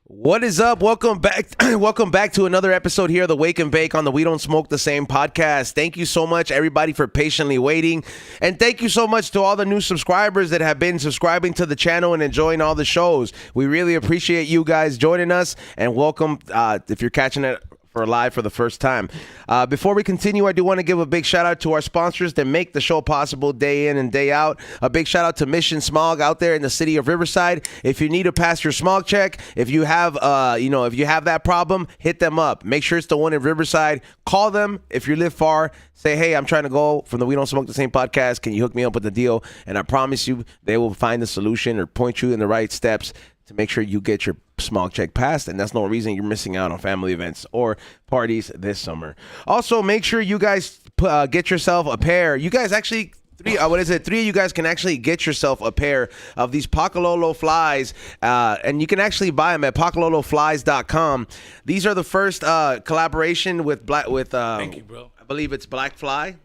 What is up? Welcome back. Welcome back to another episode here of the Wake and Bake on the We Don't Smoke the Same podcast. Thank you so much, everybody, for patiently waiting. And thank you so much to all the new subscribers that have been subscribing to the channel and enjoying all the shows. We really appreciate you guys joining us, and welcome if you're catching it live for the first time. Before we continue, I do want to give a big shout out to our sponsors that make the show possible day in and day out. A big shout out to Mission Smog out there in the city of Riverside. If you need to pass your smog check, if you have if you have that problem, hit them up. Make sure it's the one in Riverside. Call them if you live far. Say, hey, I'm trying to go from the We Don't Smoke the Same podcast. Can you hook me up with the deal? And I promise you, they will find the solution or point you in the right steps to make sure you get your smog check passed, and that's no reason you're missing out on family events or parties this summer. Also, make sure you guys get yourself a pair. You guys actually, three of you guys can actually get yourself a pair of these Pacololo flies, and you can actually buy them at pacololoflies.com. These are the first collaboration with Thank you, bro. I believe it's Black Fly.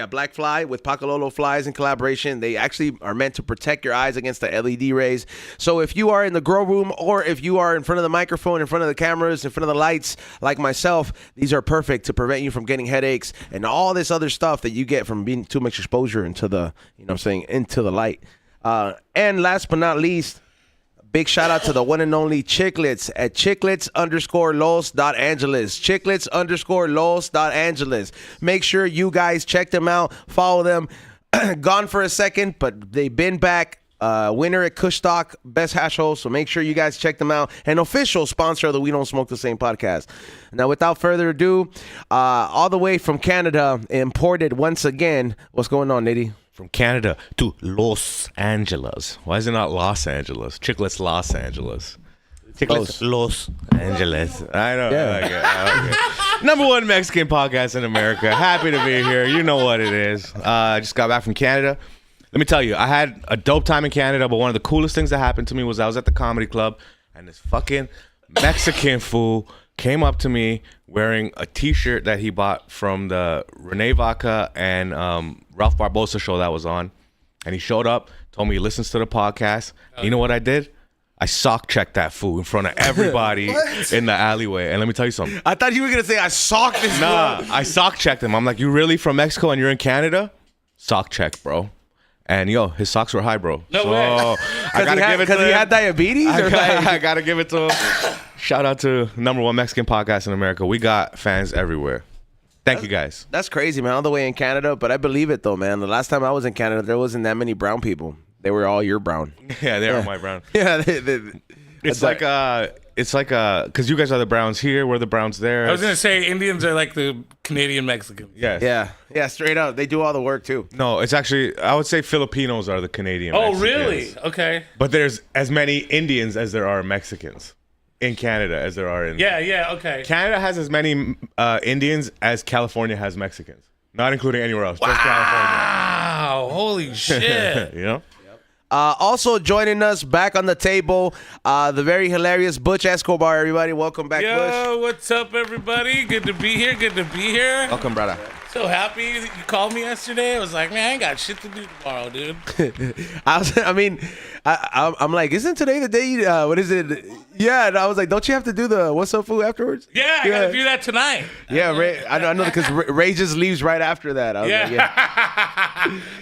Black Fly with Pacololo flies in collaboration. They actually are meant to protect your eyes against the LED rays. So if you are in the grow room, or if you are in front of the microphone, in front of the cameras, in front of the lights, like myself, these are perfect to prevent you from getting headaches and all this other stuff that you get from being too much exposure into the, into the light. And last but not least, big shout out to the one and only Chiclets at Chiclets_los.angeles. Chiclets_los.angeles. Make sure you guys check them out. Follow them. Gone for a second, but they've been back. Winner at Kushstock, best hash hole. So make sure you guys check them out. An official sponsor of the We Don't Smoke the Same podcast. Now, without further ado, all the way from Canada, imported once again. What's going on, Nitty? From Canada to Los Angeles. Why is it not Los Angeles? Chiclets Los Angeles. Chiclets Los Angeles. I know. Yeah. I like it. Number one Mexican podcast in America. Happy to be here. You know what it is. I just got back from Canada. Let me tell you, I had a dope time in Canada, but one of the coolest things that happened to me was I was at the comedy club, and this fucking Mexican fool came up to me wearing a t-shirt that he bought from the Rene Vaca and Ralph Barbosa show that was on. And he showed up, told me he listens to the podcast. You know what I did? I sock checked that fool in front of everybody in the alleyway. And let me tell you something. I thought you were going to say I socked this Nah, I sock checked him. I'm like, you really from Mexico and you're in Canada? Sock check, bro. And yo, his socks were high, bro. No way. I gotta give it to him. Because he had diabetes? I gotta give it to him. Shout out to number one Mexican podcast in America. We got fans everywhere. Thank you guys. That's crazy, man. All the way in Canada, but I believe it though, man. The last time I was in Canada, there wasn't that many brown people. They were all your brown. Yeah, they are my brown. Yeah, It's like because you guys are the Browns here, we're the Browns there. I was gonna say Indians are like the Canadian Mexicans. Yes. yeah, straight up. They do all the work too. No, it's actually, I would say Filipinos are the Canadian Mexicans. Really? Okay. But there's as many Indians as there are Mexicans in Canada as there are in... Yeah, okay. Canada has as many Indians as California has Mexicans. Not including anywhere else, just California. Wow, holy shit. You know? Also joining us back on the table, the very hilarious Butch Escobar. Everybody, welcome back, Butch. Yo, what's up, everybody? Good to be here. Welcome, brother. So happy that you called me yesterday. I was like, man, I ain't got shit to do tomorrow, dude. I'm like, isn't today the day? What is it? Yeah, and I was like, don't you have to do the what's up food afterwards? Yeah, I gotta do that tonight. Yeah, Ray, I know because Ray just leaves right after that. I was like,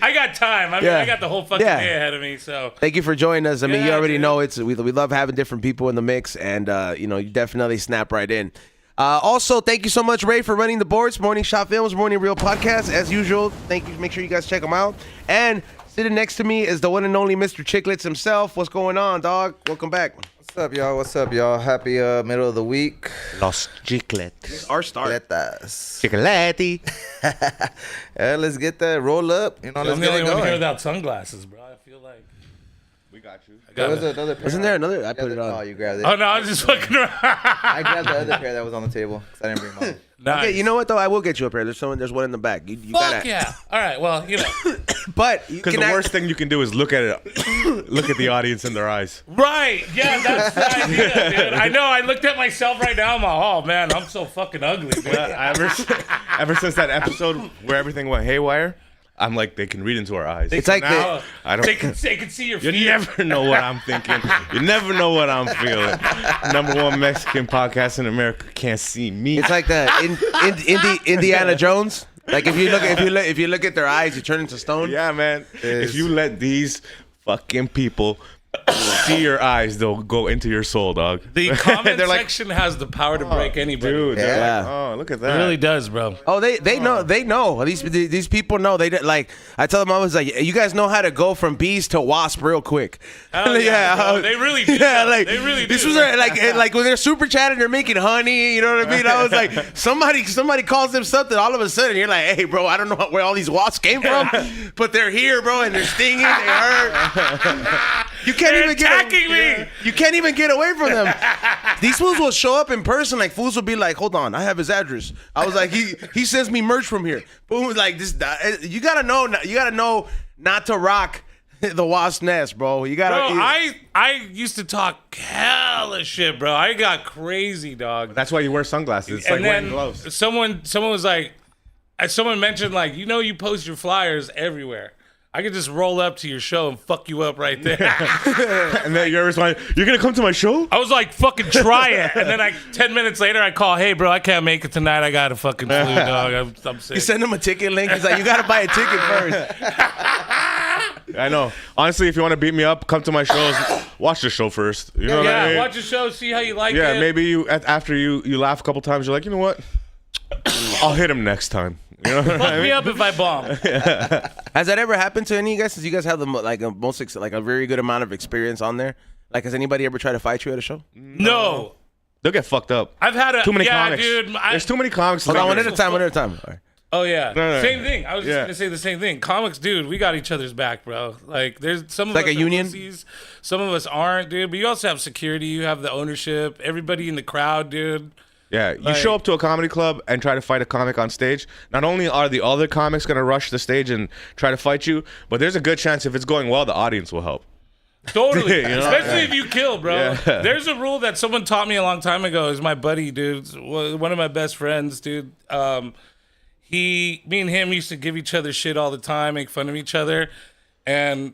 I got time. I mean, I got the whole fucking day ahead of me. So thank you for joining us. I mean, you already dude. know we love having different people in the mix, and you definitely snap right in. Also, thank you so much, Ray, for running the boards. Morning Shot Films, Morning Real Podcast, as usual. Thank you. Make sure you guys check them out. And sitting next to me is the one and only Mr. Chiclets himself. What's going on, dog? Welcome back. What's up, y'all? Happy middle of the week. Los Chiclets. Our start. Chicleti. Yeah, let's get that roll up. I'm let's the get only it one here going. without sunglasses, bro. I feel like We got you. There was another pair. Isn't there another? I put it Oh, on. you grabbed it. Oh no, I was just fucking around. I grabbed the other pair that was on the table because I didn't bring mine. Nice. Okay, you know what though? I will get you a pair. There's one in the back. You Fuck gotta. yeah! All right, well, But you Because can the worst thing you can do is look at the audience in their eyes. right? Yeah, that's the idea, dude. I know. I looked at myself right now. I'm like, oh man, I'm so fucking ugly, dude. Ever since that episode where everything went haywire, I'm like, they can read into our eyes. It's like Now, I don't. they can see your You feet. never know what I'm thinking. You never know what I'm feeling. Number one Mexican podcast in America can't see me. it's like the Indiana Jones. Like if you look at their eyes, you turn into stone. Yeah, man. If you let these fucking people see your eyes, they'll go into your soul, dog. The comment They're like, section has the power to break anybody. dude. They're Yeah. like, oh, look at It that. really does, bro. Oh, they know these people know like I tell them I was like, you guys know how to go from bees to wasp real quick. Hell yeah, bro. They really do. Yeah, though. like They really this do. was like when they're super chatting, they're making honey. You know what I mean? I was like, somebody calls them something. All of a sudden, you're like, hey, bro, I don't know where all these wasps came from, but they're here, bro, and they're stinging. They hurt. You can't They're even attacking me. You can't even get away from them. These fools will show up in person. Like fools will be like, hold on, I have his address. I was like, he sends me merch from here. Boom, like this. You gotta know not to rock the wasp nest, bro. You gotta. Bro, I used to talk hella shit, bro. I got crazy, dog. That's why you wear sunglasses. It's like wearing gloves. someone was like, someone mentioned like, you post your flyers everywhere. I could just roll up to your show and fuck you up right there. And then you're responding, you're going to come to my show? I was like, fucking try it. And then 10 minutes later, I call, hey, bro, I can't make it tonight. I got a fucking flu, dog. I'm sick. You send him a ticket link. He's like, you gotta buy a ticket first. I know. Honestly, if you want to beat me up, come to my shows. Watch the show first. You know what I mean? Watch the show, see how you like it. Yeah, maybe after you laugh a couple times, you're like, you know what? I'll hit him next time. You know what I Fuck mean? me up if I bomb. Has that ever happened to any of you guys? Since you guys have a very good amount of experience on there. Like, has anybody ever tried to fight you at a show? No. They'll get fucked up. I've had Too many yeah, comics. dude. There's too many comics. Hold on, one Like, at a time. One at a time. All right. Oh yeah, No. same thing. I was just Yeah. gonna say the same thing. Comics, dude, we got each other's back, bro. Like, there's some of Like us a are union? pussies, some of us aren't, dude. But you also have security. You have the ownership. Everybody in the crowd, dude. Yeah, you show up to a comedy club and try to fight a comic on stage. Not only are the other comics going to rush the stage and try to fight you, but there's a good chance if it's going well, the audience will help. Totally, You know? especially if you kill, bro. Yeah. There's a rule that someone taught me a long time ago. Is my buddy, dude, one of my best friends, dude. Me and him used to give each other shit all the time, make fun of each other, and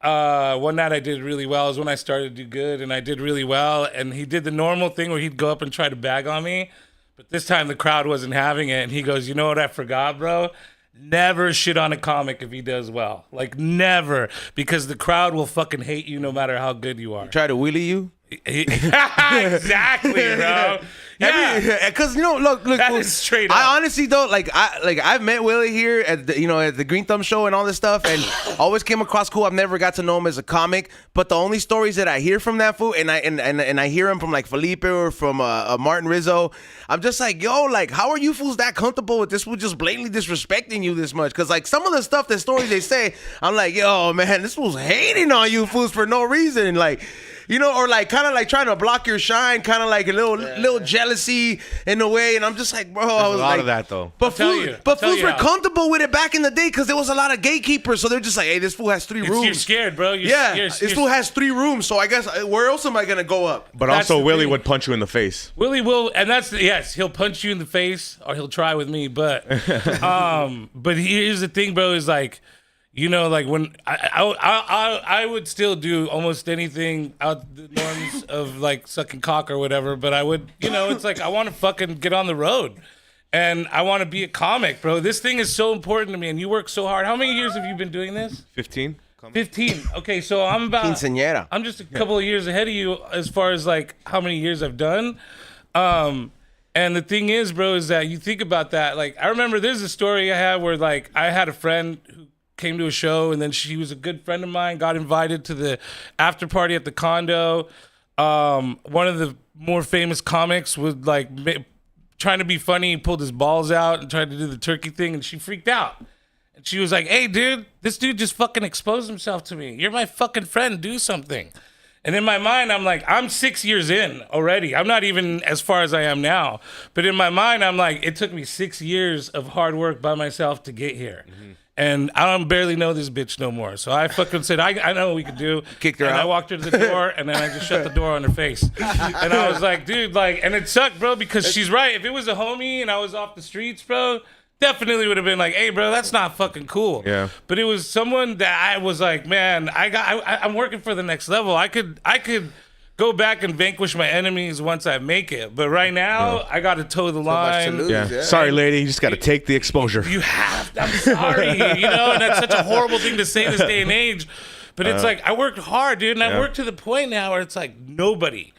one night I did really well. Is when I started to do good, and I did really well. And he did the normal thing where he'd go up and try to bag on me, but this time the crowd wasn't having it. And he goes, "You know what I forgot, bro? Never shit on a comic if he does well. Like never, because the crowd will fucking hate you no matter how good you are." Try to wheelie you? Exactly, bro. Yeah. Because look. That fool, is straight up. I honestly don't I've met Willie here at the Green Thumb show and all this stuff, and always came across cool. I've never got to know him as a comic, but the only stories that I hear from that fool, and I hear him from like Felipe or from Martin Rizzo, I'm just like, yo, like, how are you fools that comfortable with this fool just blatantly disrespecting you this much? Because like some of the stories they say, I'm like, yo, man, this fool's hating on you fools for no reason, like. Or like kind of like trying to block your shine, kind of like a little jealousy in a way. And I'm just like, bro, I was a lot like, of that though. But tell fools, you were how. comfortable with it back in the day because there was a lot of gatekeepers. So they're just like, hey, this fool has 3 rooms. You're scared, bro. This fool has 3 rooms. So I guess where else am I gonna go up? But That's also the Willie thing. would punch you in the face. Willie will, and yes, he'll punch you in the face or he'll try with me. But, but here's the thing, bro, is like, like when I would still do almost anything out the norms of like sucking cock or whatever. But I would, it's like I want to fucking get on the road, and I want to be a comic, bro. This thing is so important to me, and you work so hard. How many years have you been doing this? 15? 15. Okay, so I'm about. Quinceañera. I'm just a couple of years ahead of you as far as like how many years I've done. And the thing is, bro, is that you think about that. Like I remember there's a story I had where like I had a friend who came to a show, and then she was a good friend of mine, got invited to the after party at the condo. One of the more famous comics was like trying to be funny, he pulled his balls out and tried to do the turkey thing, and she freaked out. And she was like, "Hey, dude, this dude just fucking exposed himself to me. You're my fucking friend. Do something." And in my mind, I'm like, I'm 6 years in already. I'm not even as far as I am now. But in my mind, I'm like, it took me 6 years of hard work by myself to get here. Mm-hmm. And I don't barely know this bitch no more. So I fucking said, I know what we could do. Kicked her and out. I walked her to the door, and then I just shut the door on her face. And I was like, dude, like, and it sucked, bro, because she's right. If it was a homie and I was off the streets, bro, definitely would have been like, hey, bro, that's not fucking cool. Yeah. But it was someone that I was like, man, I'm working for the next level. I could go back and vanquish my enemies once I make it. But right now, I got to toe the much to line. lose. Yeah. Sorry, lady. You just got to take the exposure. You have to. I'm sorry. And that's such a horrible thing to say this day and age. But it's like, I worked hard, dude. And I worked to the point now where it's like, nobody.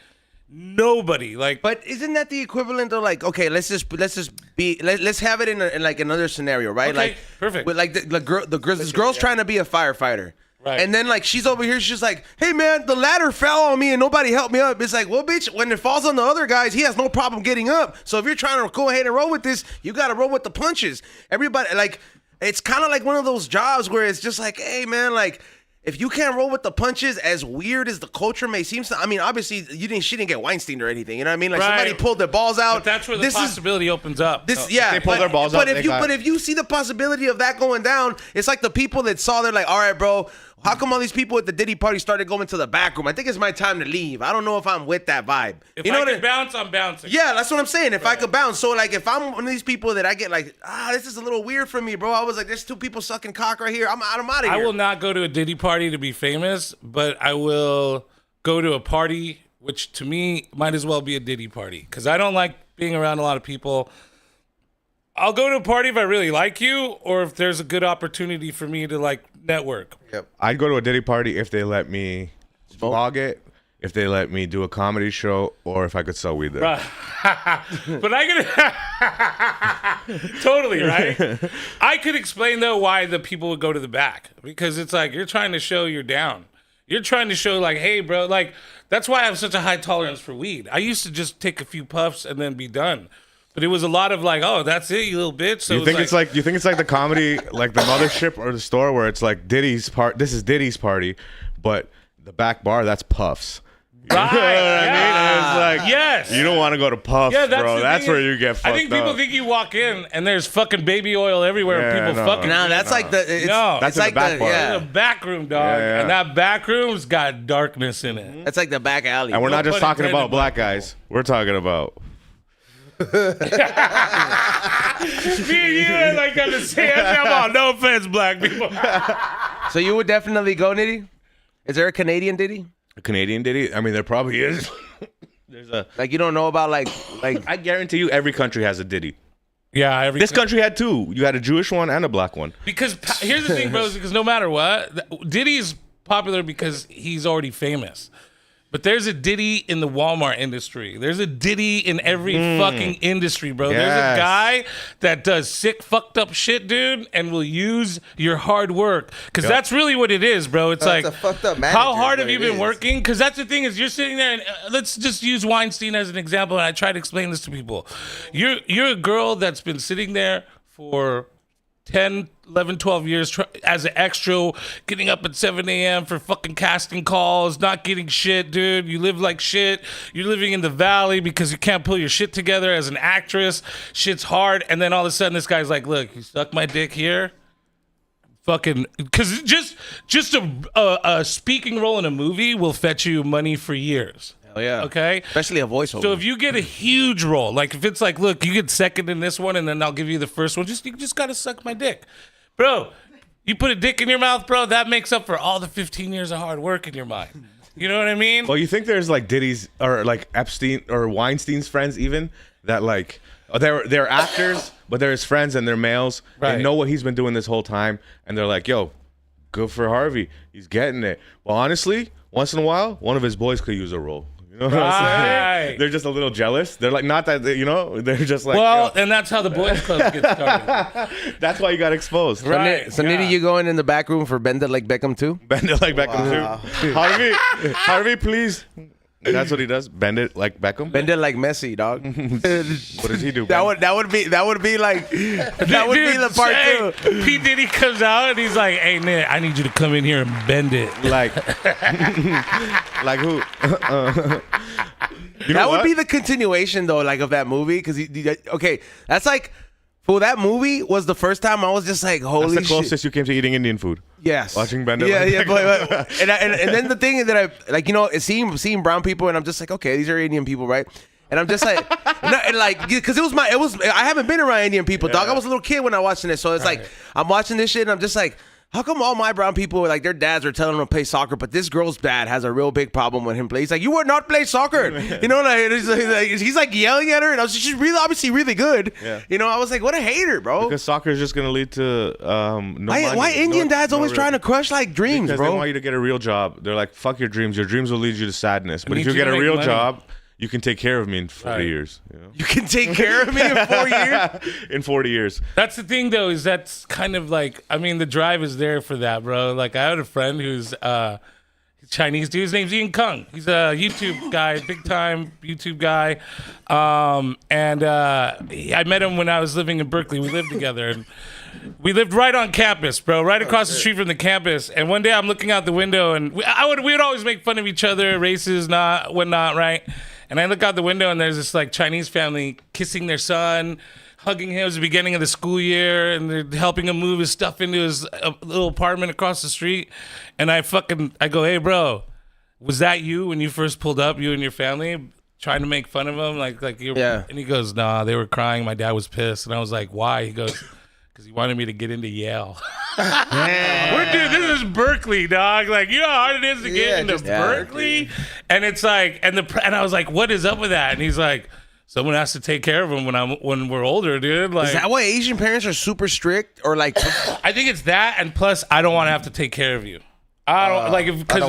Like, But isn't that the equivalent of like, okay, let's have it in like another scenario, right? Okay, like perfect. With like this girl's trying to be a firefighter. Right. And then like she's over here, she's like, hey man, the ladder fell on me and nobody helped me up. It's like, well, bitch, when it falls on the other guys, he has no problem getting up. So if you're trying to go ahead and roll with this, you gotta roll with the punches. Everybody, like, it's kind of like one of those jobs where it's just like, hey man, like, if you can't roll with the punches, as weird as the culture may seem, I mean, obviously she didn't get Weinstein or anything. You know what I mean? Like somebody pulled their balls out. But that's where the possibility opens up. They pull their balls out, But if you see the possibility of that going down, it's like the people that saw, they're like, all right, bro, how come all these people at the Diddy party started going to the back room? I think it's my time to leave. I don't know if I'm with that vibe. If you know I can bounce, I'm bouncing. Yeah, that's what I'm saying. If I could bounce. So, like, if I'm one of these people that I get like, this is a little weird for me, bro. I was like, there's two people sucking cock right here. I'm out of here. I will not go to a Diddy party to be famous, but I will go to a party, which to me might as well be a Diddy party, because I don't like being around a lot of people. I'll go to a party if I really like you, or if there's a good opportunity for me to like network. Yep. I'd go to a Diddy party if they let me vlog it, if they let me do a comedy show, or if I could sell weed there. But I could totally, right? I could explain though why the people would go to the back, because it's like you're trying to show you're down. You're trying to show like, hey, bro, like that's why I have such a high tolerance for weed. I used to just take a few puffs and then be done. But it was a lot of like, oh, that's it, you little bitch. So You think it's like the comedy, like the mothership or the store where it's like Diddy's part. This is Diddy's party, but the back bar, that's Puff's. right? You know what I mean? And it's like, Yes. you don't want to go to Puff's, Yeah, that's bro. the That's thing where is, you get fucked I think people up. think you walk in and there's fucking baby oil everywhere and Yeah, people no. fucking. Nah, that's like the. It's, No. That's it's in the like back bar. yeah. It's a back room, dog. Yeah, yeah. And that back room's got darkness in it. That's like the back alley. And we're not just pun talking intended, about black guys. We're talking about. Me and you are like on the same level. No offense, black people. So you would definitely go, Nitty? Is there a Canadian Diddy? A Canadian Diddy? I mean, there probably is. There's a. Like you don't know about like I guarantee you, every country has a Diddy. Yeah, This country had two. You had a Jewish one and a black one. because here's the thing, bro. Because no matter what, Diddy's popular because he's already famous. But there's a Diddy in the Walmart industry. There's a Diddy in every fucking industry, bro. There's a Yes. guy that does sick, fucked up shit, dude, and will use your hard work. Because that's really what it is, bro. It's That's like, a fucked up how manager, hard is have you what it been is. working? Because that's the thing is you're sitting there, and let's just use Weinstein as an example, and I try to explain this to people. You're a girl that's been sitting there for 10, 11, 12 years as an extra, getting up at 7 a.m. for fucking casting calls, not getting shit, dude. You live like shit. You're living in the valley because you can't pull your shit together as an actress. Shit's hard. And then all of a sudden this guy's like, look, you suck my dick here. Fucking, because just a speaking role in a movie will fetch you money for years. oh yeah, Okay? especially a voiceover. So if you get a huge role, like if it's like, look, you get second in this one, and then I'll give you the first one. You just gotta suck my dick, bro. You put a dick in your mouth, bro. That makes up for all the 15 years of hard work in your mind. You know what I mean? Well, you think there's like Diddy's or like Epstein or Weinstein's friends even that like they're actors, but they're his friends and they're males. Right. They know what he's been doing this whole time, and they're like, "Yo, good for Harvey. He's getting it." Well, honestly, once in a while, one of his boys could use a role. You know what I'm saying? Right. They're just a little jealous. They're like, not that they're just like, Well, yo, and that's how the boys club gets started. that's why you got exposed. Right. So yeah. Nitty, you going in the back room for Bend It Like Beckham too? Bend it like Beckham too. Harvey, please. That's what he does. Bend it like Beckham. Bend it like Messi, dog. What does he do? that would be like that would be Dude, the part hey, two. P. Diddy comes out and he's like, hey, Nick, I need you to come in here and bend it. like like who? You know That would what? be the continuation though, like of that movie, because okay, that's like. For that movie was the first time I was just like, holy That's the shit. closest you came to eating Indian food. Yes. Watching Bend It Yeah, Like yeah. Beckham. And then the thing that I like, seeing brown people, and I'm just like, okay, these are Indian people, right? And I'm just like, and like, because I haven't been around Indian people, dog. I was a little kid when I watching this, so it's like I'm watching this shit, and I'm just like, how come all my brown people, like their dads are telling them to play soccer, but this girl's dad has a real big problem with him playing? He's like, you would not play soccer, you know? Like he's like yelling at her, and I was she's really obviously really good, you know? I was like, what a hater, bro. Because soccer is just gonna lead to why Indian dads always trying to crush like dreams, because bro? they want you to get a real job. They're like, fuck your dreams. Your dreams will lead you to sadness. But need if you you get to a make real money. job, you can take care of me in 40 years. You know? You can take care of me in 4 years. In 40 years. That's the thing, though, is that's kind of like, I mean, the drive is there for that, bro. Like, I had a friend who's Chinese dude. His name's Ian Kung. He's a YouTube guy, big time YouTube guy. I met him when I was living in Berkeley. We lived together. And we lived right on campus, bro, right across the street from the campus. And one day I'm looking out the window, and we would always make fun of each other, races, whatnot, right? And I look out the window, and there's this like Chinese family kissing their son, hugging him. It was the beginning of the school year, and they're helping him move his stuff into his little apartment across the street. And I go, hey, bro, was that you when you first pulled up, you and your family, trying to make fun of him? Like you're, Yeah. And he goes, nah, they were crying. My dad was pissed. And I was like, why? He goes, because he wanted me to get into Yale. Dude, this is Berkeley, dog. Like, you know how hard it is to get into Berkeley? And it's like, and I was like, what is up with that? And he's like, someone has to take care of him when we're older, dude. Like, Is that why Asian parents are super strict, or like? I think it's that, and plus, I don't want to have to take care of you. I don't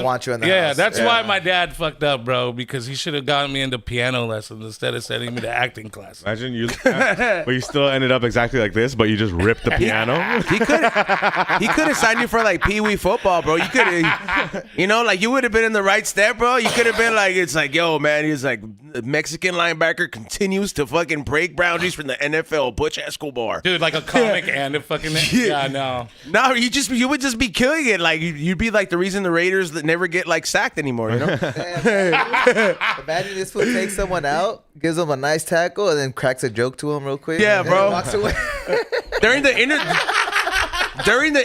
want you in the Yeah, house. that's why my dad fucked up, bro, because he should have gotten me into piano lessons instead of sending me to acting class. Imagine you, but you still ended up exactly like this, but you just ripped the piano. He could have signed you for like Pee Wee football, bro. You could have, you know, like you would have been in the right step, bro. You could have been like, it's like, yo, man, he's like, the Mexican linebacker continues to fucking break boundaries from the NFL, Butch Escobar. Dude, like a comic and a fucking... Yeah, no. No, you would just be killing it. Like you'd be like the reason the Raiders that never get like sacked anymore, you know? Imagine this fool takes someone out, gives them a nice tackle, and then cracks a joke to him real quick. Yeah, and bro. Walks away. During the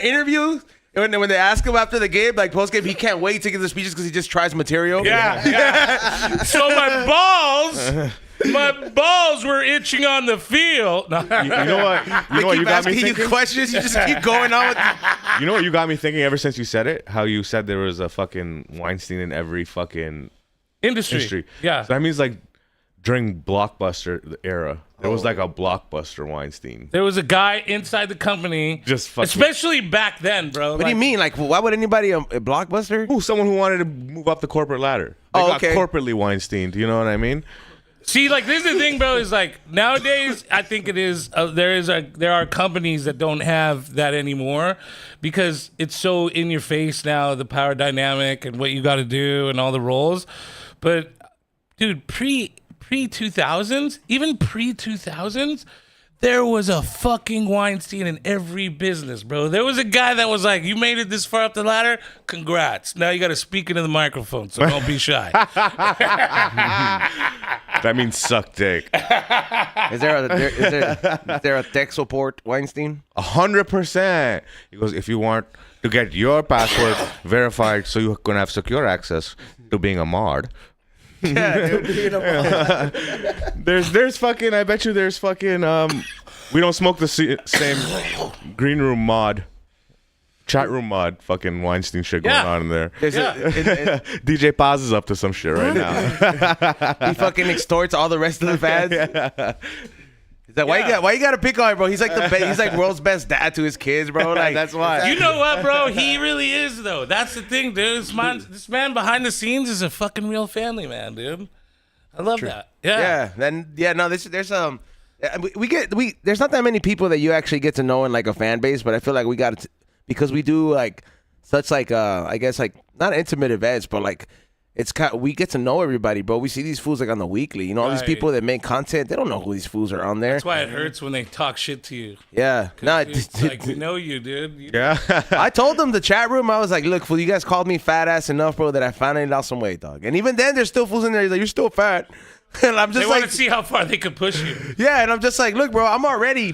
interview, when they ask him after the game, like post game, he can't wait to give the speeches because he just tries material. Yeah. So my balls were itching on the field. No. You know what? You know what Keep you got me asking you thinking? questions. You just keep going on with. You know what you got me thinking ever since you said it? How you said there was a fucking Weinstein in every fucking industry. Yeah. So that means like during Blockbuster era, there was like a Blockbuster Weinstein. There was a guy inside the company, Just fucking- especially back then, bro. What do you mean? Like, why would anybody a Blockbuster? Ooh, someone who wanted to move up the corporate ladder. They got corporately Weinsteined. You know what I mean? See, like, this is the thing, bro, is like nowadays I think it is there are companies that don't have that anymore because it's so in your face now, the power dynamic and what you got to do and all the roles. But dude, pre 2000s, even pre 2000s, there was a fucking Weinstein in every business, bro. There was a guy that was like, you made it this far up the ladder? Congrats. Now you got to speak into the microphone, so don't be shy. That means suck dick. Is there a tech support Weinstein? 100%. He goes, if you want to get your password verified so you're going to have secure access to being a mod. Yeah, dude. There's fucking, I bet you there's fucking, we don't smoke the same green room mod. Chat room mod, fucking Weinstein shit going on in there. DJ Paz is up to some shit right now. He fucking extorts all the rest of the fans. He's like, why you gotta pick on him, bro? He's like he's like world's best dad to his kids, bro. Like That's why. You know what, bro? He really is, though. That's the thing, dude. This man behind the scenes is a fucking real family man, dude. I love that. Yeah. There's there's not that many people that you actually get to know in like a fan base, but I feel like we got to, because we do like such like I guess like not intimate events, but like it's kind we get to know everybody, bro. We see these fools like on the weekly, you know, all these people that make content, they don't know who these fools are on there. That's why it hurts when they talk shit to you. Yeah, It's like, we know you, dude. Yeah. I told them the chat room, I was like, look, fool, you guys called me fat ass enough, bro, that I finally lost some weight, dog. And even then, there's still fools in there. He's like, you're still fat. And I'm just They want like, to see how far they could push you. yeah, and I'm just like, look, bro, I'm already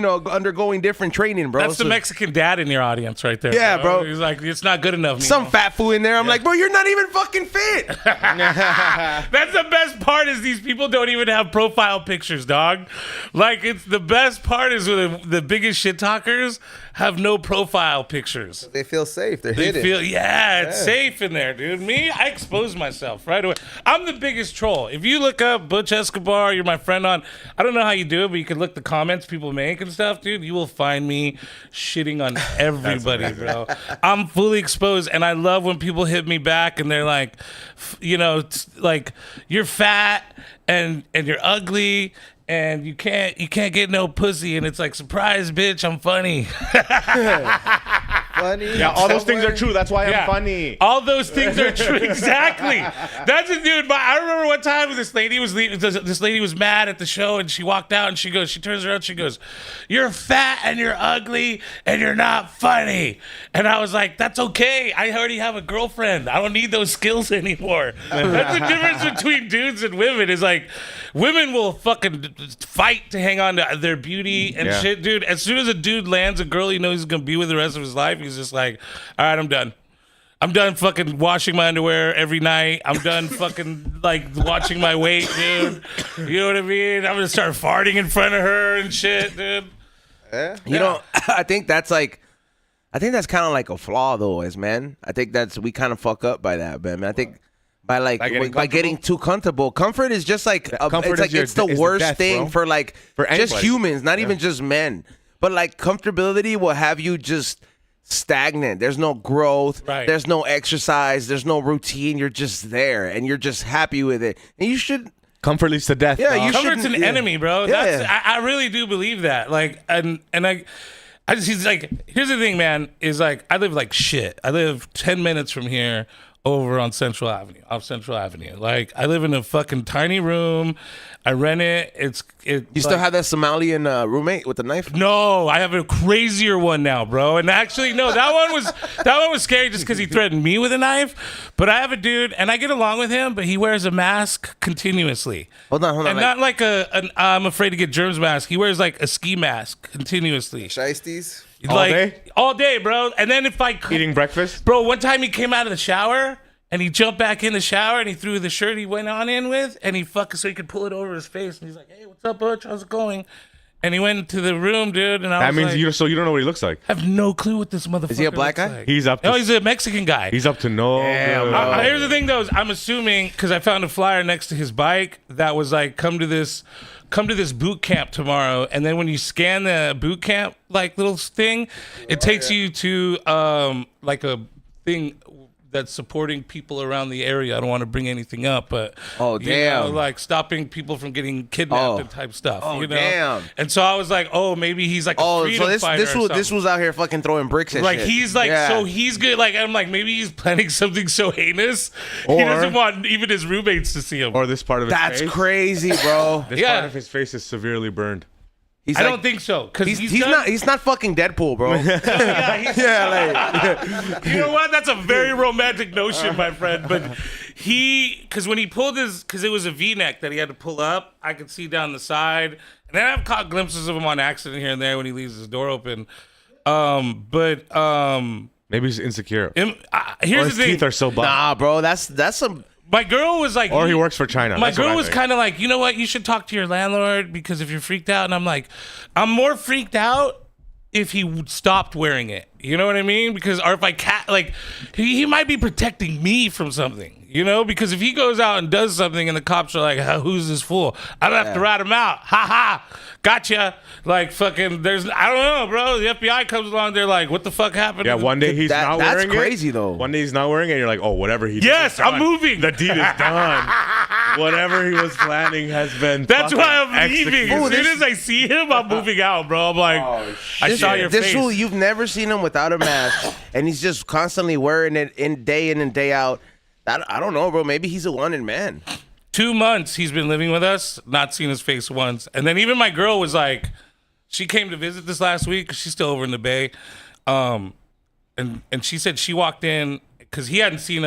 undergoing different training, bro. That's the So- Mexican dad in your audience right there. Yeah, bro. He's like, it's not good enough. some Nemo. fat fool in there. I'm like, bro, you're not even fucking fit. That's the best part is these people don't even have profile pictures, dog. Like, it's the best part is when the biggest shit talkers have no profile pictures. They feel safe. They're They hidden. feel, it's safe in there, dude. Me, I expose myself right away. I'm the biggest troll. If you look up Butch Escobar, you're my friend on, I don't know how you do it, but you can look the comments people make and stuff, dude. You will find me shitting on everybody, bro. I'm fully exposed, and I love when people hit me back and they're like, like, you're fat and you're ugly. And you can't get no pussy, and it's like, surprise, bitch, I'm funny. Funny. Yeah, all those things are somewhere. true. That's why Yeah. I'm funny. All those things are true. Exactly. That's it, dude. But I remember one time this lady was leaving. This lady was mad at the show, and she walked out, and she turns around, she goes, "You're fat and you're ugly and you're not funny." And I was like, "That's okay. I already have a girlfriend. I don't need those skills anymore." That's the difference between dudes and women. Is like, women will fucking fight to hang on to their beauty and Yeah. shit, dude. As soon as a dude lands a girl he knows he's gonna be with the rest of his life, he's just like, all right, I'm done. I'm done fucking washing my underwear every night. I'm done fucking like watching my weight, dude. You know what I mean? I'm gonna start farting in front of her and shit, dude. Yeah. You know, I think that's kind of like a flaw, though, as men. I think we kind of fuck up by that, man. I think by getting too comfortable. Comfort is just like Comfort it's the is worst death, thing bro. for For just anybody. humans, not even just men. But like comfortability will have you just stagnant. There's no growth. Right. There's no exercise. There's no routine. You're just there, and you're just happy with it. And you should. Comfort leads to death. Yeah, dog. you Comfort's an shouldn't- yeah. enemy, bro. Yeah. I really do believe that. Like, and I just, he's like, here's the thing, man, is like, I live like shit. I live 10 minutes from here over on Central Avenue, off Central Avenue. Like, I live in a fucking tiny room. I rent it. You still have that Somalian roommate with the knife? No, I have a crazier one now, bro. And actually, no, that one was scary just because he threatened me with a knife. But I have a dude, and I get along with him, but he wears a mask continuously. Hold on. And not like an I'm afraid to get germs mask. He wears like a ski mask continuously. Shiesties. All day, bro. And then if I Eating breakfast. bro, one time he came out of the shower and he jumped back in the shower and he threw the shirt he went on in with and he fucking so he could pull it over his face and he's like, "Hey, what's up, Butch? How's it going?" And he went into the room, dude, and I That was means like, you don't know what he looks like. I have no clue what this motherfucker Is he a black looks guy? like. He's up to No, he's a Mexican guy. He's up to no Damn, good. bro. Here's the thing, though. Is I'm assuming because I found a flyer next to his bike that was like, come to this boot camp tomorrow, and then when you scan the boot camp like little thing, it takes you to like a thing that's supporting people around the area. I don't want to bring anything up, but Oh, you know, damn. like stopping people from getting kidnapped Oh. and type stuff. Oh, you know? damn. And so I was like, oh, maybe he's like a Oh, freedom so fighter. or this something. was out here fucking throwing bricks and Like shit. he's like Yeah. so he's good. Like I'm like maybe he's planning something so heinous he Or- doesn't want even his roommates to see him. Or this part of his That's face. crazy, bro. This Yeah. part of his face is severely burned. He's I like- don't think so because he's not fucking Deadpool, bro. Yeah, he's, yeah, like you know what? That's a very romantic notion, my friend. But because when he pulled because it was a V-neck that he had to pull up, I could see down the side, and then I've caught glimpses of him on accident here and there when he leaves his door open. Maybe he's insecure. Here's Or the his thing. teeth are so black. nah, bro. That's some. My girl was like, Or he works for China. My That's what girl I was think. kind of like, you know what? You should talk to your landlord because if you're freaked out, and I'm like, I'm more freaked out if he stopped wearing it. You know what I mean? Because or if he might be protecting me from something. You know, because if he goes out and does something and the cops are like, "Who's this fool?" I don't have to rat him out. Ha ha, gotcha. Like fucking, I don't know, bro. The FBI comes along, they're like, "What the fuck happened?" Yeah, to the- one day he's not That's wearing it. crazy, though. One day he's not wearing it, and you're like, oh, whatever he did. Yes, is done. I'm moving. The deed is done. Whatever he was planning has been. That's fucking why I'm leaving. executed. As soon as I see him, I'm moving out, bro. I'm like, I saw your This face. fool, you've never seen him without a mask, and he's just constantly wearing it in and day out. I don't know, bro. Maybe he's a wanted man. 2 months he's been living with us, not seen his face once. And then even my girl was like, she came to visit this last week. She's still over in the Bay. And she said she walked in because he hadn't seen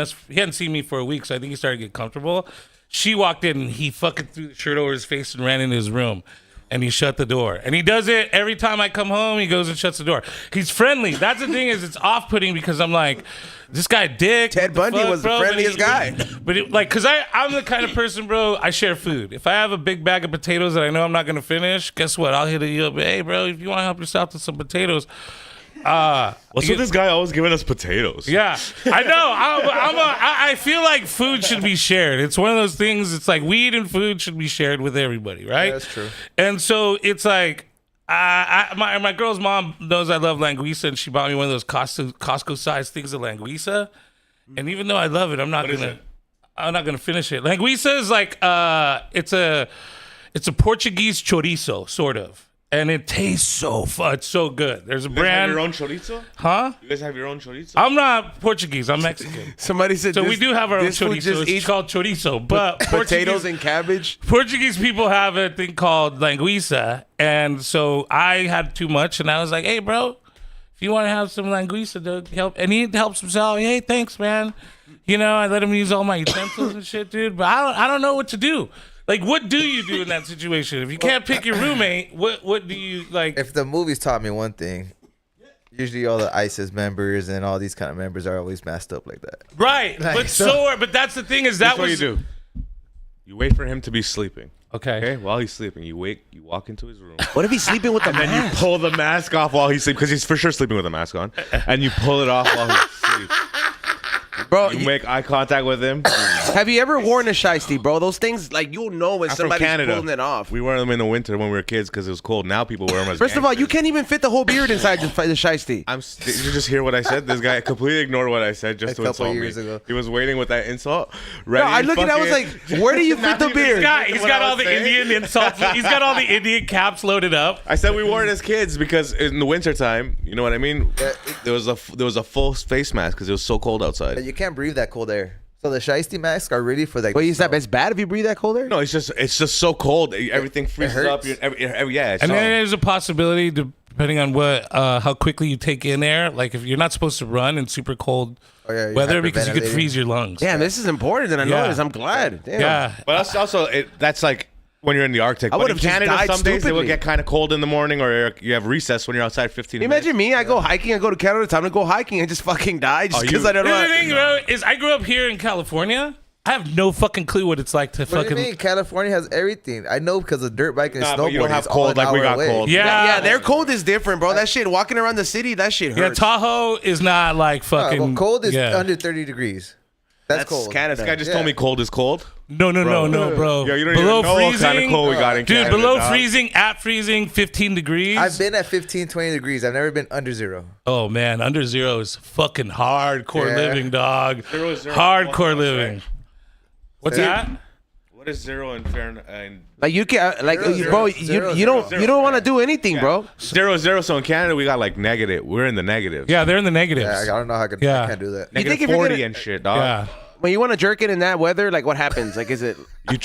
me for a week. So I think he started to get comfortable. She walked in and he fucking threw the shirt over his face and ran into his room. And he shut the door. And he does it every time I come home. He goes and shuts the door. He's friendly. That's the thing is it's off-putting because I'm like, this guy dick. Ted Bundy was the friendliest guy. But because I'm the kind of person, bro, I share food. If I have a big bag of potatoes that I know I'm not going to finish, guess what? I'll hit you up. Hey, bro, if you want to help yourself with some potatoes. What's with this guy always giving us potatoes? Yeah, I know. I feel like food should be shared. It's one of those things. It's like weed and food should be shared with everybody, right? Yeah, that's true. And so it's like, my girl's mom knows I love languisa, and she bought me one of those Costco-sized things of languisa. And even though I love it, I'm not gonna finish it. Languisa is like it's a Portuguese chorizo, sort of. And it tastes so fun. It's so good. There's a brand. You guys have your own chorizo? Huh? You guys have your own chorizo? I'm not Portuguese. I'm Mexican. Somebody said So we do have our own this food chorizo. just It's eats called chorizo. But potatoes and cabbage. Portuguese people have a thing called languisa. And so I had too much. And I was like, hey, bro, if you want to have some languisa, dude, help. And he helps himself. Hey, thanks, man. You know, I let him use all my utensils and shit, dude. But I don't know what to do. Like, what do you do in that situation? If you can't pick your roommate, what do you, like? If the movies taught me one thing, usually all the ISIS members and all these kind of members are always masked up like that. Right. Like, But that's the thing is that That's what you do. You wait for him to be sleeping. Okay. While he's sleeping, you walk into his room. What if he's sleeping with the And mask? you pull the mask off while he's sleeping, because he's for sure sleeping with a mask on. And you pull it off while he sleeps. Bro, You make eye contact with him. have you ever worn a shiesty, bro? Those things, like, you'll know when I'm from somebody's Canada. pulling it off. We wore them in the winter when we were kids because it was cold. Now people wear them as First of all, you gangsters. can't even fit the whole beard inside the shiesty. Did you just hear what I said? This guy completely ignored what I said just A to couple insult years me. ago. He was waiting with that insult. No, I look at it, I was like, where do you fit the beard? He's got all the Indian insults. He's got all the Indian caps loaded up. I said we wore it as kids because in the wintertime, you know what I mean? Yeah, There was a full face mask because it was so cold outside. You can't breathe that cold air. So the shiesty masks are really for like. Wait, is that it's bad if you breathe that cold air? No, it's just so cold. Everything freezes up. hurts. Yeah. It's And all- then there's a possibility, depending on how quickly you take in air, like if you're not supposed to run in super cold you're weather because you could hyperventilating. freeze your lungs. Damn, this is important that I Yeah. know this. I'm glad. Damn. Yeah. But that's also that's like when you're in the Arctic. I But would've in just Canada, died some days it will stupidly. get kind of cold in the morning, or you have recess when you're outside 15 minutes. Imagine me, I go hiking, I go to Canada, time to go hiking, and just fucking die just Oh, because you- I don't know. The thing, bro, is I grew up here in California. I have no fucking clue what it's like to What do fucking. you mean? California has everything. I know because of dirt bike and Nah, but you snowboarding. don't have it's all cold an like we hour got away. cold. Yeah, Their cold is different, bro. That shit, walking around the city, that shit Yeah, hurts. Tahoe is not like fucking. Well, cold is yeah. under 30 degrees. That's cold. Canada. This guy just Yeah. told me cold is cold. No, bro. Yeah, you don't below even know freezing, what kind of cold we got in dude. Canada. Below dog. freezing, at freezing, 15 degrees. I've been at 15, 20 degrees. I've never been under zero. Oh man, under zero is fucking hardcore Yeah. living, dog. Zero is zero. Hardcore living. What's Dude. that? What is zero in Fahrenheit? And Like you can't, like Zero, bro, zero, you don't zero. you don't want to do anything, bro. zero is zero. So in Canada, we got like negative. We're in the negatives. Yeah, they're in the negatives. Yeah, I don't know how I could. Yeah. I can't do that. You think Negative if you're 40 gonna- and shit, dog. Yeah. When you want to jerk it in that weather, like what happens? Like, is it? You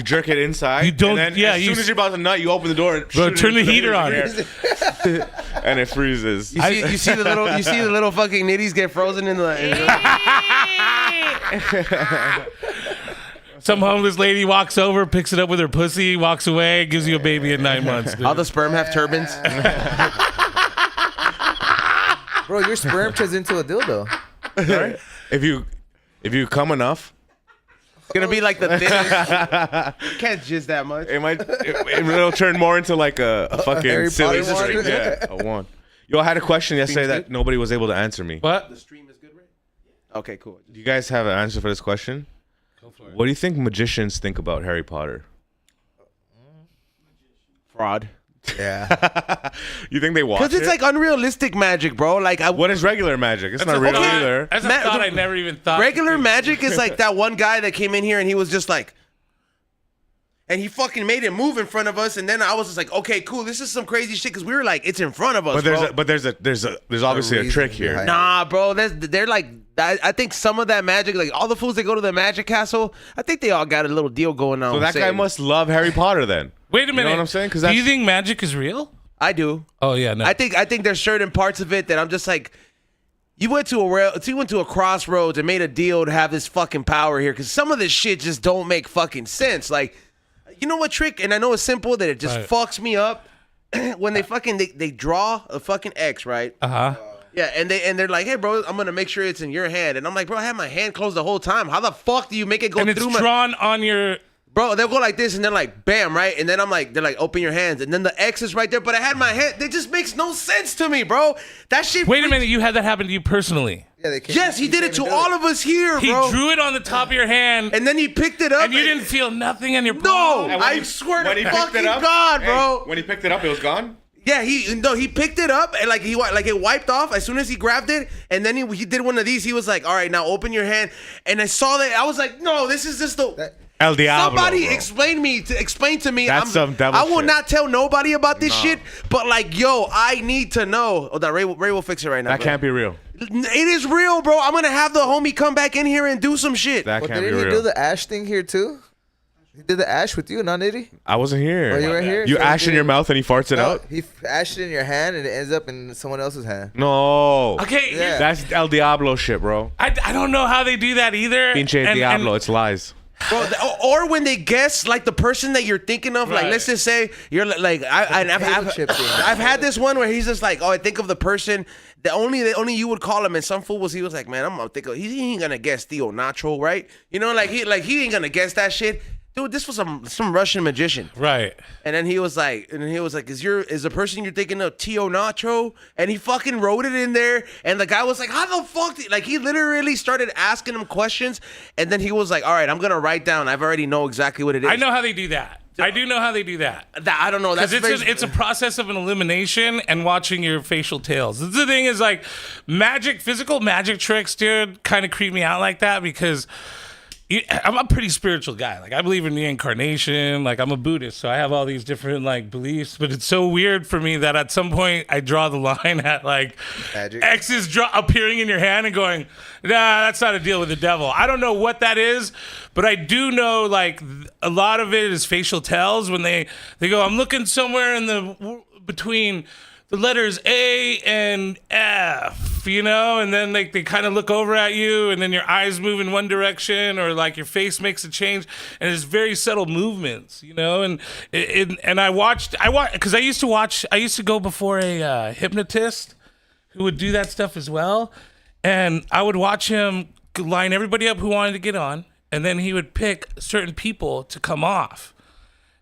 jerk it inside. You don't- And then yeah, As you- soon as you're about to nut, you open the door and Bro, shoot it turn the into heater on. air. And it freezes. You see the little fucking nitties get frozen in the. Some homeless lady walks over, picks it up with her pussy, walks away, gives you a baby in 9 months. Dude. All the sperm have turbans. Bro, your sperm turns into a dildo. If you come enough, It's gonna be like the thinnest. You can't jizz that much. it'll turn more into like a fucking Harry silly Potter string. wand? Yeah, a wand. Yo, I had a question yesterday that nobody was able to answer me. What? The stream is good, right? Okay, cool. Do you guys have an answer for this question? Go for it. What do you think magicians think about Harry Potter? Fraud. Yeah. You think they watch Because it's it? like unrealistic magic, bro. Like What is regular magic? It's not real okay. either. That's a Ma- thought I never even thought. regular magic is like that one guy that came in here and he was just like, and he fucking made it move in front of us, and then I was just like, okay, cool, this is some crazy shit because we were like, it's in front of us, But there's obviously a reason trick here. behind Nah, bro, they're like, I think some of that magic, like all the fools that go to the magic castle, I think they all got a little deal going on. So that guy must love Harry Potter then. Wait a minute. You know what I'm saying? 'Cause do you that's- think magic is real? I do. Oh yeah, no. I think there's certain parts of it that I'm just like, you went to a crossroads and made a deal to have this fucking power here, because some of this shit just don't make fucking sense. Like, you know what trick? And I know it's simple that it just fucks me up when they draw a fucking X, right? Yeah, and they're like, hey, bro, I'm gonna make sure it's in your hand, and I'm like, bro, I had my hand closed the whole time. How the fuck do you make it go and through it's drawn on your? Bro, they'll go like this, and they're like, bam, right? And then I'm like, they're like, open your hands, and then the X is right there. But I had my hand. It just makes no sense to me, bro. That shit. Wait a minute, you had that happen to you personally? Yeah, they can't, Yes, he did it to all of us here, He bro. drew it on the top of your hand, And then he picked it up. and you didn't feel nothing on your No, palm? I swear when to he picked fucking it up, God, bro. When he picked it up, it was gone. Yeah, he picked it up and like it wiped off as soon as he grabbed it, and then he did one of these. He was like, all right, now open your hand. And I saw that. I was like, no, this is just the. El Diablo. Somebody bro. explain to me. That's some devil I will shit. not tell nobody about this shit. But like, yo, I need to know. Oh, that Ray will fix it right now. That bro. can't be real. It is real, bro. I'm gonna have the homie come back in here and do some shit. That Well, can't be didn't he real. do the ash thing here too? He did the ash with you, not Nitty? I wasn't here. Oh, you were here? You So ash in your mouth and he farts it No, out? he ashed it in your hand and it ends up in someone else's hand. No. Okay, Yeah. That's El Diablo shit, bro. I don't know how they do that either. Pinche And- Diablo. and- It's lies. Bro, or when they guess like the person that you're thinking of, like Right. let's just say you're like potato chip thing. I've had this one where he's just like, oh, I think of the person that only you would call him, and some fool he was like, man, I'm gonna think of, he ain't gonna guess Theo Nacho, right? You know, like he ain't gonna guess that shit. Dude, this was some Russian magician. Right. And then he was like, is the person you're thinking of Tio Nacho? And he fucking wrote it in there. And the guy was like, how the fuck? Like, he literally started asking him questions. And then he was like, all right, I'm gonna write down. I've already know exactly what it is. I know how they do that. I do know how they do that. I don't know. That's Because it's a process of an elimination and watching your facial tails. The thing is, like, physical magic tricks, dude, kind of creep me out like that because I'm a pretty spiritual guy. Like, I believe in reincarnation. Like, I'm a Buddhist, so I have all these different, like, beliefs. But it's so weird for me that at some point I draw the line at, like, Magic. X's appearing in your hand and going, nah, that's not a deal with the devil. I don't know what that is, but I do know, like, a lot of it is facial tells when they go, I'm looking somewhere in between the letters A and F, you know, and then they kind of look over at you, and then your eyes move in one direction, or like your face makes a change, and it's very subtle movements, you know. And I watched because I used to go before a hypnotist who would do that stuff as well, and I would watch him line everybody up who wanted to get on, and then he would pick certain people to come off.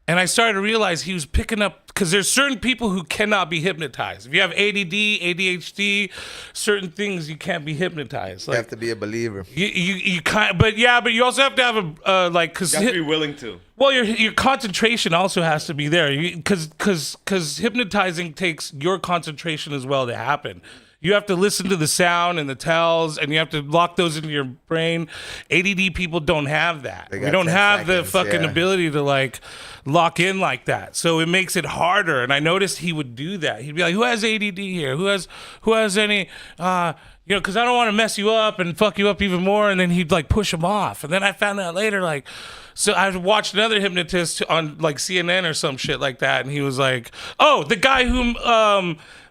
And I started to realize he was picking up, because there's certain people who cannot be hypnotized. If you have ADD, ADHD, certain things you can't be hypnotized. You Like, have to be a believer. you can't, but you also have to have a like, because You have to be willing to. well, your concentration also has to be there, because hypnotizing takes your concentration as well to happen. You have to listen to the sound and the tells, and you have to lock those into your brain. ADD people don't have that. They We got don't 10 have the seconds, fucking yeah. ability to like lock in like that. So it makes it harder. And I noticed he would do that. He'd be like, "Who has ADD here? Who has any?" You know, because I don't want to mess you up and fuck you up even more. And then he'd like push him off. And then I found out later, like, so I watched another hypnotist on like CNN or some shit like that, and he was like, "Oh, the guy who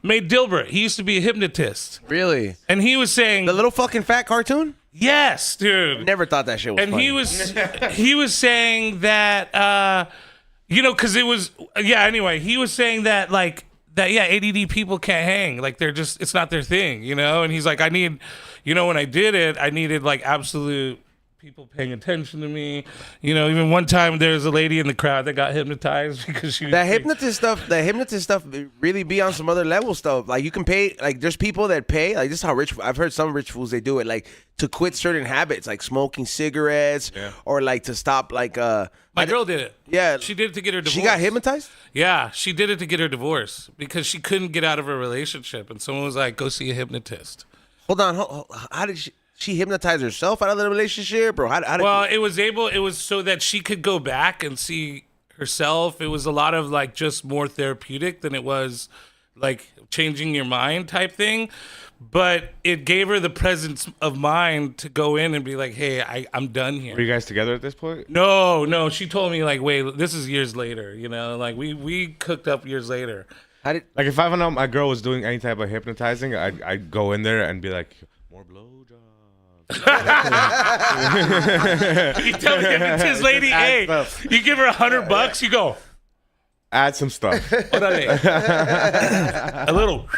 made Dilbert, he used to be a hypnotist." Really? And he was saying, The little fucking fat cartoon? "Yes, dude." Never thought that shit was And funny. he was saying that you know, because it was anyway, he was saying that like that ADD people can't hang, like they're just, it's not their thing, you know. And he's like, I need, you know, when I did it, I needed like absolute people paying attention to me, you know. Even one time there was a lady in the crowd that got hypnotized because she was That hypnotist stuff really be on some other level stuff. Like, you can pay, like, there's people that pay, like, this is how I've heard some rich fools, they do it, like, to quit certain habits, like smoking cigarettes, or like to stop, like, my girl did it. Yeah. She did it to get her divorce. She got hypnotized? Yeah, she did it to get her divorce because she couldn't get out of her relationship, and someone was like, "Go see a hypnotist." Hold on, how did she hypnotize herself out of the relationship, or how did Well, it was so that she could go back and see herself. It was a lot of like just more therapeutic than it was like changing your mind type thing. But it gave her the presence of mind to go in and be like, "Hey, I'm done here." Were you guys together at this point? No. She told me like, "Wait, this is years later." You know, like we cooked up years later. How did? Like if I found out my girl was doing any type of hypnotizing, I'd go in there and be like, more blowjobs. You tell the hypnotist lady, hey, you give her $100, you go, Add some stuff. what are they? A little.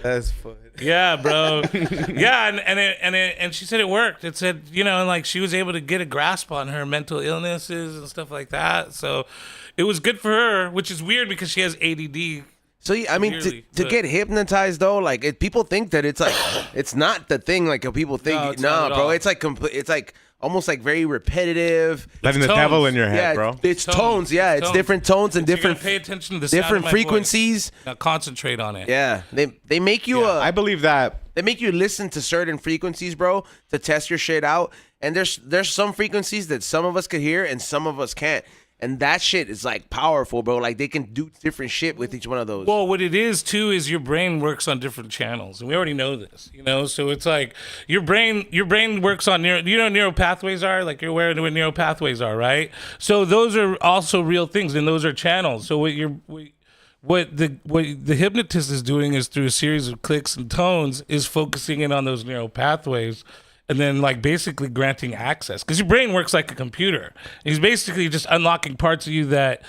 That's funny. Yeah, bro. Yeah, and she said it worked. It said, like she was able to get a grasp on her mental illnesses and stuff like that. So it was good for her, which is weird because she has ADD. So I mean, to get hypnotized though, like people think that it's like it's not the thing like people think. No, bro, all. it's like it's like almost like very repetitive. Letting the tones. devil in your head, Yeah, bro. it's tones. Yeah, it's tones. different tones and You different gotta pay attention to the sound different of my frequencies. voice. Now concentrate on it. Yeah, they make you I believe that. they make you listen to certain frequencies, bro, to test your shit out. And there's some frequencies that some of us could hear and some of us can't. And that shit is like powerful, bro. Like they can do different shit with each one of those. Well, what it is too is your brain works on different channels, and we already know this, So it's like your brain works on neural pathways are, like you're aware of what neural pathways are, right? So those are also real things, and those are channels. So what the hypnotist is doing is through a series of clicks and tones is focusing in on those neural pathways. And then, like, basically granting access. Because your brain works like a computer. He's basically just unlocking parts of you that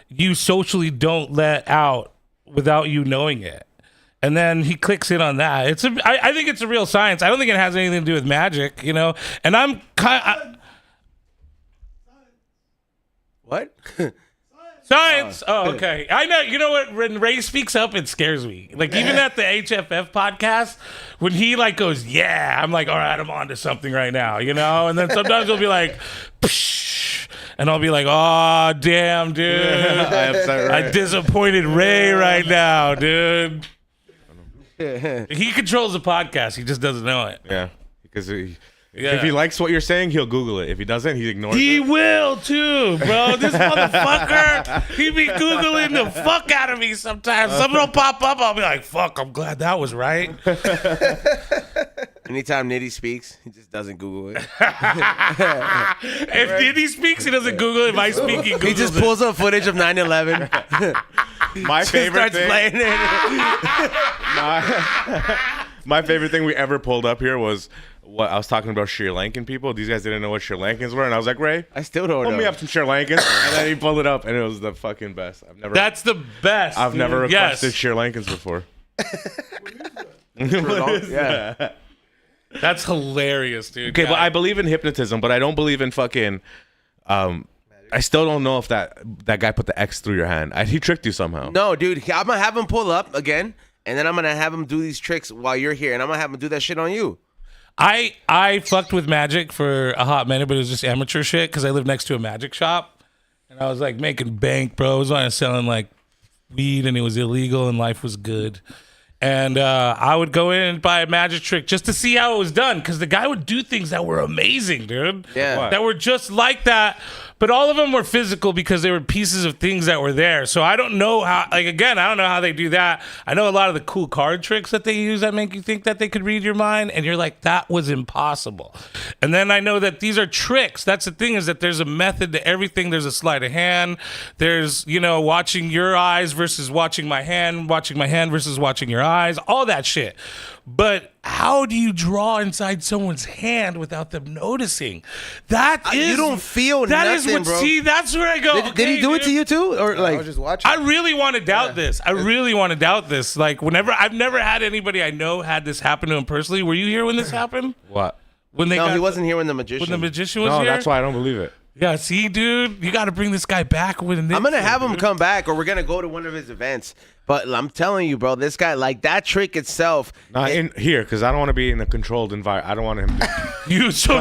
you socially don't let out without you knowing it. And then he clicks in on that. I think it's a real science. I don't think it has anything to do with magic, And I'm What? Science. Oh, okay. I know. You know what? When Ray speaks up, it scares me. Like even at the HFF podcast, when he like goes, "Yeah," I'm like, "All right, I'm on to something right now," And then sometimes he'll be like, "Psh," and I'll be like, "Oh, damn, dude, I disappointed Ray right now, dude." He controls the podcast. He just doesn't know it. Yeah, because if he likes what you're saying, he'll Google it. If he doesn't, he ignores it. He will too, bro. This motherfucker, he be Googling the fuck out of me sometimes. Something will pop up. I'll be like, fuck, I'm glad that was right. Anytime Nitty speaks, he just doesn't Google it. If Nitty speaks, he doesn't Google it. If I speak, he Googles He just it. pulls up footage of 9/11. My favorite starts thing. playing it. My favorite thing we ever pulled up here was what I was talking about Sri Lankan people. These guys didn't know what Sri Lankans were, and I was like, Ray, I still don't pull know. me up some Sri Lankans, and then he pulled it up, and it was the fucking best. That's the best. I've never dude. requested Yes. Sri Lankans before. Yeah. That's hilarious, dude. Okay, Yeah. but I believe in hypnotism, but I don't believe in fucking. I still don't know if that guy put the X through your hand. He tricked you somehow. No, dude, I'm gonna have him pull up again, and then I'm gonna have him do these tricks while you're here, and I'm gonna have him do that shit on you. I fucked with magic for a hot minute, but it was just amateur shit because I lived next to a magic shop, and I was like making bank, bro. I was on selling like weed, and it was illegal, and life was good. And I would go in and buy a magic trick just to see how it was done, because the guy would do things that were amazing, dude. Yeah. What? That were just like that. But all of them were physical because they were pieces of things that were there. So I don't know how, I don't know how they do that. I know a lot of the cool card tricks that they use that make you think that they could read your mind. And you're like, that was impossible. And then I know that these are tricks. That's the thing, is that there's a method to everything. There's a sleight of hand. There's, watching your eyes versus watching my hand versus watching your eyes, all that shit. But how do you draw inside someone's hand without them noticing? You don't feel that nothing, is what. bro. See, that's where I go. Did he do it to you too, or I like? was just watching. I really want to doubt this. I really want to doubt this. Like whenever I've never had anybody I know had this happen to him personally. Were you here when this happened? What? When they No, got, he wasn't here when the magician. When the magician was No, here. that's why I don't believe it. Yeah, see, dude, you got to bring this guy back with an. I'm gonna have him come back, or we're gonna go to one of his events. But I'm telling you, bro, this guy, like that trick itself. Not in here, because I don't want to be in a controlled environment. I don't want him to. You so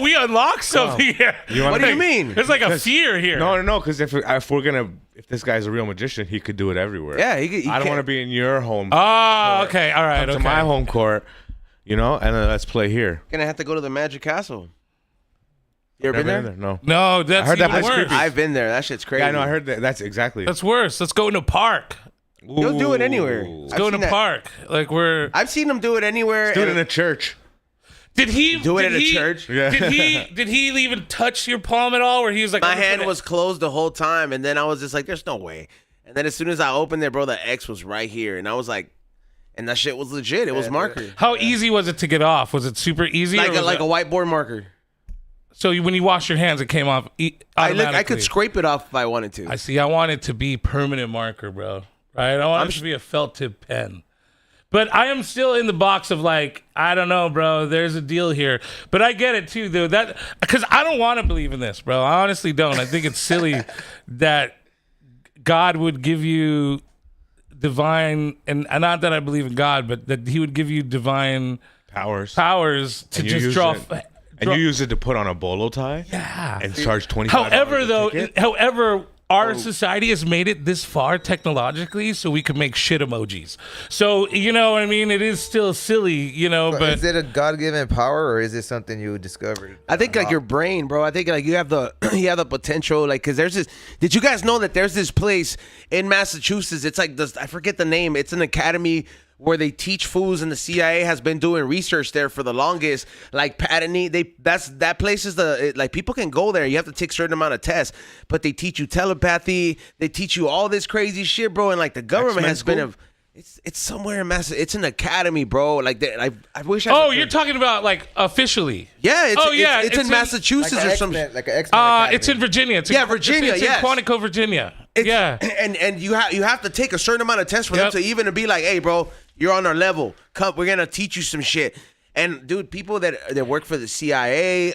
we unlocked something here. What do you mean? There's like a fear here. No, because if this guy's a real magician, he could do it everywhere. Yeah, he I don't can't- want to be in your home. Oh, okay, all right, Come okay. to my home court, and then let's play here. Gonna have to go to the Magic Castle. You ever Never been there? No. No, that's I heard that even place worse. creepy. I've been there. That shit's crazy. Yeah, I know. I heard that. That's exactly. That's worse. Let's go in a park. He'll do it anywhere. Ooh. Let's go in a park. Like we're. I've seen him do it anywhere. Do it and- in a church. Did he Do it did at a he- church? Yeah. Did he even touch your palm at all? Where he was like, My I'm just hand gonna- was closed the whole time, and then I was just like, "There's no way." And then as soon as I opened it, bro, the X was right here. And I was like, and that shit was legit. It was marker. How easy was it to get off? Was it super easy? Like a whiteboard marker. So when you wash your hands, it came off automatically. I could scrape it off if I wanted to. I see. I want it to be permanent marker, bro. Right? I want it to be a felt tip pen. But I am still in the box of like, I don't know, bro. There's a deal here. But I get it too, though. That because I don't want to believe in this, bro. I honestly don't. I think it's silly that God would give you divine, and not that I believe in God, but that He would give you divine powers to just draw. And you use it to put on a bolo tie? Yeah. And charge $25. However, our society has made it this far technologically so we can make shit emojis. So, you know what I mean? It is still silly, you know, but is it a God-given power or is it something you discovered? I think like your brain, bro. I think like you have the potential, like, because there's this. Did you guys know that there's this place in Massachusetts? It's like this. I forget the name. It's an academy where they teach fools, and the CIA has been doing research there for the longest. Like patenting, that place is like people can go there. You have to take a certain amount of tests, but they teach you telepathy. They teach you all this crazy shit, bro. And like the government has been it's somewhere in Massachusetts. It's an academy, bro. Like I wish. You're talking about like officially? Yeah. It's in Massachusetts like or something. Like an X-Men it's in Virginia. Virginia. It's in Quantico, Virginia. And you have to take a certain amount of tests for them to even be like, hey, bro, you're on our level. Come, we're gonna teach you some shit. And dude, people that work for the CIA,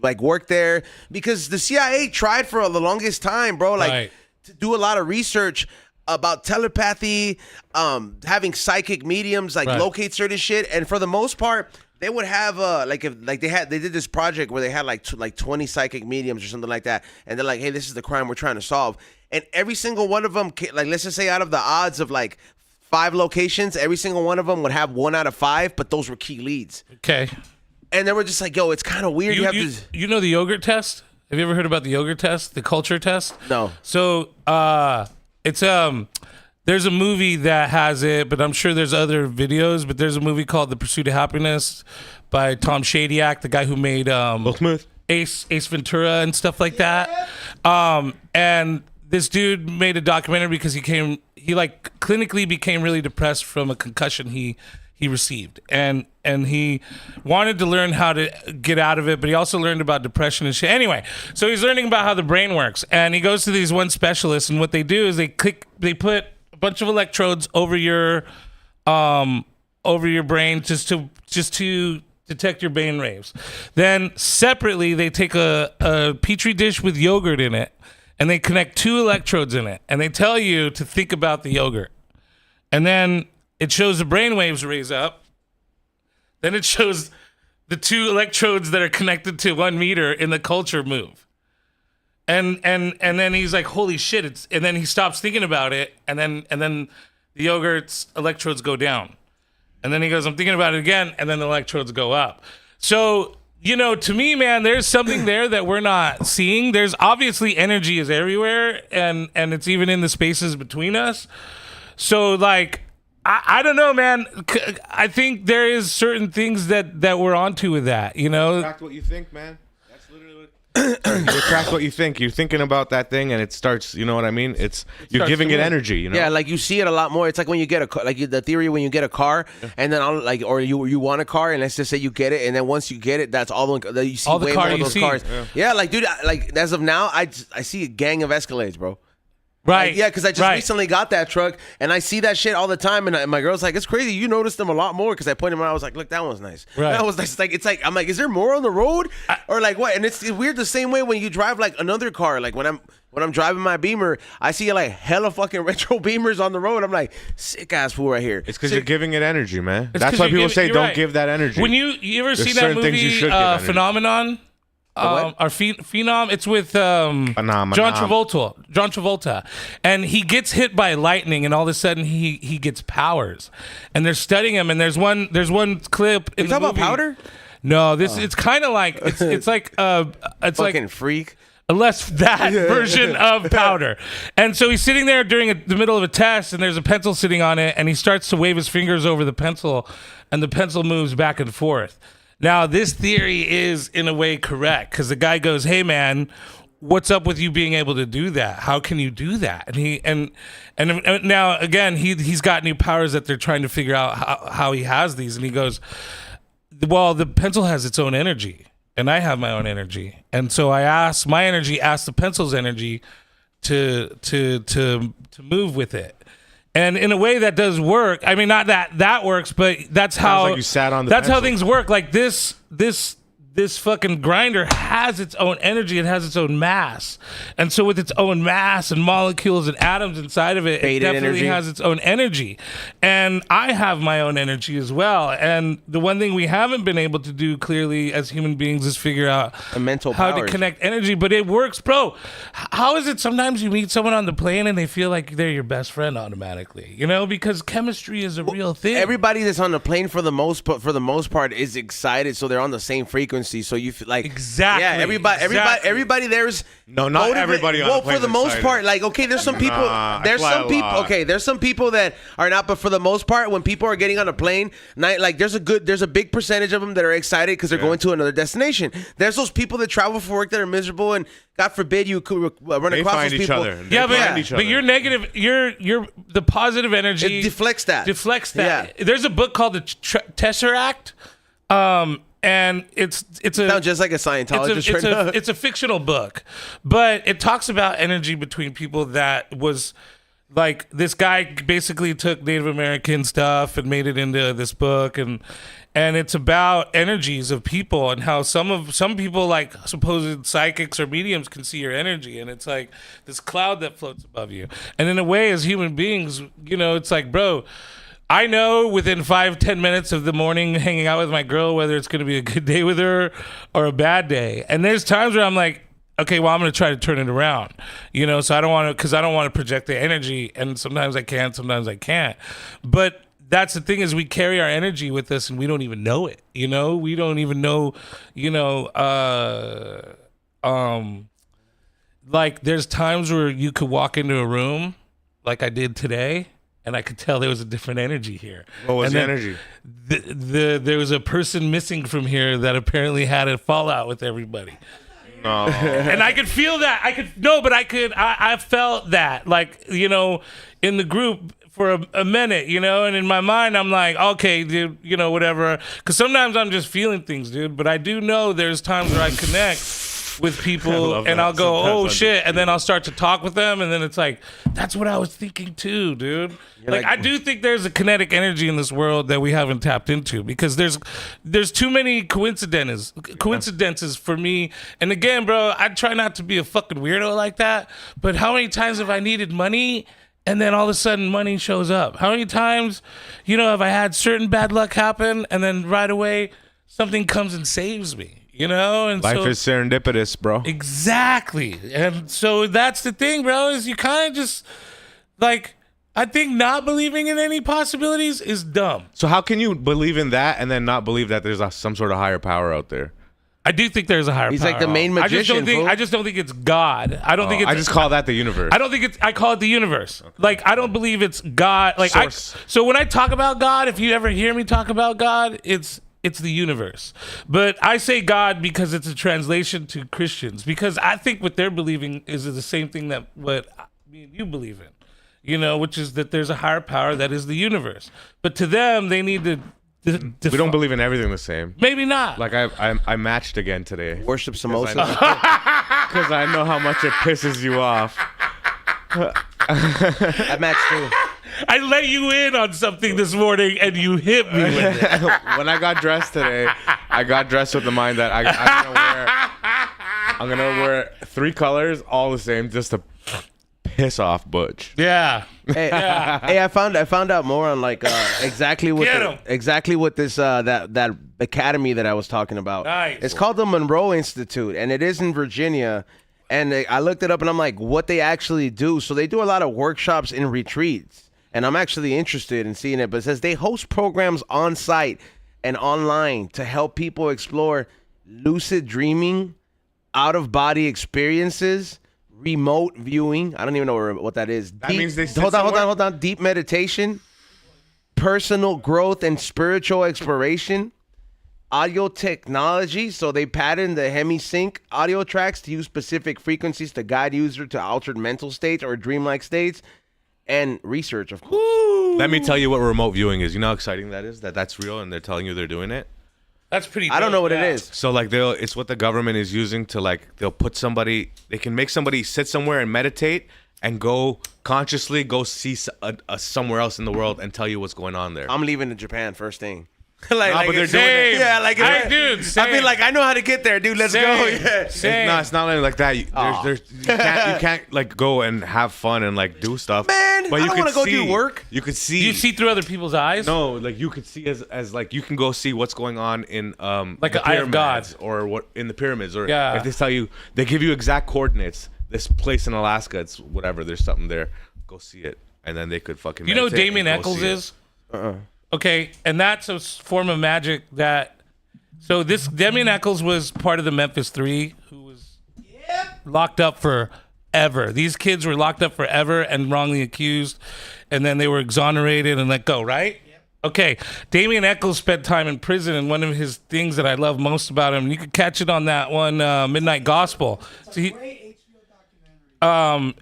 like work there because the CIA tried for the longest time, bro. Like to do a lot of research about telepathy, having psychic mediums, like locate certain shit. And for the most part, they would have they did this project where they had like 20 psychic mediums or something like that, and they're like, hey, this is the crime we're trying to solve. And every single one of them, like let's just say out of the odds of like 5 locations, every single one of them would have 1 out of 5, but those were key leads. Okay. And they were just like, yo, it's kind of weird. You know the yogurt test? Have you ever heard about the yogurt test, the culture test? No. So it's there's a movie that has it, but I'm sure there's other videos. But there's a movie called The Pursuit of Happiness by Tom Shadyac, the guy who made Ace Ventura and stuff like that. And this dude made a documentary because he like clinically became really depressed from a concussion he received, and he wanted to learn how to get out of it, but he also learned about depression and shit. Anyway, so he's learning about how the brain works, and he goes to these one specialists, and what they do is they put a bunch of electrodes over your brain just to detect your brain waves. Then separately, they take a petri dish with yogurt in it, and they connect 2 electrodes in it, and they tell you to think about the yogurt. And then it shows the brain waves raise up. Then it shows the 2 electrodes that are connected to 1 meter in the culture move. And then he's like, holy shit. And then he stops thinking about it, and then the yogurt's electrodes go down. And then he goes, I'm thinking about it again, and then the electrodes go up. So, you know, to me, man, there's something there that we're not seeing. There's obviously energy is everywhere, and it's even in the spaces between us. So, like, I don't know, man. I think there is certain things that we're onto with that, you know? Attract what you think, man. That's literally what... You attract what you think. You're thinking about that thing, and it starts, you know what I mean? You're giving it energy, you know? Yeah, like you see it a lot more. It's like when you get a car, like the theory when you get a car, and then or you want a car, and let's just say you get it, and then once you get it, that's all you see. All the way car more of you those see. cars. Yeah, like dude, like as of now, I see a gang of Escalades, bro. Right. Like, yeah, because I just recently got that truck, and I see that shit all the time, and my girl's like, it's crazy. You noticed them a lot more, because I pointed them out. I was like, look, that one's nice. Right. That was nice. I'm like, is there more on the road? Or like what? And it's weird the same way when you drive like another car. Like when I'm driving my Beamer, I see like hella fucking retro Beamers on the road. I'm like, sick ass fool right here. It's because you're giving it energy, man. It's That's why people say don't right. give that energy. When you ever see that certain things movie, you should give energy. Phenomenon? Our Phenom, it's with John Travolta, and he gets hit by lightning, and all of a sudden he gets powers, and they're studying him, and there's one clip in the talking movie. about Powder? No, it's kind of like it's like Fucking freak. less that version of Powder. And so he's sitting there during the middle of a test, and there's a pencil sitting on it, and he starts to wave his fingers over the pencil, and the pencil moves back and forth. Now, this theory is, in a way, correct, because the guy goes, hey, man, what's up with you being able to do that? How can you do that? And he and now again he's got new powers that they're trying to figure out how he has these. And he goes, well, the pencil has its own energy, and I have my own energy, and so my energy asked the pencil's energy to move with it. And in a way that does work. I mean, not that works, but that's how like you sat on the that's how pencil. things work. Like this fucking grinder has its own energy. It has its own mass. And so with its own mass and molecules and atoms inside of it, it definitely energy. has its own energy. And I have my own energy as well. And the one thing we haven't been able to do clearly as human beings is figure out The mental how powers. to connect energy. But it works, bro. How is it sometimes you meet someone on the plane and they feel like they're your best friend automatically? You know, because chemistry is a real thing. Everybody that's on the plane for the most part is excited, so they're on the same frequency. So you feel like Exactly, Yeah, everybody there's No, not everybody on the Well, plane's for the most excited. part, like okay, there's some people. Nah, I There's fly some a people. lot. Okay, there's some people that are not. But for the most part, when people are getting on a plane, like there's a big percentage of them that are excited because they're going to another destination. There's those people that travel for work that are miserable, and God forbid you could run They across find those each people. other. Yeah, They find each but other. you're negative. You're the positive energy. It deflects that. Deflects that. Yeah. There's a book called the Tesseract, and it's a Sound just like a Scientologist right now. it's a fictional book, but it talks about energy between people that was like this guy basically took Native American stuff and made it into this book, and it's about energies of people and how some people, like supposed psychics or mediums, can see your energy, and it's like this cloud that floats above you. And in a way, as human beings, you know, it's like, bro, I know within 5-10 minutes of the morning hanging out with my girl whether it's going to be a good day with her or a bad day. And there's times where I'm like, okay, well, I'm going to try to turn it around, you know, so I don't want to project the energy. And sometimes I can, sometimes I can't. But that's the thing, is we carry our energy with us and we don't even know it, you know? We don't even know, you know, like there's times where you could walk into a room like I did today, and I could tell there was a different energy here. What was And the then energy? There was a person missing from here that apparently had a fallout with everybody. No. And I could feel that. I felt that, like, you know, in the group for a minute, you know, and in my mind, I'm like, okay, dude, you know, whatever. Because sometimes I'm just feeling things, dude. But I do know there's times where I connect with people love and that. I'll go, Sometimes oh I do shit, and too. then I'll start to talk with them, and then it's like, that's what I was thinking too, dude. Like, I do think there's a kinetic energy in this world that we haven't tapped into, because there's too many coincidences for me. And again, bro, I try not to be a fucking weirdo like that, but how many times have I needed money and then all of a sudden money shows up? How many times, you know, have I had certain bad luck happen and then right away something comes and saves me? You know, and Life so, is serendipitous, bro. exactly. And so that's the thing, bro, is you kind of just, like, I think not believing in any possibilities is dumb. So how can you believe in that and then not believe that there's some sort of higher power out there? I do think there's a higher He's power. like the main magician, fool. I just don't think it's God. I don't think it's I just call that the universe. I don't think it's. I call it the universe. Like, I don't believe it's God. Like, Source. So when I talk about God, if you ever hear me talk about God, it's the universe. But I say God because it's a translation to Christians, because I think what they're believing is the same thing that what me and you believe in, you know, which is that there's a higher power that is the universe. But to them, they need to. We don't believe in everything the same. Maybe not. Like I matched again today Worship samosas. because I know how much it pisses you off. I matched too. I let you in on something this morning and you hit me with it. When I got dressed today, I got dressed with the mind that I'm gonna wear 3 colors all the same just to piss off Butch. Yeah. Hey, hey, I found out more on like exactly what Get 'em. this that academy that I was talking about. Nice. It's called the Monroe Institute, and it is in Virginia. And I looked it up, and I'm like, what they actually do? So they do a lot of workshops and retreats, and I'm actually interested in seeing it. But it says they host programs on site and online to help people explore lucid dreaming, out of body experiences, remote viewing. I don't even know what that is. That means they sit hold somewhere? on. Deep meditation, personal growth and spiritual exploration, audio technology. So they patterned the hemi-sync audio tracks to use specific frequencies to guide user to altered mental states or dreamlike states, and research, of course. Let me tell you what remote viewing is. You know how exciting that is? That's real, and they're telling you they're doing it. That's pretty. I don't know what it is. So like it's what the government is using to they'll put somebody. They can make somebody sit somewhere and meditate and go consciously go see somewhere else in the world and tell you what's going on there. I'm leaving to Japan first thing. But they're doing it. Yeah, like dude. I feel like I know how to get there, dude. Let's go. Yeah. Same. It's not like that. You can't like go and have fun and like do stuff. Man, but I don't want to go do work. You could see. Do you see through other people's eyes? No, like you could see as like you can go see what's going on in like the an eye of God, pyramids or what in the pyramids, or Yeah. if they tell you, they give you exact coordinates. This place in Alaska, it's whatever. There's something there. Go see it, and then they could fucking. You know who meditate Damien and go Eccles see it. is? Okay, and that's a form of magic that. So this Damien Eccles was part of the Memphis Three, who was locked up forever. These kids were locked up forever and wrongly accused, and then they were exonerated and let go. Right? Okay, Damien Eccles spent time in prison, and one of his things that I love most about him, and you could catch it on that one, Midnight Gospel. So Great HBO documentary.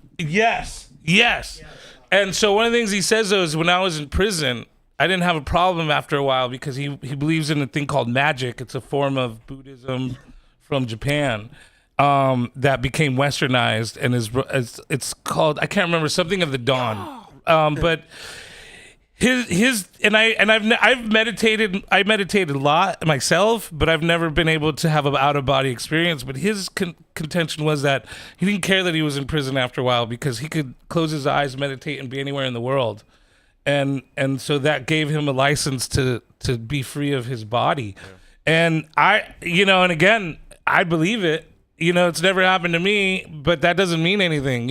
Yes. And so one of the things he says, though, is when I was in prison, I didn't have a problem after a while because he believes in a thing called magic. It's a form of Buddhism from Japan that became westernized and it's called, I can't remember, something of the dawn. But I've meditated. I meditated a lot myself, but I've never been able to have an out of body experience. But his contention was that he didn't care that he was in prison after a while because he could close his eyes, meditate, and be anywhere in the world, and so that gave him a license to be free of his body. Yeah. And and again, I believe it. It's never happened to me, but that doesn't mean anything.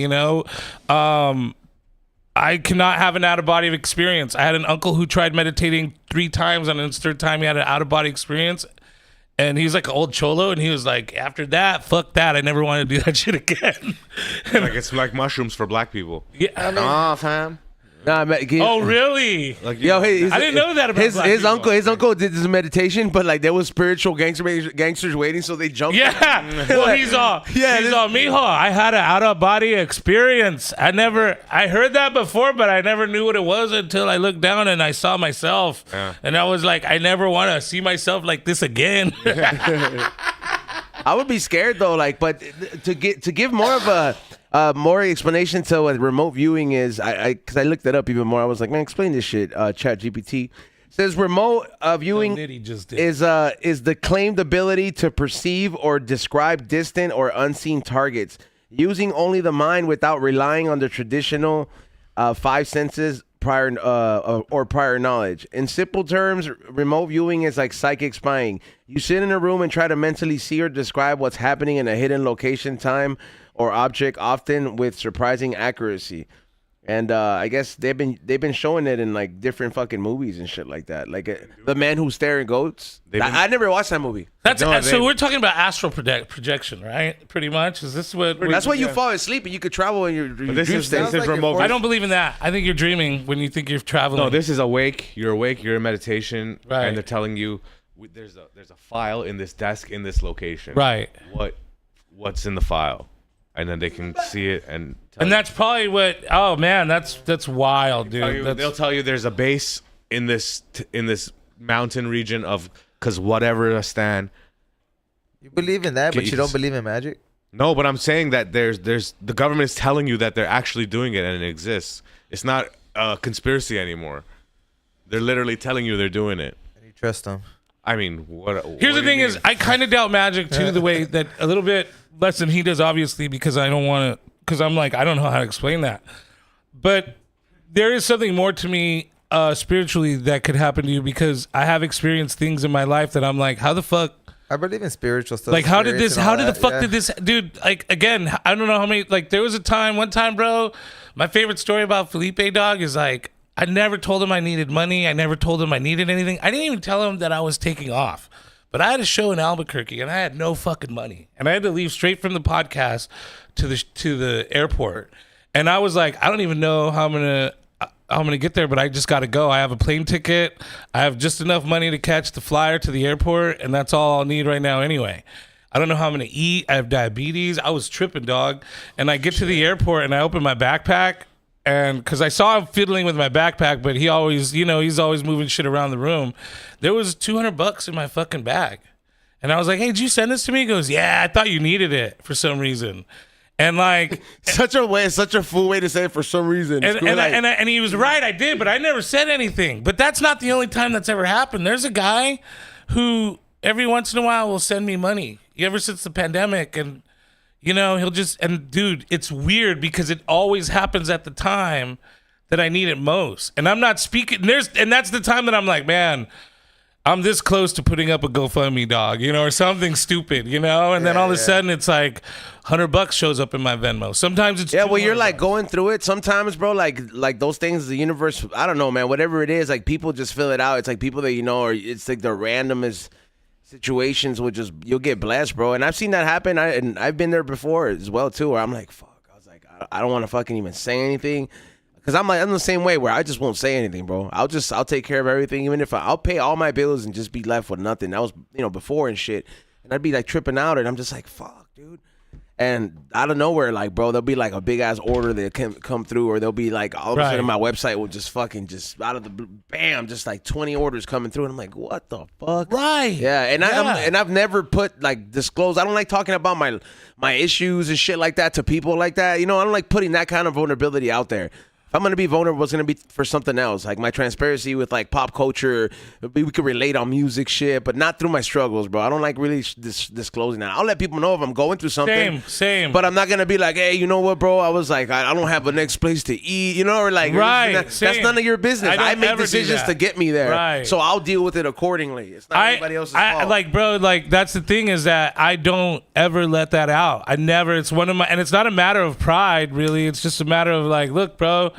I cannot have an out-of-body experience. I had an uncle who tried meditating 3 times, and on his 3rd time, he had an out-of-body experience. And he was like an old cholo, and he was like, after that, fuck that. I never want to do that shit again. Like it's like mushrooms for black people. Yeah. Fam. Nah, Oh, really? Like Yo, I didn't know that about his black people. His uncle did this meditation, but like there was spiritual gangsters waiting, so they jumped. Yeah. Well, he's all, mijo, I had an out-of-body experience. I heard that before, but I never knew what it was until I looked down and I saw myself. Yeah. And I was like, I never want to see myself like this again. I would be scared though, but to give more of a more explanation to what remote viewing is, because I looked it up even more. I was like, man, explain this shit. Chat GPT says remote viewing Nitty just did. is the claimed ability to perceive or describe distant or unseen targets using only the mind without relying on the traditional 5 senses prior knowledge. In simple terms, remote viewing is like psychic spying. You sit in a room and try to mentally see or describe what's happening in a hidden location, time, or object, often with surprising accuracy. And I guess they've been showing it in like different fucking movies and shit like that. Like The Man Who Stared Goats. I never watched that movie. So we're talking about astral projection, right? Pretty much. Is this what? That's why you fall asleep and you could travel in your dream state. This is remote. I don't believe in that. I think you're dreaming when you think you're traveling. No, this is awake. You're awake. You're in meditation, right? And they're telling you there's a file in this desk in this location. Right. What's in the file? And then they can see it and that's probably what. Oh man, that's wild, dude. They'll tell you there's a base in this mountain region of because whatever Stan. You believe in that, but you don't believe in magic? No, but I'm saying that there's the government is telling you that they're actually doing it and it exists. It's not a conspiracy anymore. They're literally telling you they're doing it. And you trust them? I mean, Here's the thing: is I kind of doubt magic too, the way that a little bit less than he does, obviously, because I don't want to. Because I'm like, I don't know how to explain that. But there is something more to me spiritually that could happen to you because I have experienced things in my life that I'm like, how the fuck? I believe in spiritual stuff. Like, how did this, dude? Like, again, I don't know how many. Like, there was one time, bro. My favorite story about Felipe, dog, is like, I never told him I needed money. I never told him I needed anything. I didn't even tell him that I was taking off. But I had a show in Albuquerque, and I had no fucking money. And I had to leave straight from the podcast to the airport. And I was like, I don't even know how I'm going to I'm gonna get there, but I just gotta go. I have a plane ticket. I have just enough money to catch the flyer to the airport, and that's all I'll need right now anyway. I don't know how I'm gonna eat. I have diabetes. I was tripping, dog. And I get to the airport and I open my backpack, and because I saw him fiddling with my backpack, but he always, you know, he's always moving shit around the room. There was $200 in my fucking bag. And I was like, hey, did you send this to me? He goes, yeah, I thought you needed it for some reason. And like, such a fool way to say it for some reason. And he was right, I did, but I never said anything. But that's not the only time that's ever happened. There's a guy who every once in a while will send me money. Ever since the pandemic, and you know, he'll just, and dude, it's weird because it always happens at the time that I need it most. And I'm not speaking, and that's the time that I'm like, man, I'm this close to putting up a GoFundMe, dog, you know, or something stupid, you know, and then all of a sudden it's like $100 shows up in my Venmo. Sometimes it's well, you're like going through it. Sometimes, bro, like those things, the universe, I don't know, man, whatever it is, like people just fill it out. It's like people that you know, or it's like the randomest situations will just, you'll get blessed, bro. And I've seen that happen. And I've been there before as well too, where I'm like, fuck, I was like, I don't want to fucking even say anything, because I'm the same way where I just won't say anything, bro. I'll take care of everything, even if I'll pay all my bills and just be left with nothing. That was, you know, before and shit, and I'd be like tripping out, and I'm just like, fuck, dude. And out of nowhere, like, bro, there'll be like a big ass order that can come through, or there'll be like all of a sudden my website will just fucking just out of the bam, just like 20 orders coming through, and I'm like, what the fuck? Right. Yeah, and I've never put like disclosed. I don't like talking about my issues and shit like that to people like that. You know, I don't like putting that kind of vulnerability out there. If I'm going to be vulnerable, it's going to be for something else. Like my transparency with like pop culture, we could relate on music shit, but not through my struggles, bro. I don't like really disclosing that. I'll let people know if I'm going through something. Same. But I'm not going to be like, hey, you know what, bro? I was like, I don't have a next place to eat, you know, or like, right. That's none of your business. I make decisions to get me there. Right. So I'll deal with it accordingly. It's not anybody else's fault. Like, bro, like that's the thing is that I don't ever let that out. I never, it's one of my, and it's not a matter of pride, really. It's just a matter of like, look, bro,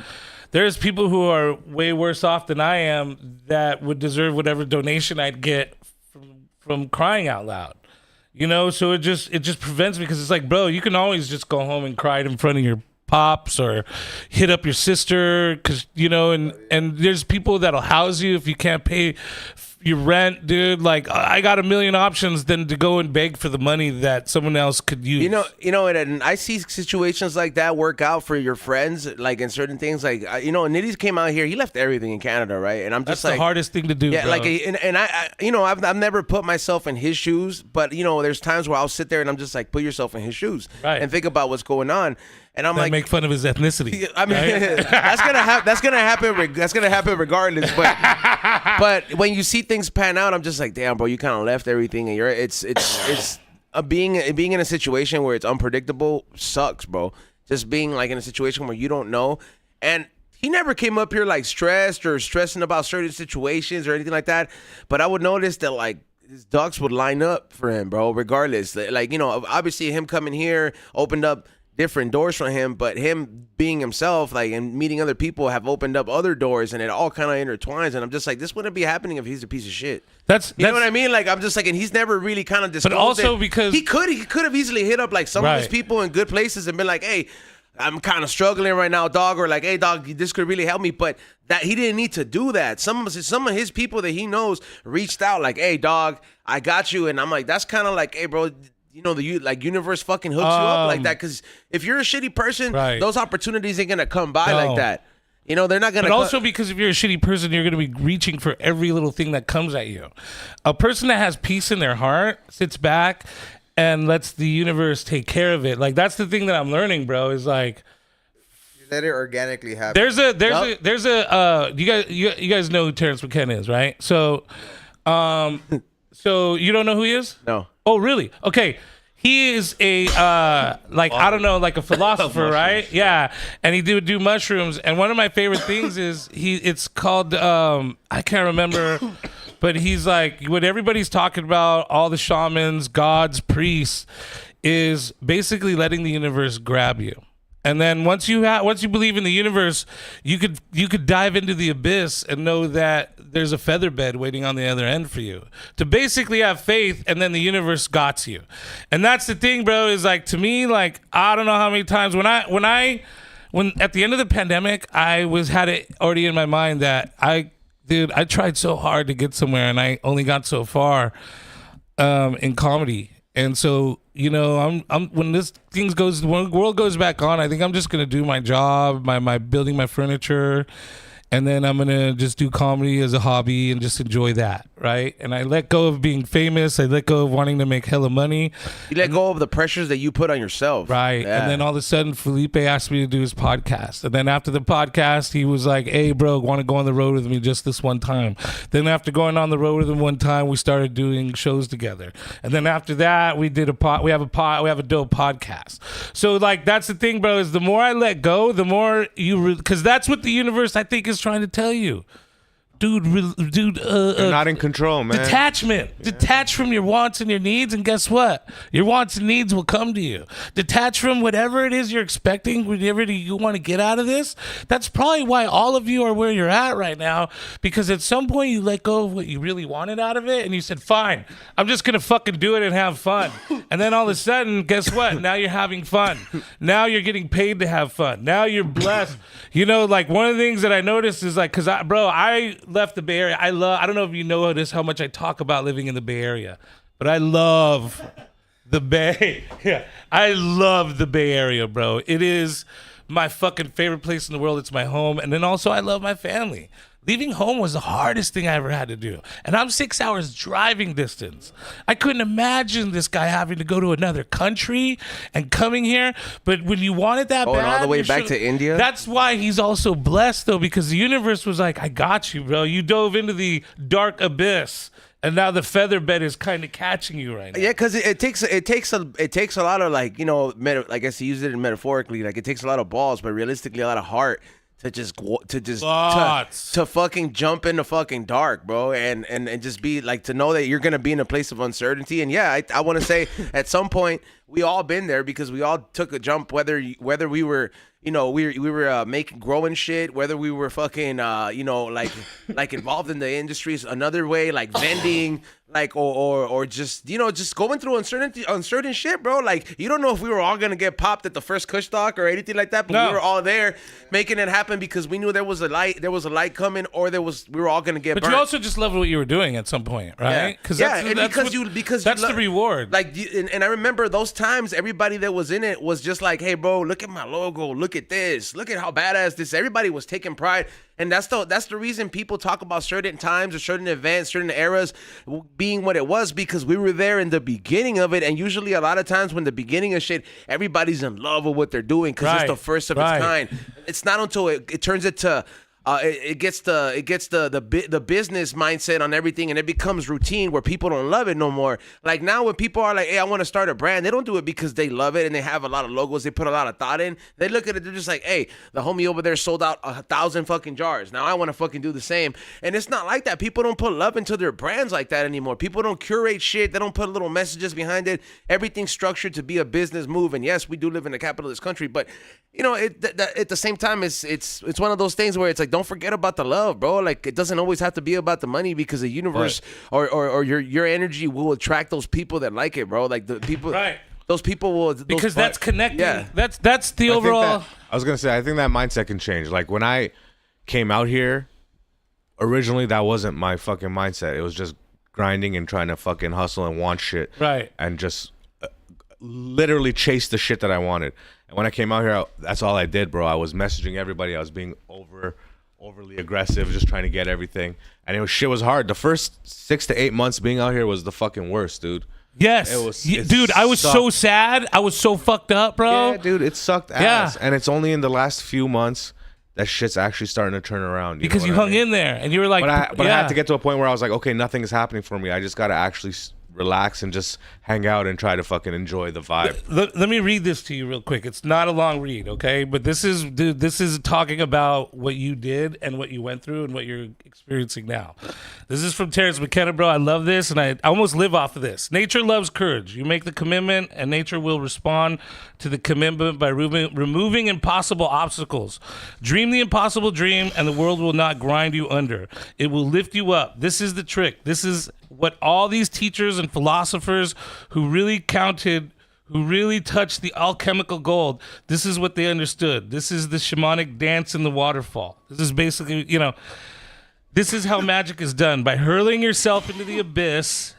there's people who are way worse off than I am that would deserve whatever donation I'd get from crying out loud. You know, so it just prevents me, because it's like, bro, you can always just go home and cry in front of your pops or hit up your sister, because, you know, and there's people that'll house you if you can't pay your rent, dude. Like, I got a million options than to go and beg for the money that someone else could use. You know, and I see situations like that work out for your friends, like in certain things. Like, you know, Nitty came out here. He left everything in Canada, right? And I'm just that's the hardest thing to do. Yeah, bro. like, and I, you know, I've never put myself in his shoes, but you know, there's times where I'll sit there and I'm just like, put yourself in his shoes, right, and think about what's going on. And I'm that like, make fun of his ethnicity. I mean, right? that's gonna happen. That's gonna happen regardless. But when you see things pan out, I'm just like, damn, bro, you kind of left everything, and it's being in a situation where it's unpredictable sucks, bro. Just being like in a situation where you don't know. And he never came up here like stressed or stressing about certain situations or anything like that. But I would notice that like his ducks would line up for him, bro, regardless. Like, you know, obviously him coming here opened up different doors for him, but him being himself, like, and meeting other people have opened up other doors, and it all kind of intertwines. And I'm just like, this wouldn't be happening if he's a piece of shit. You know what I mean? Like, I'm just like, and he's never really kind of disclosed. But also it. because he could have easily hit up like some of his people in good places and been like, hey, I'm kind of struggling right now, dog, or like, hey, dog, this could really help me. But that he didn't need to do that. Some of his people that he knows reached out like, hey, dog, I got you. And I'm like, that's kind of like, hey, bro, you know, the universe fucking hooks you up like that, because if you're a shitty person, those opportunities ain't gonna come by like that. You know, they're not gonna. But also because if you're a shitty person, you're gonna be reaching for every little thing that comes at you. A person that has peace in their heart sits back and lets the universe take care of it. Like, that's the thing that I'm learning, bro. Is like, you let it organically happen. There's a you guys know who Terrence McKenna is, right? So, so you don't know who he is? No. Oh, really? Okay. He is a like, I don't know, like a philosopher, right? Yeah. And he would do mushrooms. And one of my favorite things is it's called I can't remember, but he's like, what everybody's talking about, all the shamans, gods, priests, is basically letting the universe grab you. And then once you believe in the universe, you could dive into the abyss and know that there's a feather bed waiting on the other end for you. To basically have faith, and then the universe got you. And that's the thing, bro, is like, to me, like, I don't know how many times when when at the end of the pandemic, I had it already in my mind that I tried so hard to get somewhere, and I only got so far in comedy. And so, you know, I'm when when the world goes back on, I think I'm just gonna do my job, my building my furniture, and then I'm gonna just do comedy as a hobby and just enjoy that, right? And I let go of being famous. I let go of wanting to make hella money. You let go of the pressures that you put on yourself, right? Yeah. And then all of a sudden, Felipe asked me to do his podcast. And then after the podcast, he was like, "Hey, bro, want to go on the road with me just this one time?" Then after going on the road with him one time, we started doing shows together. And then after that, we did we have a dope podcast. So like that's the thing, bro. Is the more I let go, the more because that's what the universe I think is trying to tell you. Dude, You're not in control, man. Detachment. Yeah. Detach from your wants and your needs, and guess what? Your wants and needs will come to you. Detach from whatever it is you're expecting, whatever you want to get out of this. That's probably why all of you are where you're at right now, because at some point you let go of what you really wanted out of it, and you said, fine, I'm just going to fucking do it and have fun. And then all of a sudden, guess what? Now you're having fun. Now you're getting paid to have fun. Now you're blessed. You know, like one of the things that I noticed is like, because I left the Bay Area. I don't know if you know this, how much I talk about living in the Bay Area, but I love the Bay. Yeah, I love the Bay Area, bro. It is my fucking favorite place in the world. It's my home. And then also I love my family. Leaving home was the hardest thing I ever had to do. And I'm 6 hours driving distance. I couldn't imagine this guy having to go to another country and coming here. But when you want it that bad. All the way back to India? That's why he's also blessed, though, because the universe was like, I got you, bro. You dove into the dark abyss. And now the feather bed is kind of catching you right now. Yeah, because it takes a lot of, like, you know, I guess he used it metaphorically. Like, it takes a lot of balls, but realistically a lot of heart to fucking jump in the fucking dark, bro, and just be like, to know that you're gonna be in a place of uncertainty. And yeah, I want to say at some point we all been there, because we all took a jump, whether we were, you know, we were growing shit, whether we were fucking you know, like involved in the industries another way, like vending, like or just, you know, just going through uncertain shit, bro. Like, you don't know if we were all gonna get popped at the first Kush Talk or anything like that, but we were all there making it happen because we knew there was a light coming, or we were all gonna get but burnt. You also just loved what you were doing at some point, right? Yeah, because that's the reward. Like, and I remember those times, everybody that was in it was just like, hey, bro, look at my logo, look at this, look at how badass this. Everybody was taking pride. And that's the reason people talk about certain times or certain events, certain eras being what it was, because we were there in the beginning of it. And usually a lot of times when the beginning of shit, everybody's in love with what they're doing because it's the first of its kind. It's not until it turns into it gets the business mindset on everything, and it becomes routine where people don't love it no more. Like now, when people are like, "Hey, I want to start a brand," they don't do it because they love it and they have a lot of logos. They put a lot of thought in. They look at it, they're just like, "Hey, the homie over there sold out 1,000 fucking jars. Now I want to fucking do the same." And it's not like that. People don't put love into their brands like that anymore. People don't curate shit. They don't put little messages behind it. Everything's structured to be a business move. And yes, we do live in the capital of this country, but you know, at the same time, it's one of those things where it's like, don't forget about the love, bro. Like, it doesn't always have to be about the money, because the universe or your energy will attract those people that like it, bro. Like the people, those people will, because that's connecting. Yeah. That's the overall. I was gonna say, I think that mindset can change. Like when I came out here, originally that wasn't my fucking mindset. It was just grinding and trying to fucking hustle and want shit, right? And just literally chase the shit that I wanted. And when I came out here, that's all I did, bro. I was messaging everybody. I was being overly aggressive, just trying to get everything. And shit was hard. The first 6 to 8 months being out here was the fucking worst, dude. Yes. Dude, I was so sad. I was so fucked up, bro. Yeah, dude, it sucked ass. And it's only in the last few months that shit's actually starting to turn around. Because you hung in there and you were like, but I had to get to a point where I was like, okay, nothing is happening for me. I just got to actually relax and just hang out and try to fucking enjoy the vibe. Let me read this to you real quick. It's not a long read, okay? But this is talking about what you did and what you went through and what you're experiencing now. This is from Terrence McKenna, bro. I love this, and I almost live off of this. Nature loves courage. You make the commitment, and nature will respond to the commitment by removing impossible obstacles. Dream the impossible dream, and the world will not grind you under. It will lift you up. This is the trick. This is what all these teachers and philosophers who really counted who really touched the alchemical gold, this is what they understood. This is the shamanic dance in the waterfall. This is basically, this is how magic is done, by hurling yourself into the abyss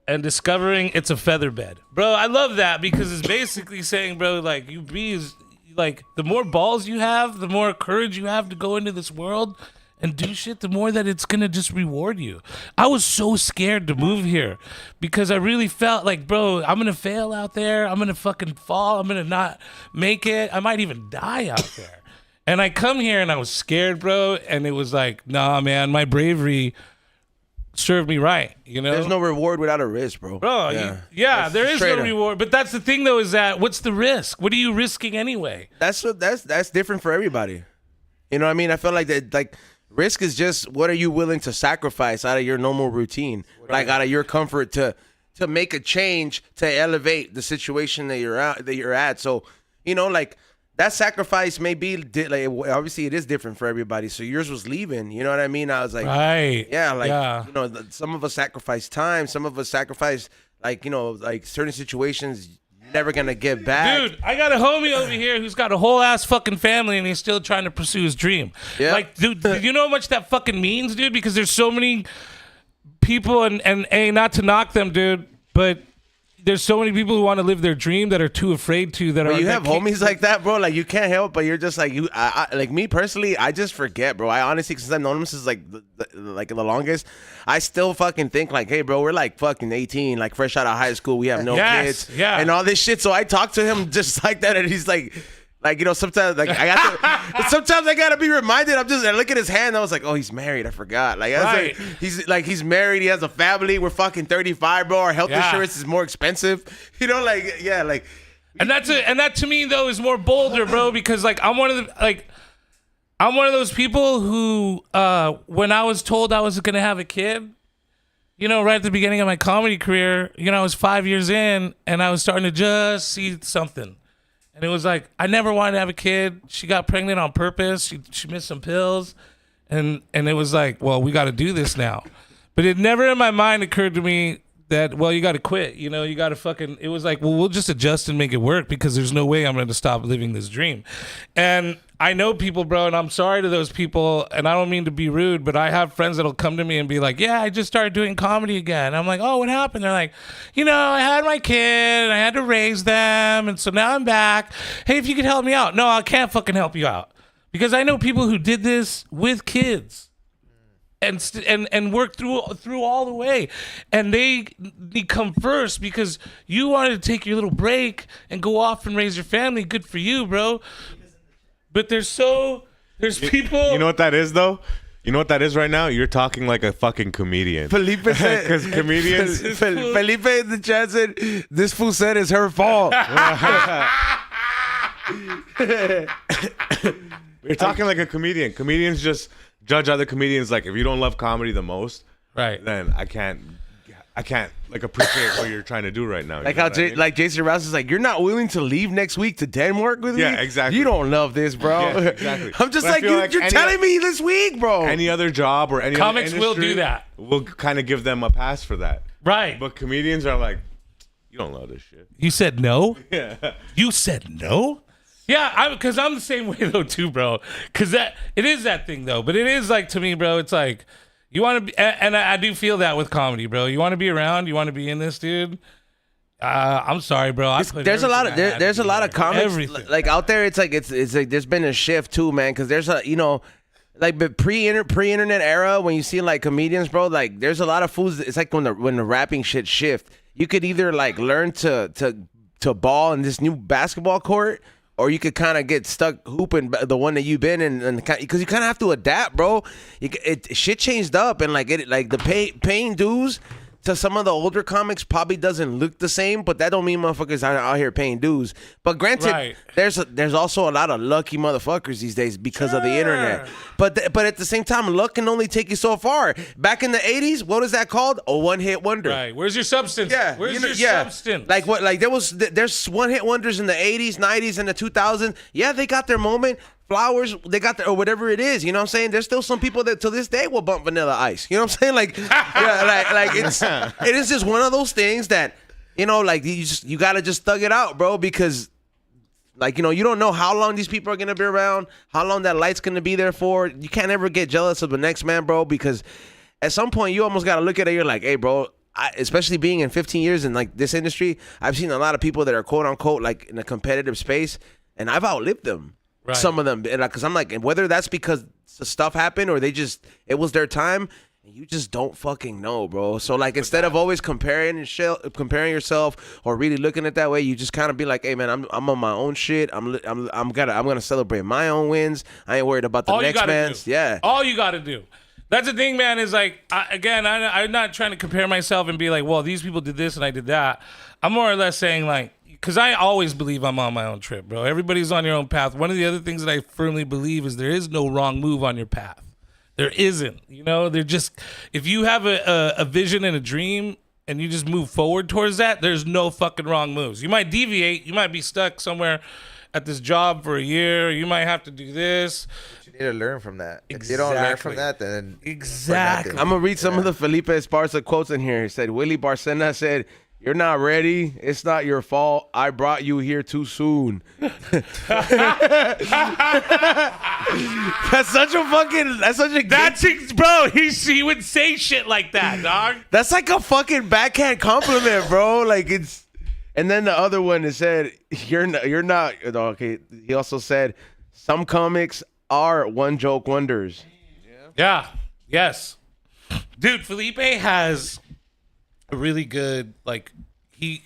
and discovering it's a feather bed. Bro, I love that because it's basically saying, bro, like, the more balls you have, the more courage you have to go into this world and do shit, the more that it's gonna just reward you. I was so scared to move here because I really felt like, bro, I'm gonna fail out there. I'm gonna fucking fall. I'm gonna not make it. I might even die out there. And I come here and I was scared, bro. And it was like, nah, man, my bravery served me right, There's no reward without a risk, bro. Bro, there is no reward. But that's the thing, though, is that what's the risk? What are you risking anyway? That's different for everybody. You know what I mean? I feel like that, like, risk is just what are you willing to sacrifice out of your normal routine, like out of your comfort to make a change to elevate the situation that you're at. So, like, that sacrifice may be like, obviously it is different for everybody. So yours was leaving, you know what I mean? I was like, right, some of us sacrifice time, some of us sacrifice like certain situations you're never gonna get back. Dude, I got a homie over here who's got a whole ass fucking family and he's still trying to pursue his dream. Yeah. Like, dude, you know how much that fucking means, dude? Because there's so many people and not to knock them, dude, but there's so many people who want to live their dream that are too afraid to. You have homies like that, bro. Like, you can't help, but you're just like like me personally. I just forget, bro. I honestly, since I've known him since like the longest, I still fucking think like, hey, bro, we're like fucking 18, like fresh out of high school. We have no kids, and all this shit. So I talk to him just like that, and he's like, sometimes like sometimes I gotta be reminded. I look at his hand. I was like, oh, he's married. I forgot. Like, right. He's married. He has a family. We're fucking 35, bro. Our health insurance is more expensive. And that to me though is more bolder, bro, because like I'm one of those people who when I was told I was gonna have a kid, right at the beginning of my comedy career, I was 5 years in and I was starting to just see something. And it was like, I never wanted to have a kid. She got pregnant on purpose. She missed some pills. And it was like, well, we got to do this now. But it never in my mind occurred to me that, well, you got to quit. You got to fucking, it was like, well, we'll just adjust and make it work because there's no way I'm going to stop living this dream. And I know people, bro, and I'm sorry to those people, and I don't mean to be rude, but I have friends that'll come to me and be like, yeah, I just started doing comedy again. I'm like, oh, what happened? They're like, I had my kid, and I had to raise them, and so now I'm back. Hey, if you could help me out. No, I can't fucking help you out. Because I know people who did this with kids and worked through all the way. And they come first because you wanted to take your little break and go off and raise your family. Good for you, bro. But there's people. You know what that is, though? You know what that is right now? You're talking like a fucking comedian. Felipe said, because comedians. Felipe in the chat said, this fool said it's her fault. You're talking like a comedian. Comedians just judge other comedians like, if you don't love comedy the most, right, then I can't like appreciate what you're trying to do right now. Like how like Jason Rouse is like, you're not willing to leave next week to Denmark with me? Yeah, exactly. You don't love this, bro. Yeah, exactly. I'm just like, you're telling me this week, bro. Any other job or any comics other will do that. We'll kind of give them a pass for that. Right. But comedians are like, you don't love this shit. You said no? Yeah. You said no? Yeah, because I'm the same way though too, bro. Because it is that thing though. But it is like, to me, bro, it's like, you want to be, and I do feel that with comedy, bro. You want to be around, you want to be in this, dude. I'm sorry, bro. There's a lot of comics everything. Like out there. It's like there's been a shift too, man. Because there's like pre-internet era when you see like comedians, bro. Like there's a lot of fools. It's like when the rapping shit shift. You could either like learn to ball in this new basketball court, or you could kind of get stuck hooping the one that you've been in, because you kind of have to adapt, bro. Shit changed up, and like the paying dues to some of the older comics probably doesn't look the same, but that don't mean motherfuckers are out here paying dues. But granted, right, there's also a lot of lucky motherfuckers these days because of the internet. But at the same time, luck can only take you so far. Back in the 80s, what is that called? A one-hit wonder. Right. Where's your substance? Yeah. Where's your substance? Like what? Like there's one-hit wonders in the 80s, 90s, and the 2000s. Yeah, they got their moment. Flowers, they got their, or whatever it is, you know what I'm saying? There's still some people that to this day will bump Vanilla Ice. You know what I'm saying? Like, yeah, like it is just one of those things that, you know, like you gotta just thug it out, bro, because like, you know, you don't know how long these people are gonna be around, how long that light's gonna be there for. You can't ever get jealous of the next man, bro, because at some point you almost gotta look at it. You're like, hey, bro, especially being in 15 years in like this industry, I've seen a lot of people that are quote unquote like in a competitive space, and I've outlived them. Right. Some of them, because I'm like, whether that's because stuff happened or it was their time. You just don't fucking know, bro. So like, instead of always comparing yourself or really looking at it that way, you just kind of be like, hey man, I'm on my own shit. I'm gonna celebrate my own wins. I ain't worried about the next man's. Yeah. All you gotta do. That's the thing, man. Is like, I'm not trying to compare myself and be like, well, these people did this and I did that. I'm more or less saying like, because I always believe I'm on my own trip, bro. Everybody's on your own path. One of the other things that I firmly believe is there is no wrong move on your path. There isn't, you know, they're just, if you have a vision and a dream and you just move forward towards that, there's no fucking wrong moves. You might deviate. You might be stuck somewhere at this job for a year. You might have to do this. But you need to learn from that. If you don't learn from that, then exactly. I'm going to read some of the Felipe Esparza quotes in here. He said, Willie Barcena said, "You're not ready. It's not your fault. I brought you here too soon." That's such a bro. He would say shit like that, dog. That's like a fucking backhand compliment, bro. Like it's. And then the other one that said, "You're not." Okay. He also said, "Some comics are one joke wonders." Yeah. Yes. Dude, Felipe has a really good, like,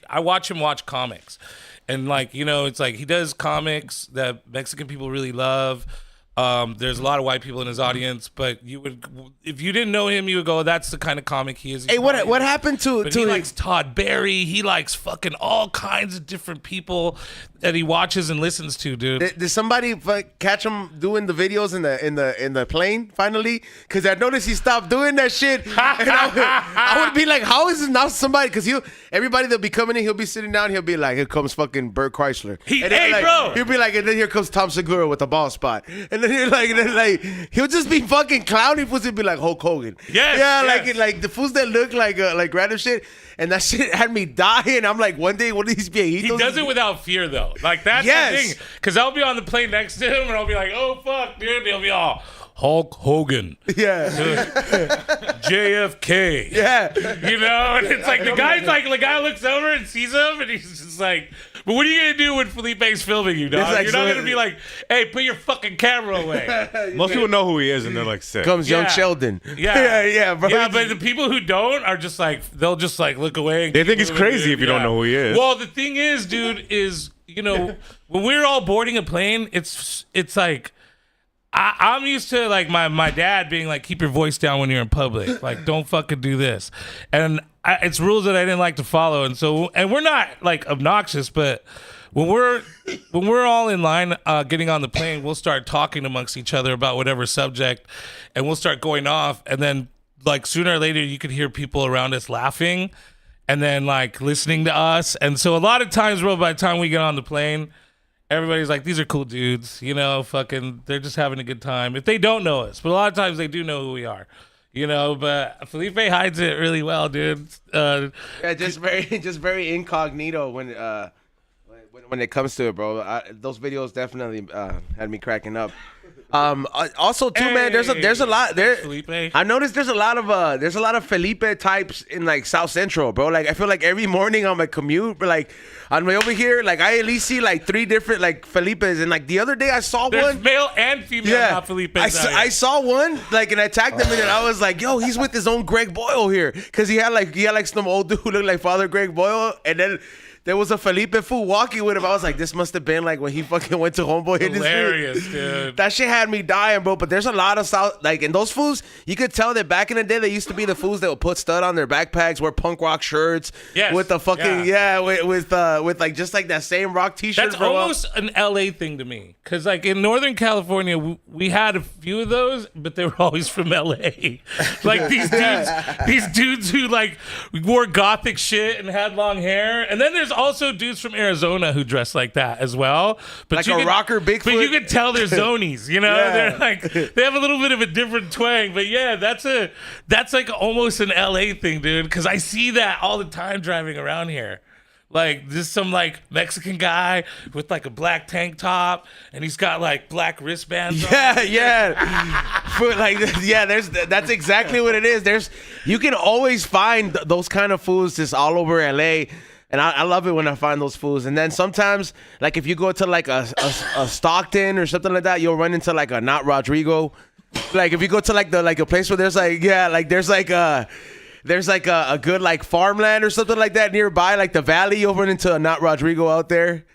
I watch him watch comics, and like, you know, it's like he does comics that Mexican people really love. There's a lot of white people in his audience, but if you didn't know him, you would go, "That's the kind of comic he is." Hey, what happened to he likes Todd Barry. He likes fucking all kinds of different people that he watches and listens to, dude. Did somebody catch him doing the videos in the plane finally? Because I noticed he stopped doing that shit. And I would be like, how is this now somebody? Because everybody that'll be coming in, he'll be sitting down, he'll be like, "Here comes fucking Bert Chrysler." Bro. He'll be like, and then here comes Tom Segura with the ball spot. And then he'll just be fucking clowning fools. He'll be like Hulk Hogan. Yes, yeah, yes. like the fools that look like random shit. And that shit had me dying. I'm like, one day, what are these viejitos? He does it without fear, though. Like, that's the thing. Because I'll be on the plane next to him, and I'll be like, "Oh, fuck, dude." He'll be all, "Hulk Hogan." Yeah. JFK. Yeah. You know? And it's like, the guy looks over and sees him, and he's just like, but what are you going to do when Felipe's filming you, dog? Like, You're not going to be like, "Hey, put your fucking camera away." Most people know who he is, and they're like, "Sick." Comes young Sheldon. Yeah, bro. Yeah, but the people who don't are just like, they'll just like look away. And They think it's crazy if you don't know who he is. Well, the thing is, dude, is, you know, when we're all boarding a plane, it's like, I'm used to like my dad being like, "Keep your voice down when you're in public. Like, don't fucking do this." And it's rules that I didn't like to follow. And so, and we're not like obnoxious, but when we're all in line getting on the plane, we'll start talking amongst each other about whatever subject, and we'll start going off, and then like sooner or later you could hear people around us laughing and then like listening to us. And so a lot of times, bro, by the time we get on the plane, everybody's like, "These are cool dudes, you know, fucking, they're just having a good time." If they don't know us, but a lot of times they do know who we are, you know. But Felipe hides it really well, dude. Yeah, just very incognito when it comes to it, bro. Those videos definitely had me cracking up. Also, too, man, there's a lot there. Felipe. I noticed there's a lot of Felipe types in like South Central, bro. Like I feel like every morning on my commute, but like on my way over here, like I at least see like 3 different like Felipes. And like the other day I saw There's one. male and female not Felipes. I saw one like, and I tagged him in, and I was like, "Yo, he's with his own Greg Boyle here," because he had like some old dude who looked like Father Greg Boyle, and then there was a Felipe fool walking with him. I was like, this must have been like when he fucking went to Homeboy Industry. Hilarious, dude. That shit had me dying, bro. But there's a lot of South, like, and those fools, you could tell that back in the day, they used to be the fools that would put stud on their backpacks, wear punk rock shirts, with the fucking with like just like that same rock t-shirt. That's almost an LA thing to me, because like in Northern California, we had a few of those, but they were always from LA. Like these dudes who like wore gothic shit and had long hair, and then there's also dudes from Arizona who dress like that as well. But like a rocker Bigfoot. But you can tell they're zonies, you know? Yeah. They're like, they have a little bit of a different twang. But yeah, that's like almost an LA thing, dude. Because I see that all the time driving around here. Like this some like Mexican guy with like a black tank top, and he's got like black wristbands. Yeah, on. yeah. That's exactly what it is. You can always find those kind of fools just all over LA. And I love it when I find those fools. And then sometimes, like if you go to like a Stockton or something like that, you'll run into like a Not Rodrigo. Like if you go to like a place where there's like a good like farmland or something like that nearby, like the valley, you'll run into a Not Rodrigo out there.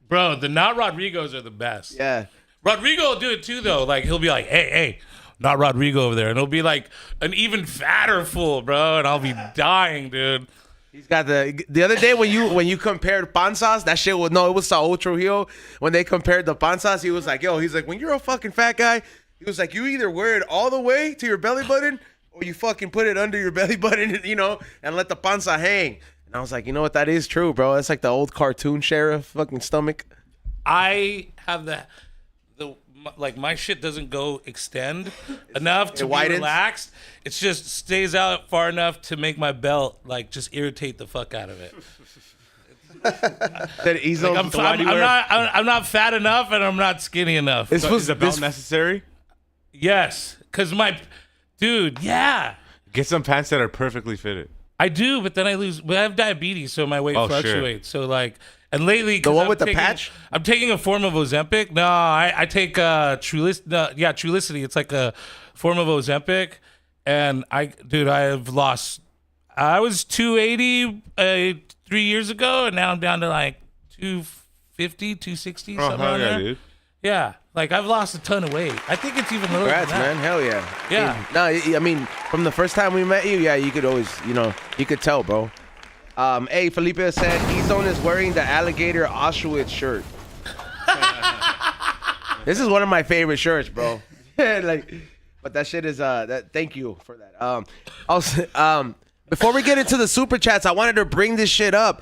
Bro, the Not Rodrigos are the best. Yeah. Rodrigo will do it too, though. Like he'll be like, "Hey, Not Rodrigo over there," and it'll be like an even fatter fool, bro. And I'll be dying, dude. He's got the other day when you compared panzas, that shit was it was Saul Trujillo. When they compared the panzas, he was like, he's like, when you're a fucking fat guy, he was like, you either wear it all the way to your belly button or you fucking put it under your belly button, and let the panza hang. And I was like, you know what, that is true, bro. That's like the old cartoon sheriff fucking stomach. I have like my shit doesn't go extend enough to be widens? relaxed. It just stays out far enough to make my belt like just irritate the fuck out of it. I'm not fat enough and I'm not skinny enough. Is the belt necessary? Yes, because yeah. Get some pants that are perfectly fitted. I do, but then I have diabetes, so my weight fluctuates. Sure. So like, and lately, the one with the patch, I'm taking a form of Ozempic. No, I take Trulicity. It's like a form of Ozempic, and I've lost. I was 280 3 years ago, and now I'm down to like 250, 260, something around there. Dude. Yeah, like I've lost a ton of weight. I think it's even lower congrats, than that. man. Hell yeah. Yeah. No, I mean, from the first time we met you, yeah, you could always, you could tell, bro. Hey, Felipe said E-Zone is wearing the alligator Auschwitz shirt. This is one of my favorite shirts, bro. But that shit is thank you for that. Also, before we get into the super chats, I wanted to bring this shit up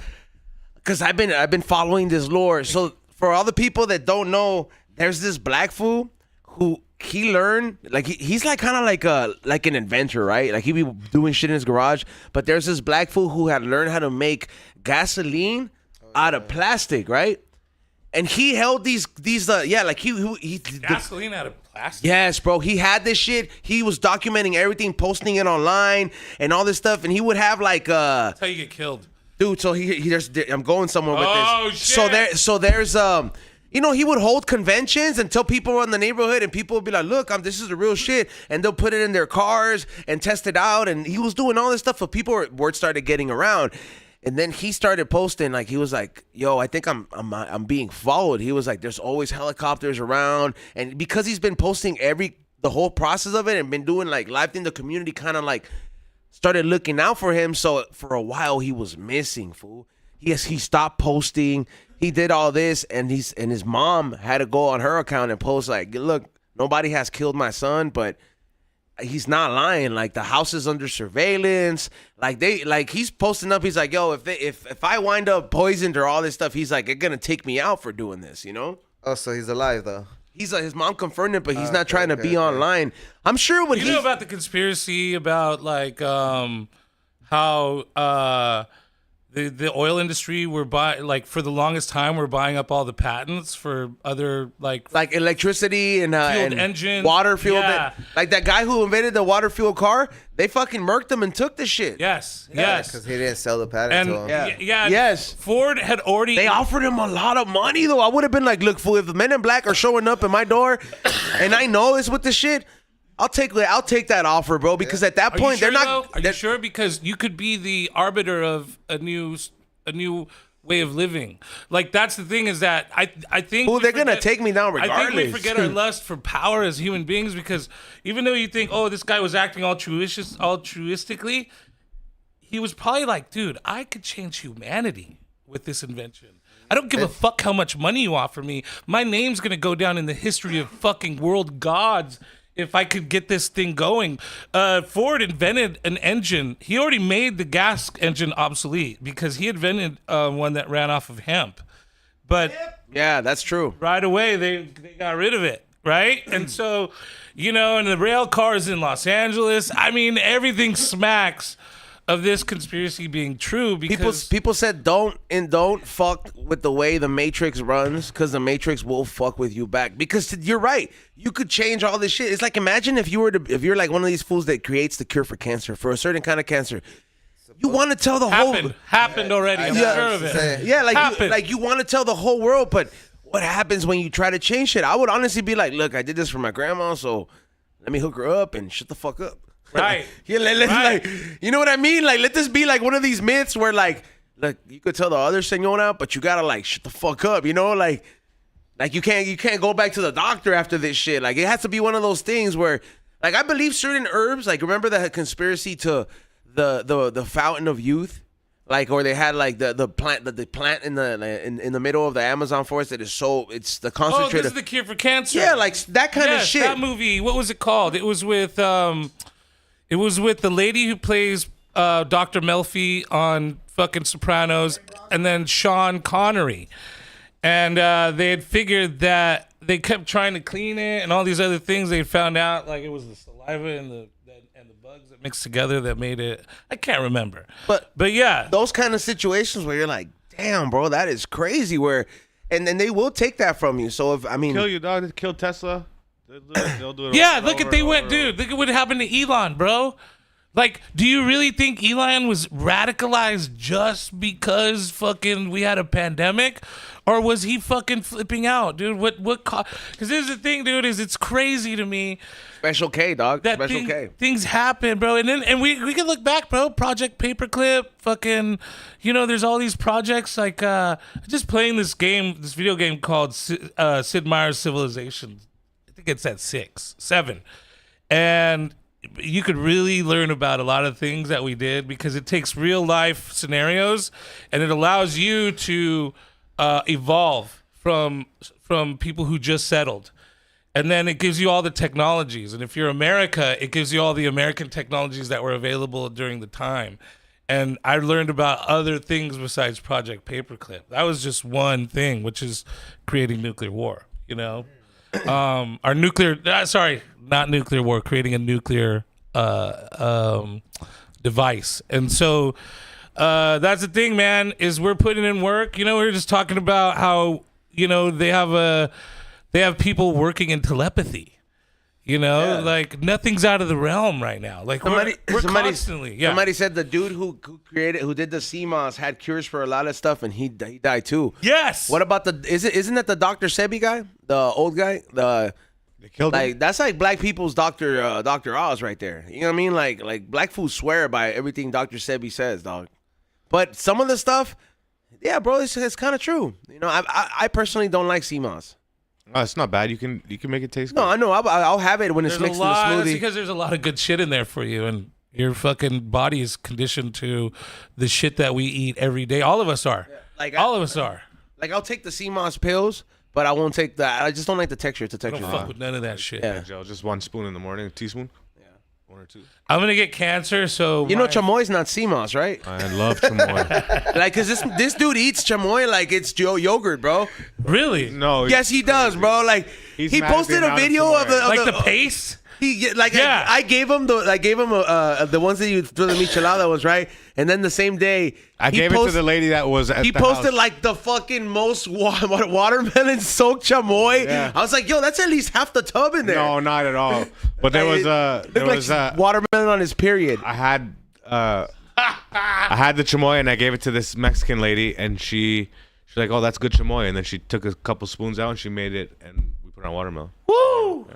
because I've been following this lore. So for all the people that don't know, there's this black fool who he learned, like he's like kind of like an inventor, right? Like he be doing shit in his garage. But there's this black fool who had learned how to make gasoline out of plastic, right? And he held these like he Gasoline out of plastic. Yes, bro. He had this shit. He was documenting everything, posting it online and all this stuff. And he would have like That's how you get killed. Dude, so I'm going somewhere with this. Oh shit. So there's he would hold conventions and tell people in the neighborhood, and people would be like, look, this is the real shit. And they'll put it in their cars and test it out. And he was doing all this stuff, so word started getting around. And then he started posting, like, he was like, yo, I think I'm being followed. He was like, there's always helicopters around. And because he's been posting the whole process of it and been doing like live thing, the community kind of like started looking out for him. So for a while he was missing, fool. He stopped posting. He did all this, and his mom had to go on her account and post like, look, nobody has killed my son, but he's not lying. Like the house is under surveillance. Like he's posting up. He's like, yo, if I wind up poisoned or all this stuff, he's like, they're gonna take me out for doing this, Oh, so he's alive though. He's like, his mom confirmed it, but he's not trying to be online. I'm sure when you know about the conspiracy about like how the oil industry were for the longest time we're buying up all the patents for other like electricity and engines, water fuel. Yeah. Like that guy who invented the water fuel car, they fucking murked him and took the shit. Yes, because he didn't sell the patent to him. Yes. Ford had already. They offered him a lot of money though. I would have been like, look, fool, if the Men in Black are showing up at my door, and I know it's with the shit, I'll take that offer, bro. Because at that point, they're not. Are you sure? Because you could be the arbiter of a new way of living. Like that's the thing is that I think. Well, they're gonna take me down regardless. I think we forget our lust for power as human beings because even though you think, oh, this guy was acting altruistically, he was probably like, dude, I could change humanity with this invention. I don't give a fuck how much money you offer me. My name's gonna go down in the history of fucking world gods. If I could get this thing going. Ford invented an engine. He already made the gas engine obsolete because he invented one that ran off of hemp. But yeah, that's true. Right away, they got rid of it, right? And so, and the rail cars in Los Angeles, I mean, everything smacks of this conspiracy being true because People said don't fuck with the way the Matrix runs because the Matrix will fuck with you back. Because you're right, you could change all this shit. It's like imagine if you're like one of these fools that creates the cure for cancer, for a certain kind of cancer. You want to tell the happened already. I'm sure of it. Yeah, like you want to tell the whole world, but what happens when you try to change shit? I would honestly be like, look, I did this for my grandma, so let me hook her up and shut the fuck up. Right. Yeah, like, you know what I mean? Like, let this be like one of these myths where like you could tell the other señora, but you gotta like shut the fuck up, you know? Like you can't go back to the doctor after this shit. Like it has to be one of those things where, like, I believe certain herbs. Like remember the conspiracy to the fountain of youth, like, or they had like the plant in the middle of the Amazon forest that is it's the concentrated. Oh, this is the cure for cancer. Yeah, like that kind of shit. That movie. What was it called? It was with the lady who plays Dr. Melfi on fucking Sopranos, and then Sean Connery. And they had figured that they kept trying to clean it and all these other things. They found out like it was the saliva and the bugs that mixed together that made it. I can't remember. But yeah, those kind of situations where you're like, damn, bro, that is crazy. Where and then they will take that from you. So if kill your dog, kill Tesla. They'll do it. Yeah, look at dude. Look at what happened to Elon, bro. Like, do you really think Elon was radicalized just because fucking we had a pandemic? Or was he fucking flipping out, dude? Because here's the thing, dude, is it's crazy to me. Special K, dog. Special K. Things happen, bro. And we can look back, bro. Project Paperclip, fucking, there's all these projects like just playing this video game called Sid Meier's Civilization. I think it's at 7. And you could really learn about a lot of things that we did because it takes real life scenarios and it allows you to evolve from people who just settled. And then it gives you all the technologies. And if you're America, it gives you all the American technologies that were available during the time. And I learned about other things besides Project Paperclip. That was just one thing, which is creating nuclear war, Our nuclear, not nuclear war, creating a nuclear device. And so that's the thing, man, is we're putting in work. We were just talking about how, they have people working in telepathy. Like nothing's out of the realm right now. Like we're constantly. Yeah. Somebody said the dude who did the CMOS had cures for a lot of stuff, and he died too. Yes. What about isn't that the Dr. Sebi guy, the old guy? They killed him. That's like black people's Dr. Oz right there. You know what I mean? Like black fools swear by everything Dr. Sebi says, dog. But some of the stuff, yeah, bro, it's kind of true. I personally don't like CMOS. Oh, it's not bad. You can make it taste good. No, I know. I'll have it when it's mixed in the smoothie. That's because there's a lot of good shit in there for you, and your fucking body is conditioned to the shit that we eat every day. All of us are. Yeah, all of us are. Like I'll take the CMOS pills, but I won't take that. I just don't like the texture. It's a texture. I don't fuck with none of that shit. Yeah, Joe, just 1 spoon in the morning, a teaspoon. 1 or 2. I'm gonna get cancer, so chamoy's not CMOS, right? I love chamoy. Like, cause this dude eats chamoy like it's yogurt, bro. Really? No. Yes, he does, bro. Like he posted a video of the paste. I gave him the ones that you threw the michelada ones, right? And then the same day I gave it to the lady that was at the posted house. like the fucking most watermelon soaked chamoy. Yeah. I was like, yo, that's at least half the tub in there. No, not at all. But there was watermelon on his period. I had the chamoy and I gave it to this Mexican lady and she's like, oh, that's good chamoy. And then she took a couple spoons out and she made it and we put it on watermelon. Woo! Yeah.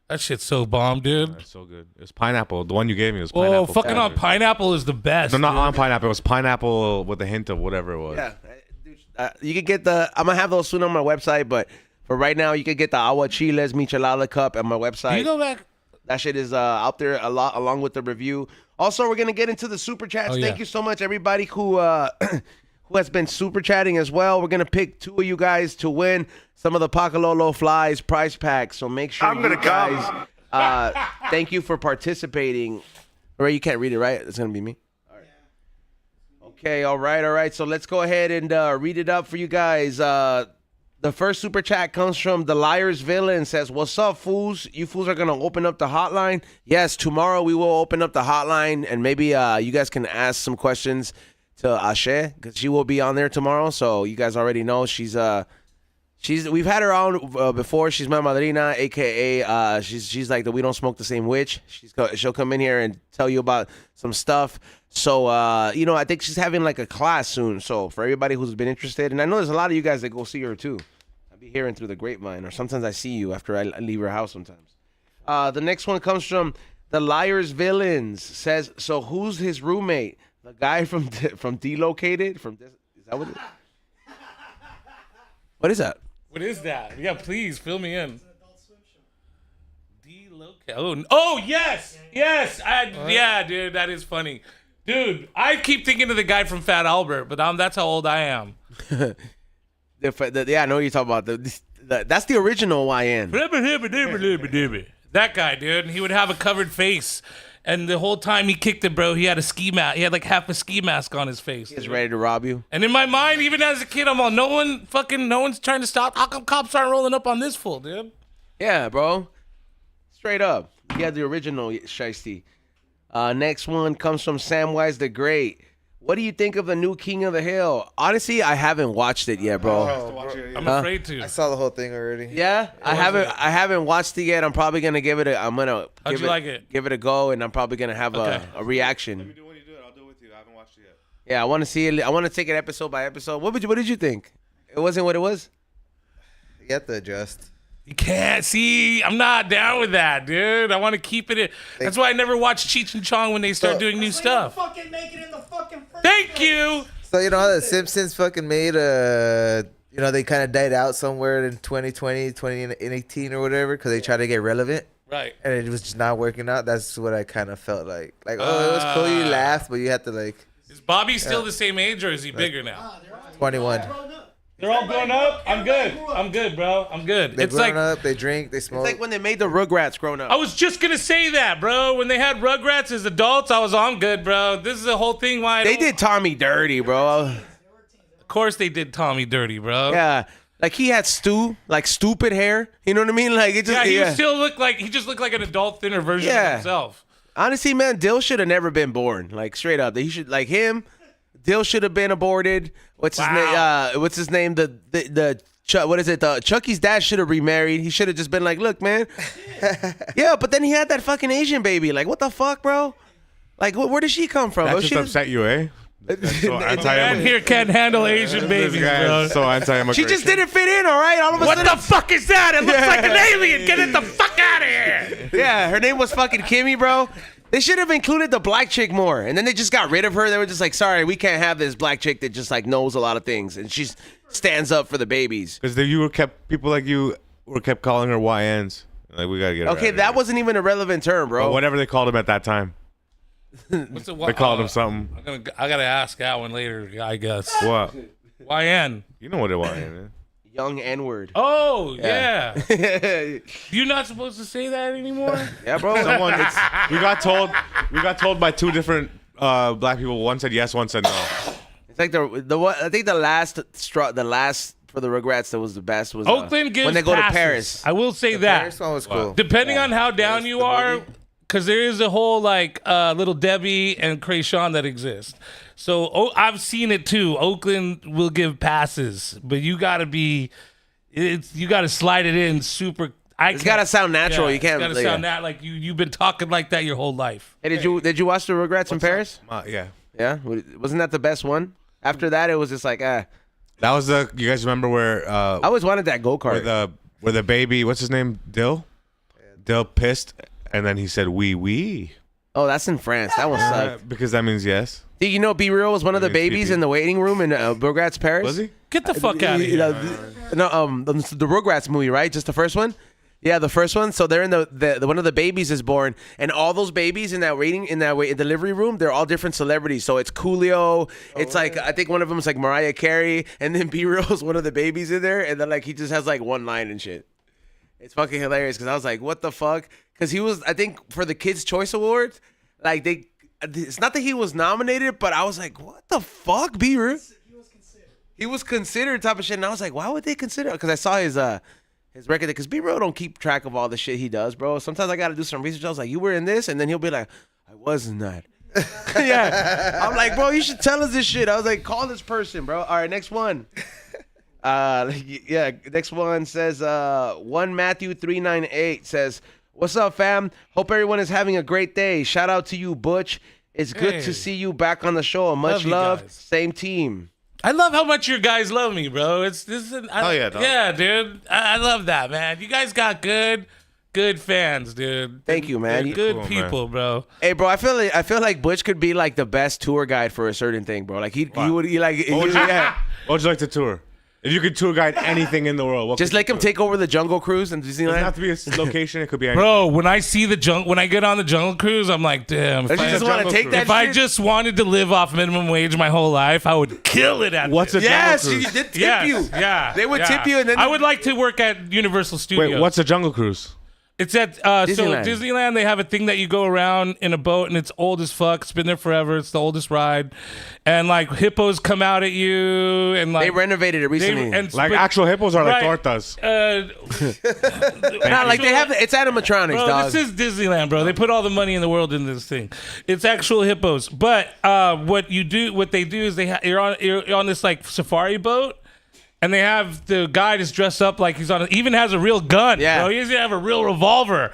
That shit's so bomb, dude. It's so good. It was pineapple. The one you gave me was pineapple. Oh, fucking on pineapple is the best. No, not on pineapple. It was pineapple with a hint of whatever it was. Yeah. You could get I'm going to have those soon on my website, but for right now, you can get the Agua Chiles Michelada Cup at my website. You go back. That shit is out there a lot, along with the review. Also, we're going to get into the super chats. Thank you so much, everybody who has been super chatting as well. We're going to pick 2 of you guys to win some of the Pakalolo Flies prize packs. So make sure you guys, thank you for participating. Ray, you can't read it, right? It's going to be me. All right. Okay, all right. So let's go ahead and read it up for you guys. The first super chat comes from the Liars Villain. Says, "What's up, fools? You fools are gonna open up the hotline." Yes, tomorrow we will open up the hotline, and maybe you guys can ask some questions to Ashe because she will be on there tomorrow. So you guys already know she's we've had her on before. She's my madrina, aka she's like the We Don't Smoke the Same witch. She'll come in here and tell you about some stuff. So I think she's having like a class soon. So for everybody who's been interested, and I know there's a lot of you guys that go see her too. I'll be hearing through the grapevine, or sometimes I see you after I leave her house. Sometimes. The next one comes from the Liars Villains. Says, so who's his roommate? The guy from Delocated? Is that what it is? What is that? What is that? Yeah, please fill me in. Oh yes. Yeah, dude, that is funny. Dude, I keep thinking of the guy from Fat Albert, but that's how old I am. Yeah, I know what you're talking about. That's the original YN. That guy, dude. He would have a covered face. And the whole time he kicked it, bro, he had a ski mask. He had like half a ski mask on his face. He's ready to rob you. And in my mind, even as a kid, I'm all, no one's trying to stop. How come cops aren't rolling up on this fool, dude? Yeah, bro. Straight up. He had the original Shiesty. Next one comes from Samwise the Great. What do you think of the new King of the Hill? Honestly, I haven't watched it yet, bro. I'm afraid to. I saw the whole thing already. Yeah, I haven't watched it yet. I'm probably gonna give it give it a go, and I'm probably gonna have a reaction. When you do it, I'll do it with you. I haven't watched it yet. Yeah, I want to see it. I want to take it episode by episode. What did you think? It wasn't what it was. You have to adjust. You can't see. I'm not down with that, dude. I want to keep it. That's why I never watch Cheech and Chong when they start doing new stuff. Fucking make it in the fucking first Thank place. you. So you know how the Simpsons fucking made they kind of died out somewhere in 2020, 2018 or whatever because they tried to get relevant. Right. And it was just not working out. That's what I kind of felt like. Like, oh, it was cool. You laughed, but you had to like. Is Bobby still the same age or is he bigger now? 21. They're all grown up. I'm good, bro. I'm good. They grown up. They drink. They smoke. It's like when they made the Rugrats grown up. I was just gonna say that, bro. When they had Rugrats as adults, I'm good, bro. This is the whole thing why They did Tommy dirty, bro. Of course they did Tommy dirty, bro. Yeah. Like he had stupid hair. You know what I mean? Like it just he just looked like an adult thinner version of himself. Honestly, man, Dill should have never been born. Like straight up. He should like him. Dill should have been aborted. What's his name? What's his name? What is it? Chucky's dad should have remarried. He should have just been like, look, man. Yeah, but then he had that fucking Asian baby. Like, what the fuck, bro? Like, where did she come from? That bro? just She upset you, eh? That's so Man anti-immigrant. here can't handle Asian babies, This guy bro. is so anti-immigrant. She just didn't fit in, all right? All of a What sudden, the fuck is that? It looks like an alien. Get it the fuck out of here. Yeah, her name was fucking Kimmy, bro. They should have included the black chick more, and then they just got rid of her. They were just like, sorry, we can't have this black chick that just like knows a lot of things, and she stands up for the babies. Because people like you were kept calling her YNs. Like, we gotta get her Okay, out of that here. wasn't even a relevant term, bro. But whatever they called him at that time. What's the They called him something. I gotta ask that one later, I guess. What? YN. You know what a YN is. Young N-word. Oh yeah. Yeah, You're not supposed to say that anymore. bro. We got told by two different black people. One said yes, one said no. It's like I think the last for the Rugrats that was the best was Oakland gives when they go passes. to Paris. I will say that. Paris one was cool. Depending on how down you are, because there is a whole like Little Debbie and Krayshawn that exist. So I've seen it too. Oakland will give passes, but you gotta slide it in super. It's gotta sound natural. You can't. It's gotta sound that like you've been talking like that your whole life. Hey, did you watch the Rugrats in Paris? Yeah. Yeah, wasn't that the best one? After that, it was just like That was you guys remember where I always wanted that go kart. where the baby, what's his name? Dill pissed and then he said wee. Oh, that's in France. That one sucked. Because that means yes. Did you know Be Real was one of the It means babies pee-pee. in the waiting room in Rugrats Paris? Was he? Get the fuck out of here. No, the Rugrats movie, right? Just the first one. Yeah, the first one. So they're in the one of the babies is born, and all those babies in that delivery room, they're all different celebrities. So it's Coolio. It's like I think one of them is like Mariah Carey, and then B Real's one of the babies in there, and then like he just has like one line and shit. It's fucking hilarious because I was like, what the fuck? Because he was, I think, for the Kids' Choice Awards, like it's not that he was nominated, but I was like, what the fuck, B Real? He was considered. he was considered type of shit, and I was like, why would they consider? Because I saw his record. Because B-Bro don't keep track of all the shit he does, bro. Sometimes I got to do some research. I was like, you were in this, and then he'll be like, I was in that. Yeah, I'm like, bro, you should tell us this shit. I was like, call this person, bro. All right, next one. Next one says 1 Matthew 398 says, what's up, fam? Hope everyone is having a great day. Shout out to you, Butch. It's good to see you back on the show. Much love. Same team. I love how much your guys love me, bro. Yeah, dog. Yeah, dude. I love that, man. You guys got good fans, dude. Thank you, man. They're good Cool, people, bro. Hey, bro, I feel like Butch could be like the best tour guide for a certain thing, bro. Like he would yeah. What would you like to tour? If you could tour guide anything in the world, what Just could let you him tour? take over the Jungle Cruise in It doesn't have Disneyland. to be a location. It could be anything. Bro, when I see when I get on the Jungle Cruise, I'm like, damn. Don't you just want to take that If I shit? just wanted to live off minimum wage my whole life, I would kill it at What's a this. Yes, Jungle you Cruise? did tip Yes, you. yeah. They would yeah. tip you, and then I would like to work at Universal Studios. Wait, what's a Jungle Cruise? It's at Disneyland. So Disneyland. They have a thing that you go around in a boat, and it's old as fuck. It's been there forever. It's the oldest ride, and like hippos come out at you, and like they renovated it recently. Like actual hippos or like Right. tortas? Not like they have. It's animatronics, Bro, dog. this is Disneyland, bro. They put all the money in the world into this thing. It's actual hippos. But what they do is you're on this like safari boat, and they have the guy just dressed up like he's even has a real gun. Yeah. Bro. He doesn't have a real revolver.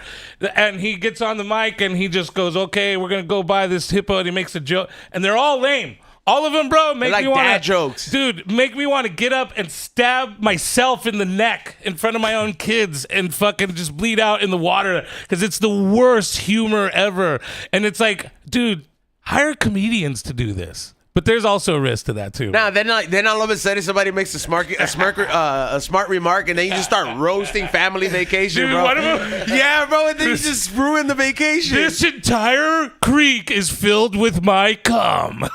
And he gets on the mic and he just goes, okay, we're going to go buy this hippo. And he makes a joke. And they're all lame. All of them, bro, make like me want dad jokes. Dude, make me want to get up and stab myself in the neck in front of my own kids and fucking just bleed out in the water because it's the worst humor ever. And it's like, dude, hire comedians to do this. But there's also a risk to that too. Now, then all of a sudden somebody makes a smart remark, and then you just start roasting family vacation, Dude, bro. what about- Yeah, bro, and then you just ruin the vacation. This entire creek is filled with my cum.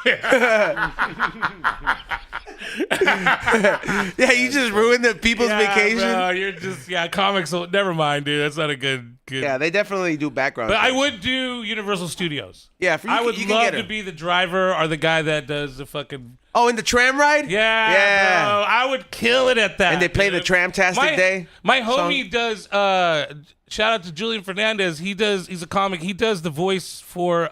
Yeah, you just ruin the people's vacation. Bro, you're just comics. Never mind, dude. That's not a good. Yeah, they definitely do background. But I checks. would do Universal Studios. Yeah, I would you can love get to him. be the driver or the guy that does the fucking. Oh, in the tram ride? Yeah, bro. I would kill it at that. And they play the dude. Tramtastic Day My song? homie does. Shout out to Julian Fernandez. He's a comic. He does the voice for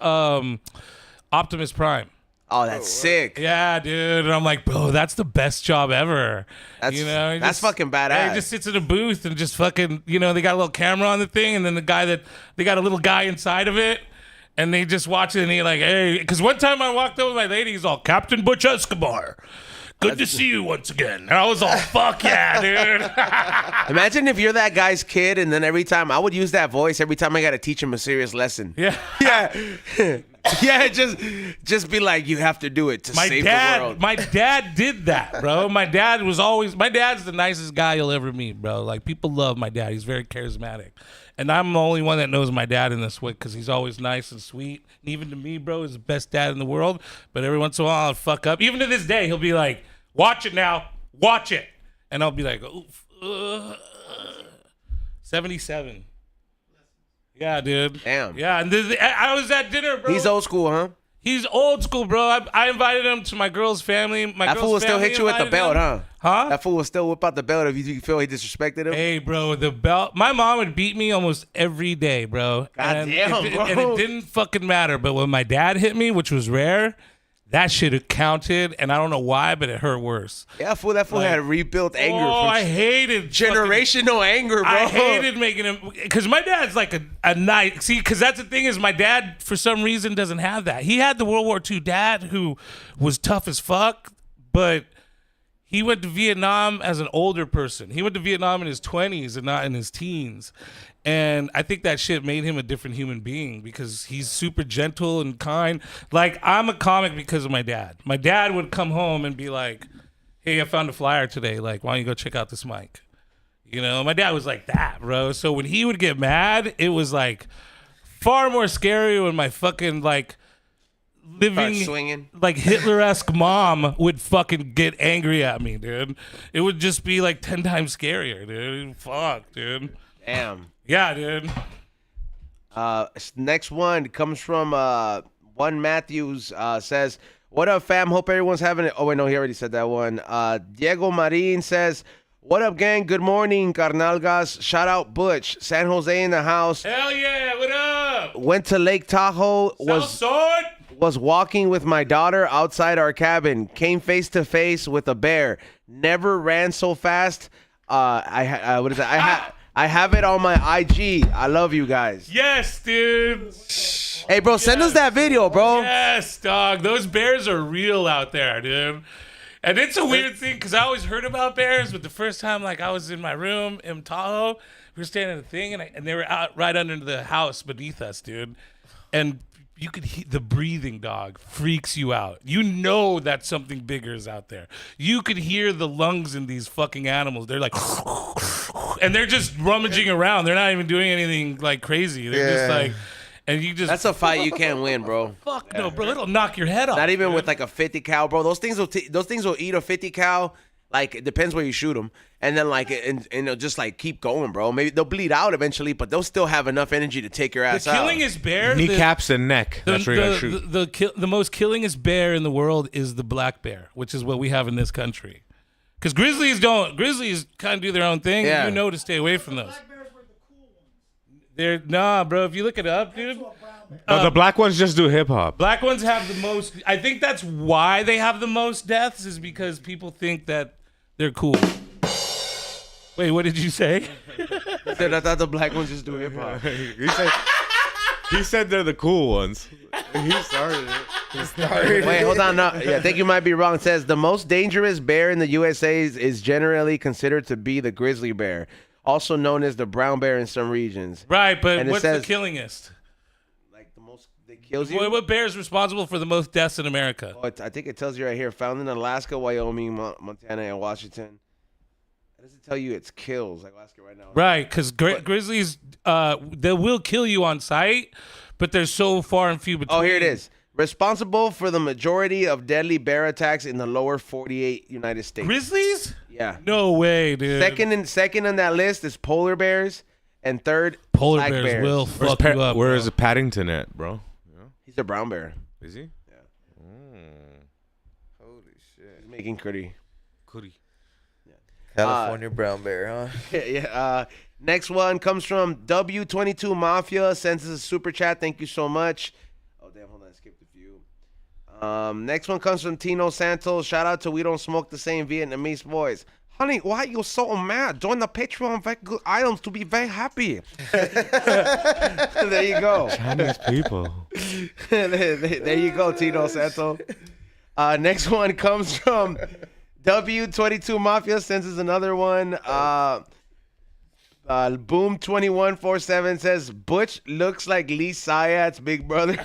Optimus Prime. Oh, that's sick. Yeah, dude. And I'm like, bro, that's the best job ever. That's he fucking badass. He just sits in a booth and just fucking, they got a little camera on the thing, and then they got a little guy inside of it, and they just watch it, and he like, hey, because one time I walked over with my lady, he's all, Captain Butch Escobar. Good to see you once again. And I was all, fuck yeah, dude. Imagine if you're that guy's kid, and then every time I would use that voice every time I got to teach him a serious lesson. Yeah. Yeah. Yeah, just be like, you have to do it to save the world. My dad did that, bro. My dad's the nicest guy you'll ever meet, bro. Like, people love my dad. He's very charismatic. And I'm the only one that knows my dad in this way because he's always nice and sweet. And even to me, bro, he's the best dad in the world. But every once in a while, I'll fuck up. Even to this day, he'll be like, watch it now. Watch it. And I'll be like, 77. Yeah, dude. Damn. Yeah, and I was at dinner, bro. He's old school, huh? He's old school, bro. I invited him to my girl's family. That fool will still hit you with the belt, huh? Huh? That fool will still whip out the belt if you feel he disrespected him. Hey, bro, the belt. My mom would beat me almost every day, bro. God damn, bro. And it didn't fucking matter. But when my dad hit me, which was rare, that shit had counted. And I don't know why, but it hurt worse. Yeah, fool. That fool had rebuilt anger. Oh, from I hated generational anger, bro. I hated making him because my dad's like a nice. See, because that's the thing is my dad for some reason doesn't have that. He had the World War II dad who was tough as fuck, but he went to Vietnam as an older person. He went to Vietnam in his 20s and not in his teens. And I think that shit made him a different human being because he's super gentle and kind. Like, I'm a comic because of my dad. My dad would come home and be like, hey, I found a flyer today. Like, why don't you go check out this mic? My dad was like that, bro. So when he would get mad, it was like far more scary when my fucking like living swinging. like Hitler-esque mom would fucking get angry at me, dude. It would just be like 10 times scarier, dude. Fuck, dude. Damn. Yeah, dude. Next one comes from 1 Matthews says, What up, fam? Hope everyone's having it. Oh, wait, no, he already said that one. Diego Marin says, what up, gang? Good morning, carnalgas. Shout out Butch. San Jose in the house. Hell yeah, what up? Went to Lake Tahoe. Southside? Was walking with my daughter outside our cabin. Came face to face with a bear. Never ran so fast. What is that? I have it on my IG. I love you guys. Yes, dude. Hey, bro, send us that video, bro. Yes, dog. Those bears are real out there, dude. And it's a weird thing because I always heard about bears, but the first time, like, I was in my room in Tahoe, we were standing at a thing, and they were out right under the house beneath us, dude. And you could hear the breathing, dog, freaks you out. You know that something bigger is out there. You could hear the lungs in these fucking animals. They're like, and they're just rummaging around. They're not even doing anything like crazy. They're just like, and you just. That's a fight you can't win, bro. Fuck no, bro. It'll knock your head off. Not even with like a 50 cal, bro. Those things will eat a 50 cal. Like, it depends where you shoot them. And then, like, and they'll just, like, keep going, bro. Maybe they'll bleed out eventually, but they'll still have enough energy to take your ass The out. killingest bear. Kneecaps and neck. That's where you gotta shoot. The most killingest bear in the world is the black bear, which is what we have in this country. Because grizzlies don't. Grizzlies kind of do their own thing. Yeah. You know to stay away from those. Black bears were the cool ones. They're nah, bro. If you look it up, dude. No, the black ones just do hip hop. Black ones have the most. I think that's why they have the most deaths, is because people think that they're cool. Wait, what did you say? I thought the black ones just do hip hop. He said they're the cool ones. He started it. Wait, hold on. No, yeah, I think you might be wrong. It says the most dangerous bear in the USA is generally considered to be the grizzly bear, also known as the brown bear in some regions. Right, but And it what's says- the killingest? Like the most that kills you. What bear is responsible for the most deaths in America? Oh, I think it tells you right here. Found in Alaska, Wyoming, Montana, and Washington. It doesn't tell you it's kills. Like, I'll ask it right now. Right, because grizzlies, they will kill you on sight, but they're so far and few between. Oh, here it is. Responsible for the majority of deadly bear attacks in the lower 48 United States. Grizzlies? Yeah. No way, dude. Second on that list is polar bears, and third Polar black bears bears. will fuck you up. Where bro. is Paddington at, bro? He's a brown bear. Is he? Holy shit. He's making curry. Goody. California brown bear, huh? Yeah. Next one comes from W22 Mafia. Sends us a super chat. Thank you so much. Oh damn, hold on, I skipped a few. Next one comes from Tino Santos. Shout out to We Don't Smoke the Same Vietnamese Boys. Honey, why are you so mad? Join the Patreon. Very good items to be very happy. There you go. Chinese people. There you go, Tino Santos. Next one comes from W22 Mafia. Sends us another one. Boom 2147 says Butch looks like Lee Syad's big brother.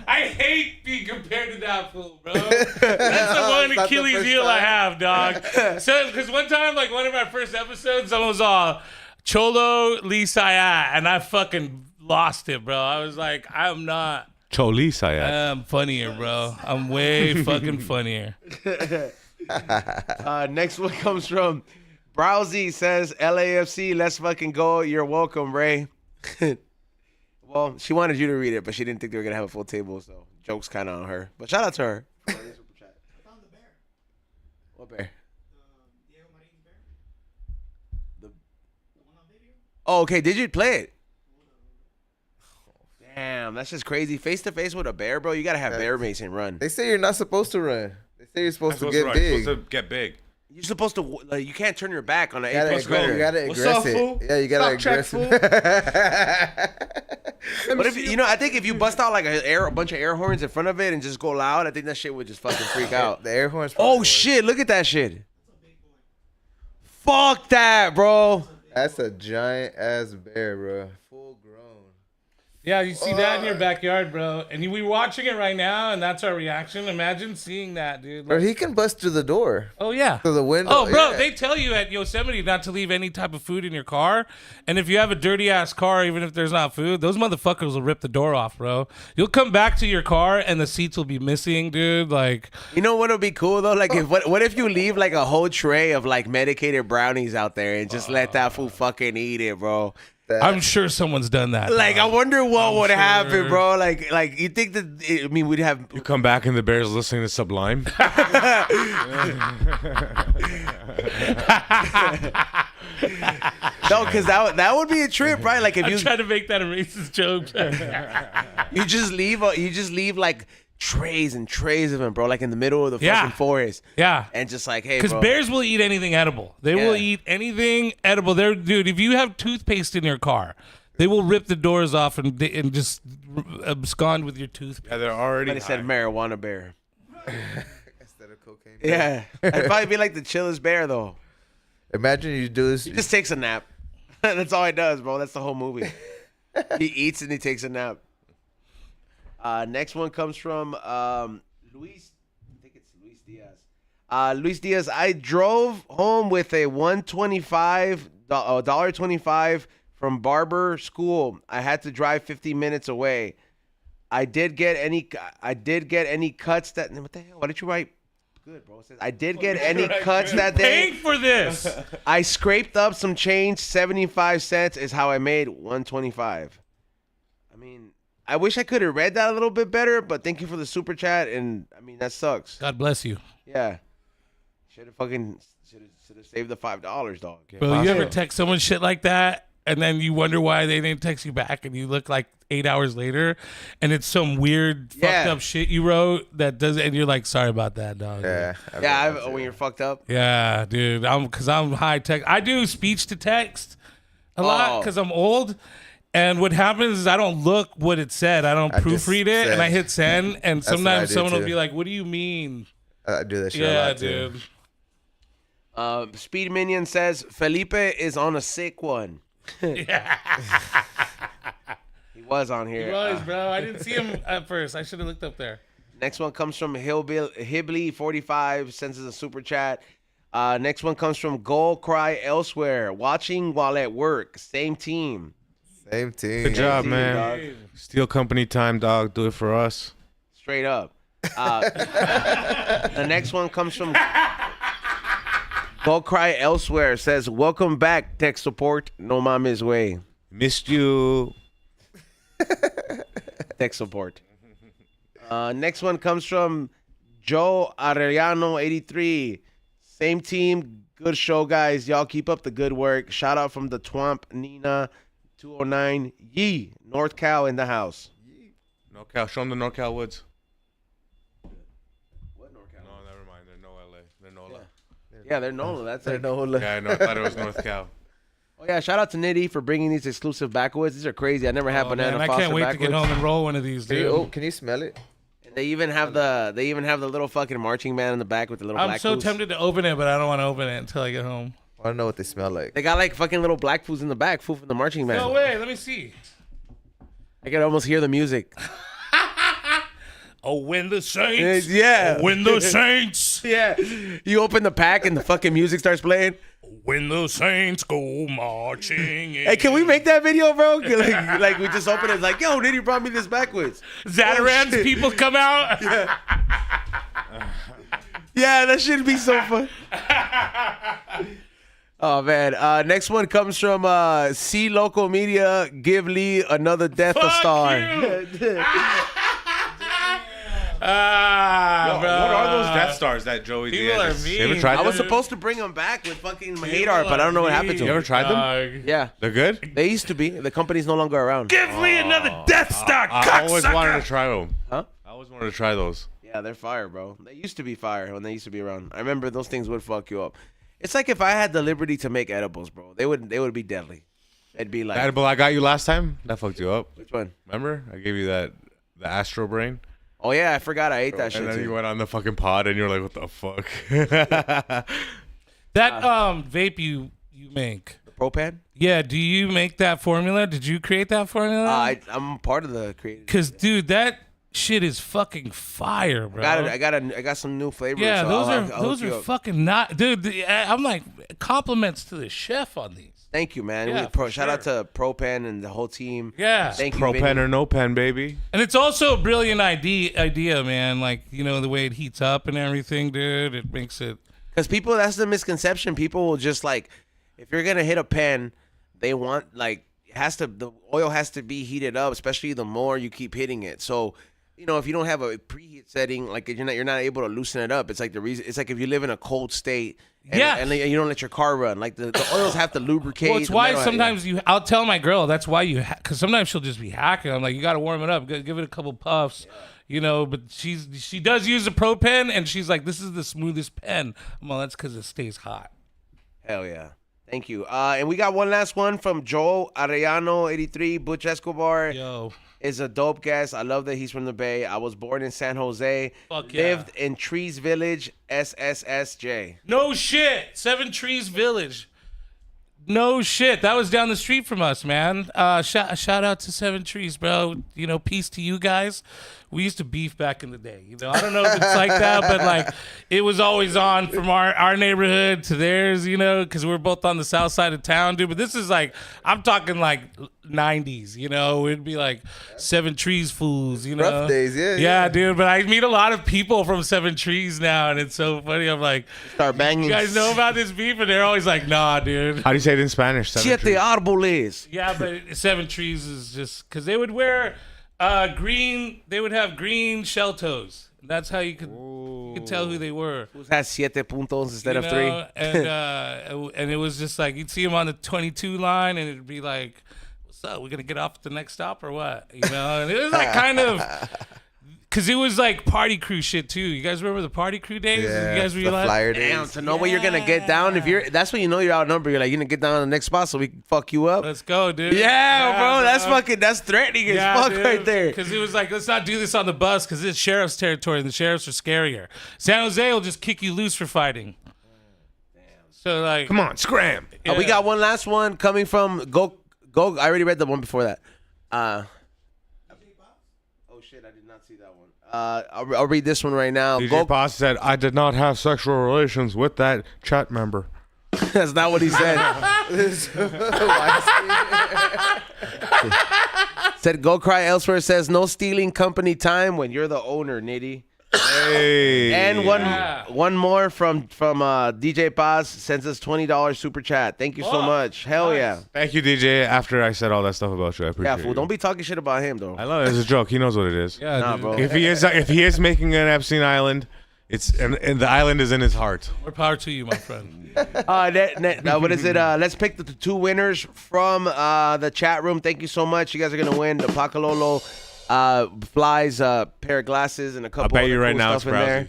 I hate being compared to that fool, bro. That's the one Not the Achilles first heel I time. have, dog. So, because one time, like one of our first episodes, someone was all Cholo Lee Syad, and I fucking lost it, bro. I was like, I'm not. Choli Sayat. I'm funnier, bro. I'm way fucking funnier. Next one comes from Browsy. Says LAFC, let's fucking go. You're welcome, Ray. Well, she wanted you to read it, but she didn't think they were gonna have a full table, so joke's kind of on her. But shout out to her. I found the bear. What bear? Diego Marin's bear. The- The one on video. Oh, okay. Did you play it? Damn, that's just crazy. Face to face with a bear, bro. You gotta have bear mason run. They say you're not supposed to run. They say you're supposed to get big. Supposed to get big. You're supposed to like, you can't turn your back on an You gotta, apex predator. you gotta What's aggress up, it. fool? Yeah, you gotta Stop check, aggress it. But if I think if you bust out like a bunch of air horns in front of it and just go loud, I think that shit would just fucking freak out. The air horns. Oh shit! Look at that shit. Fuck that, bro. That's a giant ass bear, bro. Full grown. Yeah, you see that in your backyard, bro. And we watching it right now, and that's our reaction. Imagine seeing that, dude. Bro, Like, he can bust through the door. oh, yeah. Through the window. Oh, bro, yeah. they tell you at Yosemite not to leave any type of food in your car. And if you have a dirty ass car, even if there's not food, those motherfuckers will rip the door off, bro. You'll come back to your car and the seats will be missing, dude. Like, You know what would be cool though? Like, what if you leave like a whole tray of like medicated brownies out there and just let that fool fucking eat it, bro? that. I'm sure someone's done that. Like, I dog. wonder what I'm would sure. happen, bro. Like you think that? I mean, we'd have. You come back and the bear's listening to Sublime. No, because that would be a trip, right? Like if I'm you trying to make that a racist joke. you just leave like trays and trays of them, bro, like in the middle of the Yeah. fucking forest, Yeah. and just like, hey, Because bro. bears will eat anything edible. They will Yeah. eat anything edible. They're, dude, if you have toothpaste in your car, they will rip the doors off and just abscond with your toothpaste. Yeah, they're already. Somebody said marijuana bear. Instead of cocaine. Yeah, I'd probably be like the chillest bear though. Imagine you do this. He just takes a nap. That's all he does, bro. That's the whole movie. He eats and he takes a nap. Next one comes from Luis. I think it's Luis Diaz. Luis Diaz. I drove home with a $1.25 from barber school. I had to drive 50 minutes away. I did get any cuts that. What the hell? Why did you write? Good, bro. It says, I did get any cuts that day. Paying for this. I scraped up some change. 75 cents is how I made 125. I mean, I wish I could have read that a little bit better, but thank you for the super chat. And I mean, that sucks. God bless you. Yeah, should have saved the $5, dog. Bro, you ever text someone shit like that, and then you wonder why they didn't text you back, and you look like 8 hours later, and it's some weird fucked up shit you wrote that does, and you're like, sorry about that, dog. Yeah. When you're fucked up. Yeah, dude. Because I'm high tech. I do speech to text a lot because I'm old. And what happens is I don't look what it said. I don't proofread it, and I hit send. And That's what I sometimes do, someone will too. be like, "What do you mean?" I do that shit a Yeah, lot, too. dude. Speed Minion says Felipe is on a sick one. He was on here. He was, bro. I didn't see him at first. I should have looked up there. Next one comes from Hibley45, sends us a super chat. Next one comes from Goal Cry Elsewhere. Watching while at work. Same team. Same team. Good job, team, man. dog. Steel company time, dog. Do it for us. Straight up. The next one comes from Goal Cry Elsewhere. Says, welcome back, tech support. No mama's way. Missed you. Tech support. Next one comes from Joe Arellano83. Same team. Good show, guys. Y'all keep up the good work. Shout out from the Twomp Nina 209. Yee. North Cal in the house. NorCal. Show them the NorCal Woods. What North Cal? No, never mind. They're no LA. They're NOLA. Yeah, they're NOLA. That's it. Yeah, I know. I thought it was North Cal. Oh, yeah. Shout out to Nitty for bringing these exclusive backwoods. These are crazy. I never had Oh, banana man, I Foster can't wait to get backwoods. home and roll one of these, dude. Can you smell it? And they even have the little fucking marching man in the back with the little I'm black so foos. tempted to open it, but I don't want to open it until I get home. I don't know what they smell like. They got like fucking little black foos in the back, food from the marching man. No way. Let me see. I can almost hear the music. Oh, when the Saints. Yeah. When the Saints. Yeah. You open the pack and the fucking music starts playing. When the Saints go marching in. Hey, can we make that video, bro? Like we just open it like, yo, Nitty brought me this backwards. Zataran's Oh, shit. people come out. Yeah, that should be so fun. Oh, man. Next one comes from C Local Media. Give Lee another Death Fuck Star. you. What Bro. are those Death Stars that Joey People Diaz? are You ever mean. tried I them? was supposed to bring them back with fucking hate art, but I don't know what happened to You ever them. tried them? Yeah. They're good? They used to be. The company's no longer around. Give me another Death Star, I always cocksucker. wanted to try them. Huh? I always wanted to try those. Yeah, they're fire, bro. They used to be fire when they used to be around. I remember those things would fuck you up. It's like if I had the liberty to make edibles, bro. They would be deadly. It'd be like, The edible I got you last time? That fucked you up. which one? Remember? I gave you the Astro Brain. Oh yeah, I forgot I ate that shit And then you too. went on the fucking pod and you're like, what the fuck? That vape you make. Propan? Yeah, do you make that formula? Did you create that formula? I'm part of the creative. Cause dude, that shit is fucking fire, bro. I got some new flavors. Yeah, so those I'll are hook those you are up. fucking not, dude. I'm like compliments to the chef on these. Thank you, man. Yeah, Shout out to Propan and the whole team. Yeah, Thank you, Pro Vinny. pen or no pen, baby. and it's also a brilliant idea, man. Like the way it heats up and everything, dude. It makes it. Because that's the misconception. People will just like, if you're gonna hit a pen, they want like the oil has to be heated up, especially the more you keep hitting it. So, if you don't have a preheat setting, like you're not able to loosen it up. It's like it's like if you live in a cold state, and you don't let your car run. Like the oils have to lubricate. Well, it's why sometimes I'll tell my girl that's why because sometimes she'll just be hacking. I'm like, you got to warm it up, give it a couple puffs, But she does use a pro pen, and she's like, this is the smoothest pen. Well, that's because it stays hot. Hell yeah. Thank you. And we got one last one from Joel Arellano, 83. Butch Escobar is a dope guest. I love that he's from the Bay. I was born in San Jose. Fuck yeah. Lived in Trees Village, SSSJ. No shit. Seven Trees Village. No shit. That was down the street from us, man. Shout out to Seven Trees, bro. Peace to you guys. We used to beef back in the day. I don't know if it's like that, but like it was always on from our neighborhood to theirs, because we're both on the south side of town, dude. But this is like, I'm talking like 90s, it'd be like Seven Trees fools, Rough days, yeah. Yeah, dude. But I meet a lot of people from Seven Trees now, and it's so funny. I'm like, start banging. You guys know about this beef? And they're always like, nah, dude. How do you say it in Spanish? Siete árboles. Yeah, but Seven Trees is just because they would wear green. They would have green shell toes. That's how you could tell who they were. Who has siete puntos instead of 3? And it was just like you'd see them on the 22 line, and it'd be like, "What's up? We're gonna get off at the next stop or what?" And it was like kind of. Cause it was like party crew shit too. You guys remember the party crew days? Yeah, You guys the flyer days. Damn, to know where you're gonna get down. That's when you're outnumbered. You're like, you're gonna get down on the next spot so we can fuck you up. Let's go, dude. Yeah, bro. That's threatening as fuck dude. right there. Because it was like, let's not do this on the bus because it's sheriff's territory and the sheriffs are scarier. San Jose will just kick you loose for fighting. Damn. So like, Come on, scram. yeah. We got one last one coming from Go. I already read the one before that. Oh shit, I did not see that one. I'll read this one right now. DJ Boss said, I did not have sexual relations with that chat member. That's not what he said. Said go cry elsewhere. Says no stealing company time when you're the owner, Nitty. Hey. And one more from DJ Paz sends us $20 super chat. Thank you so much. Hell yeah. Thank you, DJ. After I said all that stuff about you, I appreciate Yeah, fool. it. Don't be talking shit about him though. I love it. It's a joke. He knows what it is. Yeah, Nah, dude. bro. If he is making an Epstein Island, and the island is in his heart. More power to you, my friend. What is it? Let's pick the 2 winners from the chat room. Thank you so much. You guys are gonna win the Pacalolo Flies pair of glasses and a couple. I bet other you right cool now it's stuff in there. Browsy.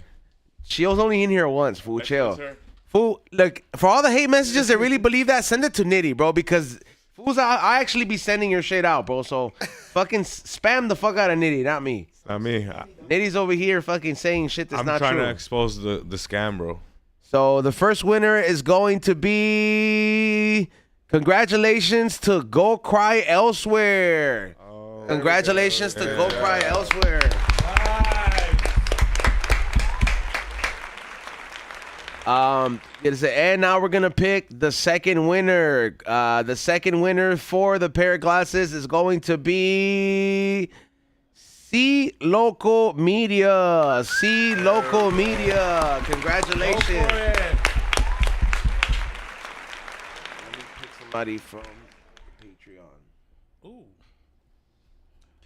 She was only in here once. Fool, chill. Fool, look, for all the hate messages that really believe that, send it to Nitty, bro, because fools, I actually be sending your shit out, bro. So fucking spam the fuck out of Nitty, not me. Not me. Nitty's over here fucking saying shit that's I'm not trying true. to expose the scam, bro. So the first winner is going to be congratulations to Go Cry Elsewhere. Congratulations to Go Cry Elsewhere. And now we're gonna pick the second winner. The second winner for the pair of glasses is going to be C Local Media. C Local Media. Congratulations. Let me pick somebody from Patreon. Ooh.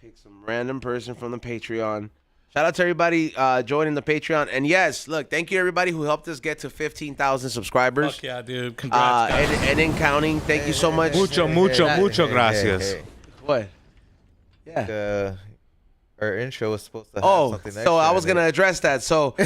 Pick some random person from the Patreon. Shout out to everybody joining the Patreon. And yes, look, thank you everybody who helped us get to 15,000 subscribers. Fuck yeah, dude. Congrats, guys. And in counting. Thank you so much. Mucho gracias. What? Yeah. Our intro was supposed to have something extra. So I was in it. going to address that. So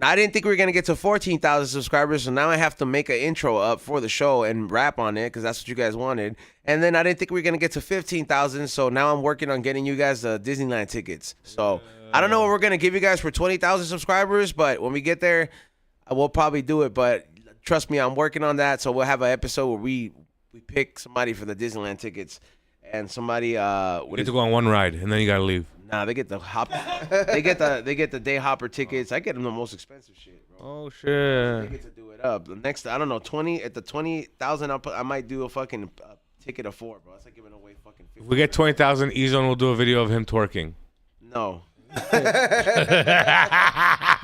I didn't think we were going to get to 14,000 subscribers. So now I have to make an intro up for the show and rap on it because that's what you guys wanted. And then I didn't think we were going to get to 15,000. So now I'm working on getting you guys the Disneyland tickets. So I don't know what we're going to give you guys for 20,000 subscribers. But when we get there, we'll probably do it. But trust me, I'm working on that. So we'll have an episode where we pick somebody for the Disneyland tickets. And somebody You get to go on one ride, and then you got to leave. Nah, they get the hop. they get the day hopper tickets. I get them the most expensive shit, bro. Oh, They shit. get to do it up. The next, I don't know, 20 at the 20,000. I might do a fucking ticket of 4, bro. That's like giving away fucking. 50. If we get 20,000, Ezone will do a video of him twerking. No.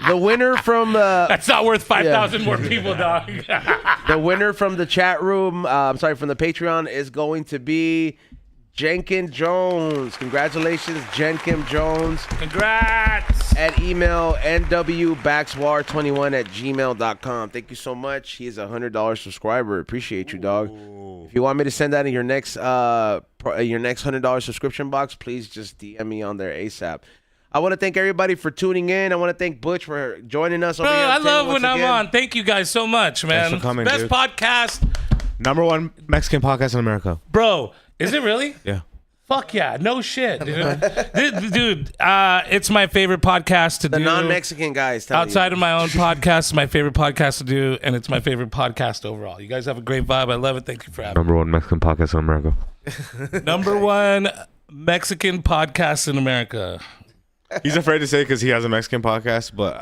The winner from That's not worth 5,000 more people, dog. the winner from the chat room. I'm sorry, from the Patreon is going to be Jenkin Jones. Congratulations, Jenkin Jones. Congrats. At email nwbackswar21@gmail.com. Thank you so much. He is a $100 subscriber. Appreciate you, dog. If you want me to send that in your next $100 subscription box, please just DM me on there ASAP. I want to thank everybody for tuning in. I want to thank Butch for joining us. Bro, over here I at the table love when once I'm again. on. Thank you guys so much, man. Thanks for coming, Best dude. podcast. #1 Mexican podcast in America. Bro, is it really? Yeah. Fuck yeah. No shit, dude. Dude, it's my favorite podcast to The do. non-Mexican guys. Tell Outside you. of my own podcast, it's my favorite podcast to do, and it's my favorite podcast overall. You guys have a great vibe. I love it. Thank you for having me. #1 Mexican podcast in America. #1 Mexican podcast in America. He's afraid to say because he has a Mexican podcast, but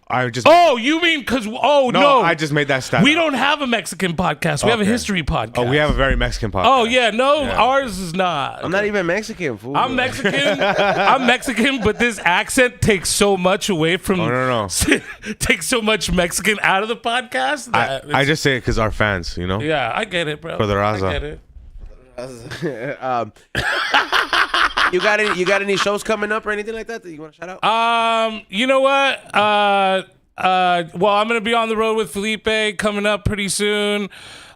I just. Oh, you mean because? Oh no, no, I just made that stat. we up. don't have a Mexican podcast. We have a Okay. history podcast. Oh, we have a very Mexican podcast. Oh yeah, no, Yeah. ours is not. I'm not even Mexican, fool. I'm Mexican. I'm Mexican, but this accent takes so much away from. Oh, no. takes so much Mexican out of the podcast. That I it's- just say it because our fans, you know. Yeah, I get it, bro. For the raza. I get it. You got any shows coming up or anything like that you want to shout out? You know what? Well, I'm gonna be on the road with Felipe coming up pretty soon.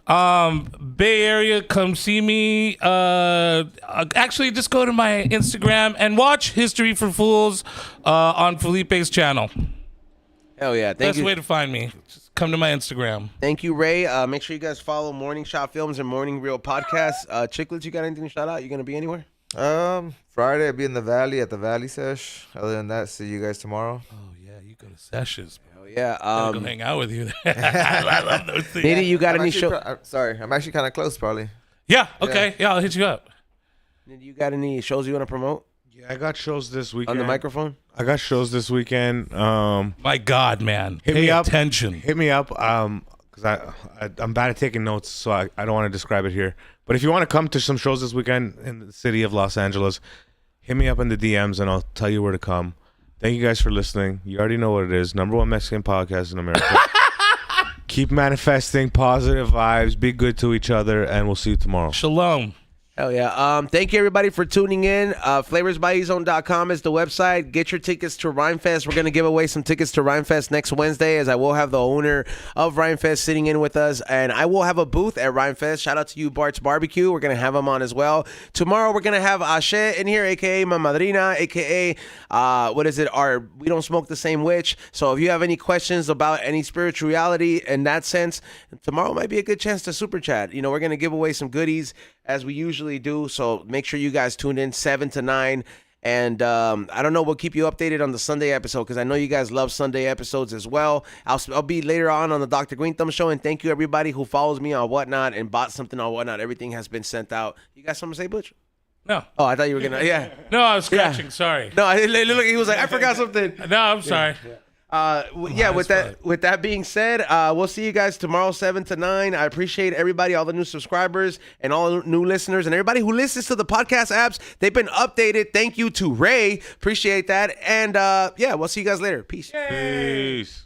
Bay Area, come see me. Actually, just go to my Instagram and watch History for Fools on Felipe's channel. Hell yeah! Thank Best you. way to find me. Just come to my Instagram. Thank you, Ray. Make sure you guys follow Morning Shot Films and Morning Real Podcasts. Chiclets, you got anything to shout out? You gonna be anywhere? Friday I'll be in the Valley at the Valley Sesh. Other than that, see you guys tomorrow. Oh yeah, you go to Sessions, bro. Oh yeah. I'm gonna hang out with you. I love those things. Nitty, you got I'm any actually show? sorry, I'm actually kind of close, probably. Yeah. Okay. Yeah, I'll hit you up. Nitty, you got any shows you want to promote Yeah, I got shows this weekend. on the microphone? I got shows this weekend. My God, man. Hit Pay me up. attention. Hit me up. Because I'm bad at taking notes, so I don't want to describe it here. But if you want to come to some shows this weekend in the city of Los Angeles, hit me up in the DMs and I'll tell you where to come. Thank you guys for listening. You already know what it is. #1 Mexican podcast in America. Keep manifesting positive vibes. Be good to each other, and we'll see you tomorrow. Shalom. Hell yeah. Thank you everybody for tuning in. FlavorsByEZone.com is the website. Get your tickets to Rhymefest. We're going to give away some tickets to Rhymefest next Wednesday, as I will have the owner of Rhymefest sitting in with us, and I will have a booth at Rhymefest. Shout out to you, Bart's Barbecue. We're going to have him on as well. Tomorrow we're going to have Ashe in here, aka my madrina, aka our We Don't Smoke the Same Witch. So if you have any questions about any spirituality in that sense, tomorrow might be a good chance to super chat. We're going to give away some goodies as we usually do, so make sure you guys tune in 7 to 9, and I don't know, we'll keep you updated on the Sunday episode, because I know you guys love Sunday episodes as well. I'll be later on the Dr. Green Thumb show, and thank you everybody who follows me on Whatnot and bought something on Whatnot. Everything has been sent out. You got something to say, Butch? No. Oh, I thought you were gonna. Yeah. No, I was scratching. Sorry. No, look, he was like, I forgot something. No, I'm sorry. With that being said, we'll see you guys tomorrow 7 to 9. I appreciate everybody, all the new subscribers and all the new listeners, and everybody who listens to the podcast apps. They've been updated. Thank you to Ray. Appreciate that. And we'll see you guys later. Peace. Peace.